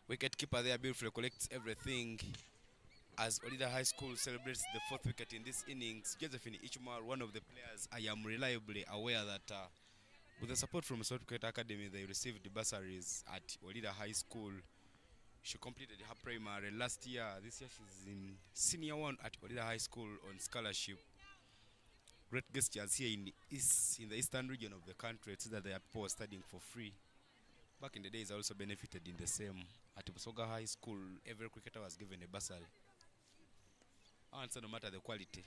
Wicket keeper there beautifully collects everything as OLILA High School celebrates the 4th wicket in this innings. Josephine Ichomar, one of the players I am reliably aware that with the support from South Cricket Academy, they received bursaries at OLILA High School. She completed her primary last year. This year she's in senior one at OLILA High School on scholarship. Great gestures here in the eastern region of the country. It's that they are people studying for free. Back in the days, I also benefited in the same. At Busoga High School, every cricketer was given a bursary. So no matter the quality,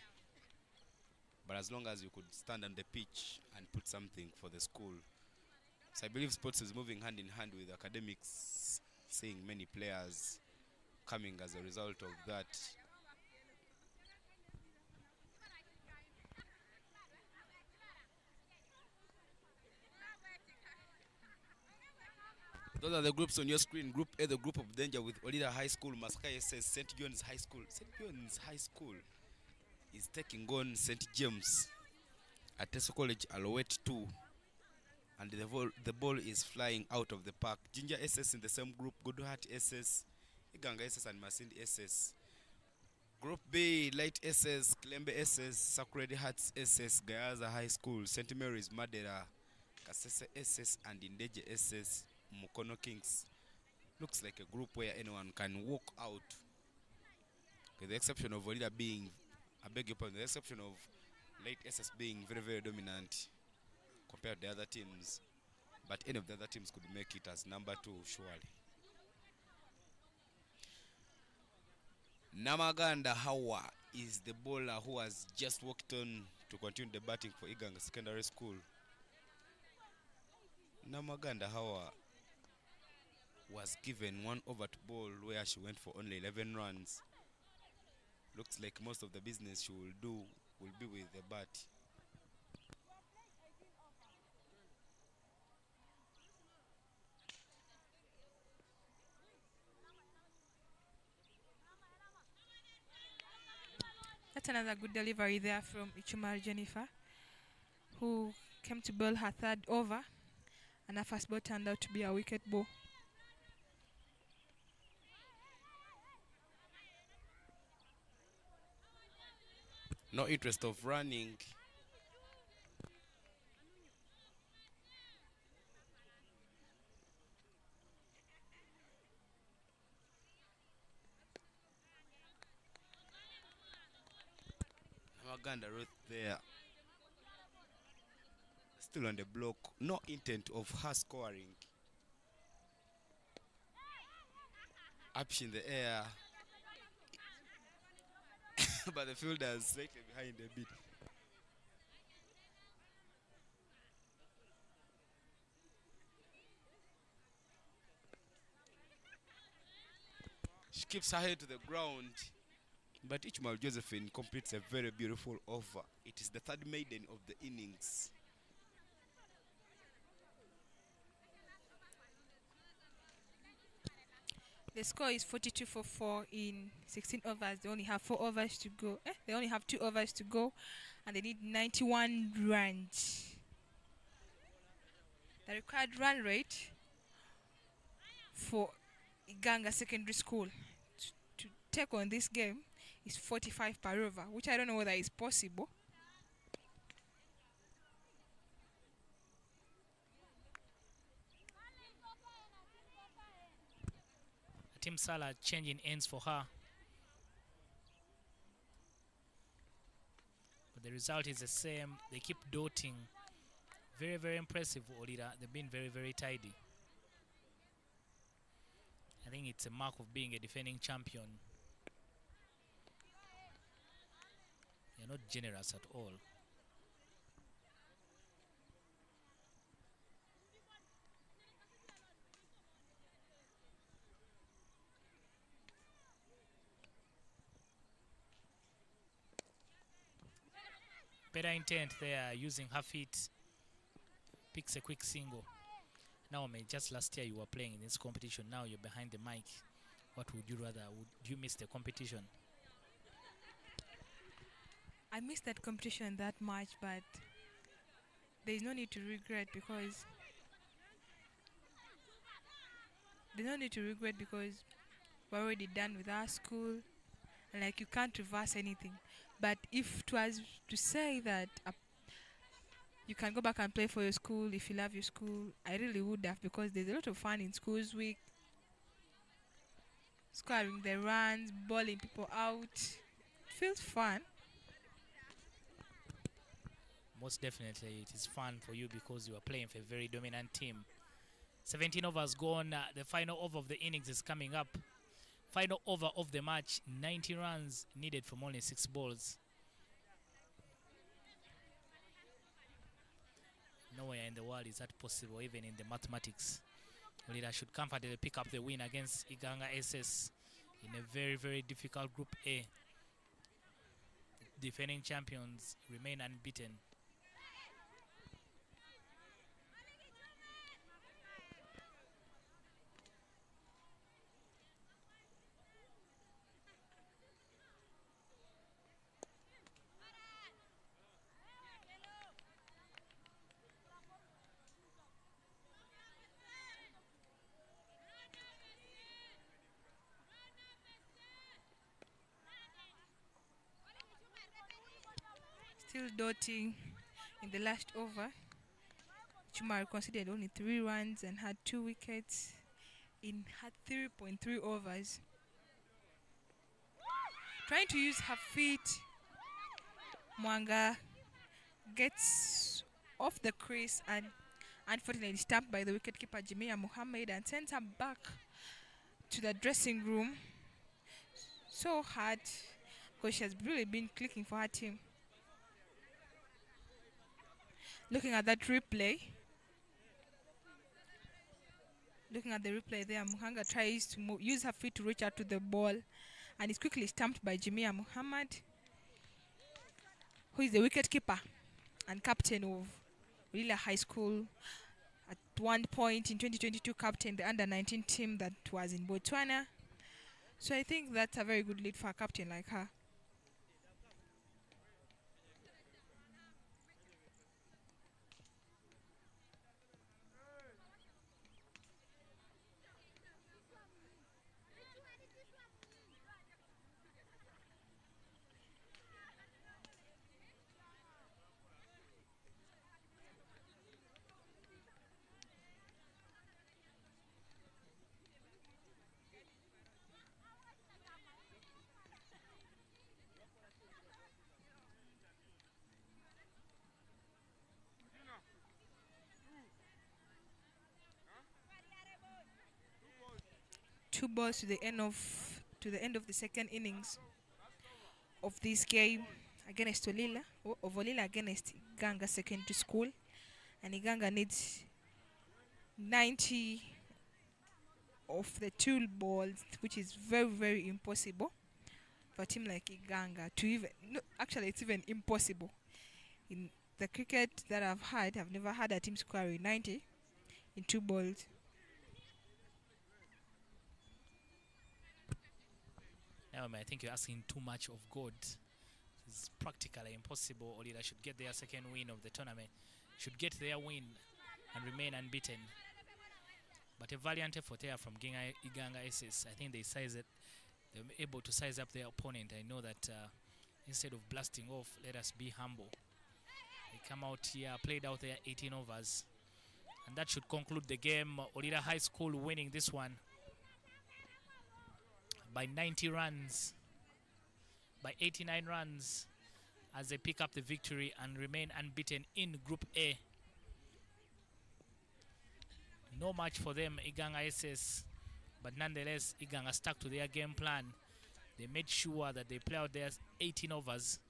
but as long as you could stand on the pitch and put something for the school. So I believe sports is moving hand in hand with academics, seeing many players coming as a result of that. Those are the groups on your screen. Group A, the group of danger with OLILA High School, Maskai SS, St. John's High School. St. John's High School is taking on St. James at Teso College Alouette 2. And the ball is flying out of the park. Ginger SS in the same group, Good Heart SS, Iganga SS and Masindi SS. Group B, Light SS, Klembe SS, Sacred Hearts SS, Gayaza High School, St. Mary's Madera, Kasese SS and Indeje SS, Mukono Kings. Looks like a group where anyone can walk out. With the exception of OLILA being, I beg your pardon, the exception of Light SS being very, very dominant compared to the other teams. But any of the other teams could make it as number 2, surely. Namaganda Hawa is the bowler who has just walked on to continue the batting for IGANGA Secondary School. Namaganda Hawa was given one over to ball where she went for only 11 runs. Looks like most of the business she will do will be with the bat. That's another good delivery there from Ichumar Jennifer, who came to bowl her 3rd over, and her first ball turned out to be a wicket ball. No interest of running. Namaganda right there. Still on the block. No intent of her scoring. Up in the air. But the fielder is slightly behind a bit. She keeps her head to the ground. But Ichmal Josephine completes a very beautiful over. It is the 3rd maiden of the innings. The score is 42 for 4 in 16 overs. They only have 4 overs to go. They only have 2 overs to go, and they need 91 runs. The required run rate for Iganga Secondary School to take on this game is 45 per over, which I don't know whether is possible. Team Salah changing ends for her. But the result is the same. They keep dotting. Very, very impressive, OLILA. They've been very, very tidy. I think it's a mark of being a defending champion. They're not generous at all. Better intent there, using her feet. Picks a quick single. Now, just last year you were playing in this competition. Now you're behind the mic. What would you rather? Would you miss the competition? I missed that competition that much, but there's no need to regret because we're already done with our school, and like you can't reverse anything. But if it was to say that you can go back and play for your school if you love your school, I really would have, because there's a lot of fun in schools week. Scoring the runs, balling people out. It feels fun. Most definitely it is fun for you because you are playing for a very dominant team. 17 overs gone. The final over of the innings is coming up. Final over of the match. 90 runs needed from only 6 balls. Nowhere in the world is that possible, even in the mathematics. OLILA should comfortably pick up the win against IGANGA SS in a very, very difficult Group A. The defending champions remain unbeaten. Still dotting in the last over. Chumari conceded only 3 runs and had 2 wickets in her 3.3 overs. Trying to use her feet, Mwanga gets off the crease and unfortunately stamped by the wicketkeeper Jamia Muhammad and sends her back to the dressing room. So hard because she has really been clicking for her team. Looking at that replay. Looking at the replay there, Muhanga tries to use her feet to reach out to the ball and is quickly stamped by Jamia Muhammad, who is the wicketkeeper and captain of OLILA High School. At one point in 2022, captain the under-19 team that was in Botswana. So I think that's a very good lead for a captain like her. Two balls to the end of the second innings of this game against OLILA against IGANGA Secondary School, and IGANGA needs 90 of the 2 balls, which is very, very impossible for a team like IGANGA to even. No, actually, it's even impossible. In the cricket that I've never had a team scoring 90 in 2 balls. Now, I think you're asking too much of God. It's practically impossible. OLILA should get their second win of the tournament. Should get their win and remain unbeaten. But a valiant effort here from IGANGA SS. I think they were able to size up their opponent. I know that instead of blasting off, let us be humble. They come out here, played out their 18 overs. And that should conclude the game. OLILA High School winning this one by 90 runs, by 89 runs, as they pick up the victory and remain unbeaten in Group A. No match for them, IGANGA SS, but nonetheless, IGANGA stuck to their game plan. They made sure that they play out their 18 overs,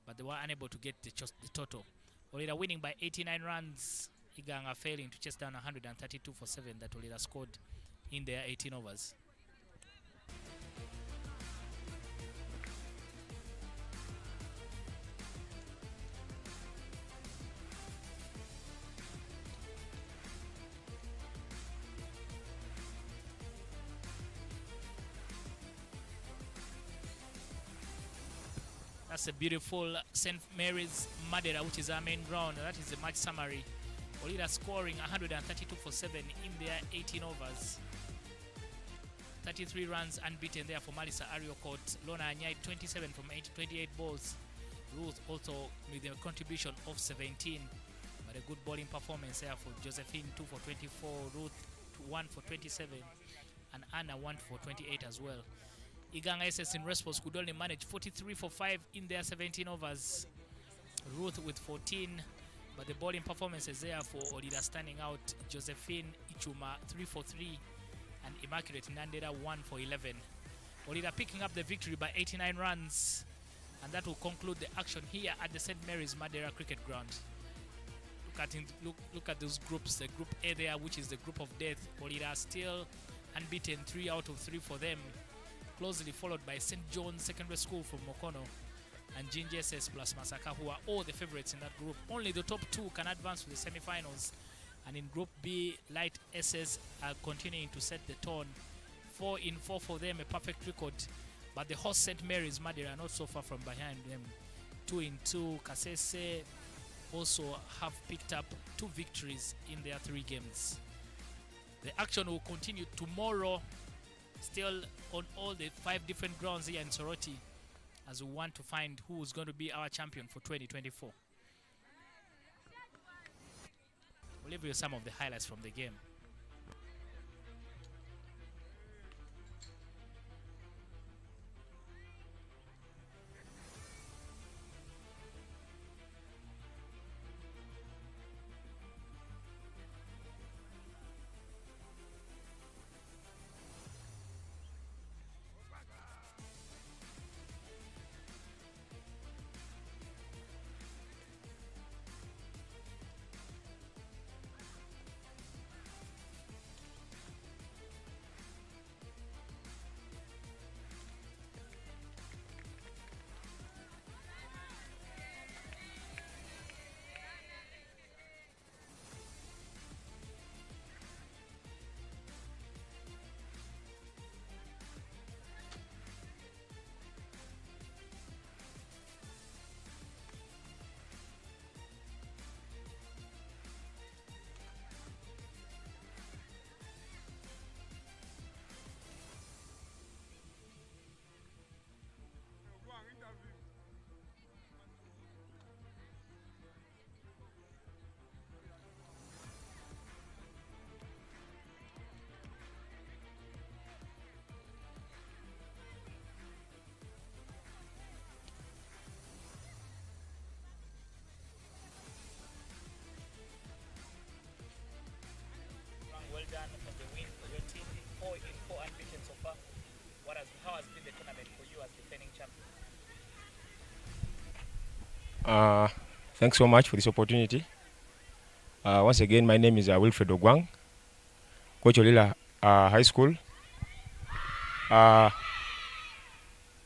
but they were unable to get the total. OLILA winning by 89 runs, IGANGA failing to chase down 132 for 7 that OLILA scored in their 18 overs. That's a beautiful St. Mary's Madeira, which is our main ground. That is the match summary. OLILA scoring 132 for 7 in their 18 overs. 33 runs unbeaten there for Malisa Ariokot. Lona Anyai 27 from 28 balls. Ruth also with a contribution of 17. But a good bowling performance there for Josephine, 2 for 24. Ruth, 1 for 27. And Anna, 1 for 28 as well. IGANGA SS in response could only manage 43 for 5 in their 17 overs. Ruth with 14. But the bowling performances there for OLILA standing out. Josephine Ichuma, 3 for 3. And Immaculate Nandera, 1 for 11. OLILA picking up the victory by 89 runs. And that will conclude the action here at the St. Mary's Madeira Cricket Ground. Look at those groups. The group A there, which is the group of death. OLILA still unbeaten, 3 out of 3 for them. Closely followed by St. John's Secondary School from Mokono and Ginger SS plus Masaka, who are all the favorites in that group. Only the top 2 can advance to the semi-finals. And in Group B, Light SS are continuing to set the tone. 4 in 4 for them, a perfect record. But the host St. Mary's Madeira are not so far from behind them. 2 in 2. Kasese also have picked up 2 victories in their 3 games. The action will continue tomorrow, still on all the 5 different grounds here in Soroti, as we want to find who is going to be our champion for 2024. We'll leave you some of the highlights from the game. Well done for the win for your team. 4 in 4 unbeaten so far. How has been the tournament for you as defending champion? Thanks so much for this opportunity. Once again, my name is Wilfred Ogwang, coach OLILA High School.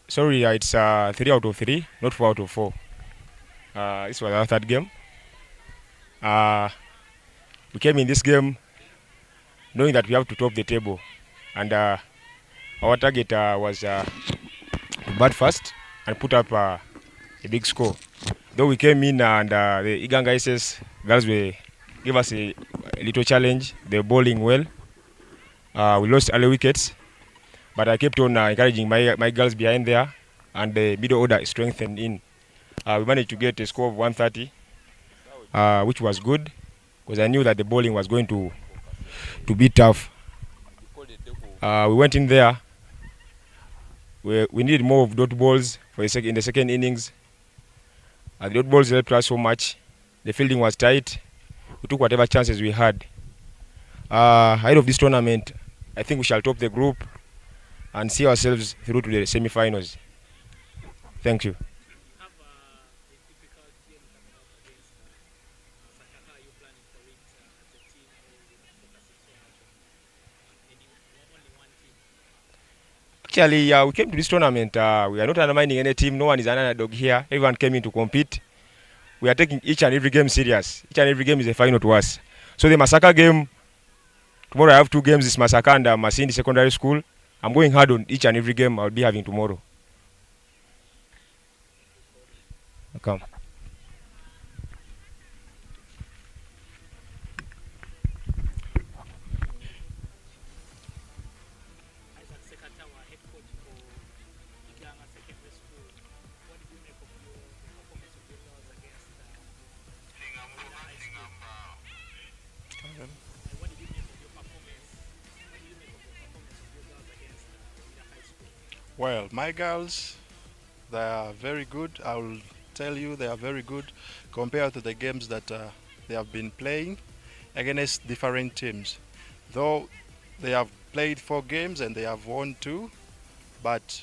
Sorry, it's 3 out of 3, not 4 out of 4. This was our 3rd game. We came in this game knowing that we have to top the table, and our target was to bat first and put up a big score. Though we came in and the IGANGA SS girls gave us a little challenge. They were bowling well. We lost early wickets, but I kept on encouraging my girls behind there, and the middle order strengthened in. We managed to get a score of 130, which was good, because I knew that the bowling was going to be tough. We went in there. We needed more of dot balls in the second innings. The dot balls helped us so much. The fielding was tight. We took whatever chances we had. Ahead of this tournament, I think we shall top the group and see ourselves through to the semi-finals. Thank you. Actually, we came to this tournament. We are not undermining any team. No one is an underdog here. Everyone came in to compete. We are taking each and every game serious. Each and every game is a final to us. So the Masaka game, tomorrow I have 2 games. It's Masaka and Masindi Secondary School. I'm going hard on each and every game I'll be having tomorrow. Come. Isaac Sekatawa, head coach for IGANGA Secondary School. What did you make of the performance of your girls against OLILA High School? What did you make of your performance? What did you make of the performance of your girls against OLILA High School? Well, my girls, they are very good. I will tell you, they are very good compared to the games that they have been playing against different teams. Though they have played 4 games and they have won 2, but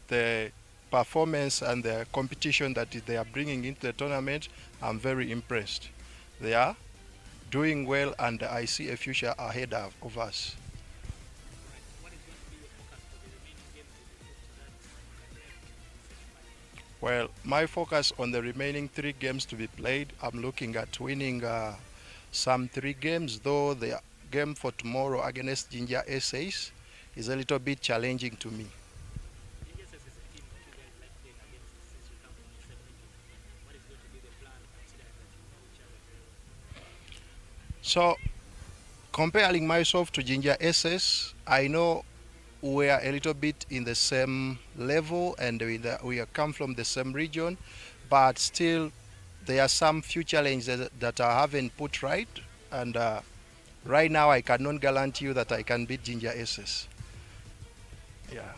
the performance and the competition that they are bringing into the tournament, I'm very impressed. They are doing well, and I see a future ahead of us. Right. What is going to be your focus for the remaining games as you look to that semi-final? Well, my focus on the remaining 3 games to be played, I'm looking at winning some 3 games, though the game for tomorrow against Ginger Essays is a little bit challenging to me. Yes, is a team that you guys like playing against since you come from the same region. What is going to be the plan considering that you know each other very well? So, comparing myself to Ginger Essays, I know we are a little bit in the same level and we come from the same region, but still there are some few challenges that I haven't put right, and right now I cannot guarantee you that I can beat Ginger Aces. Yeah.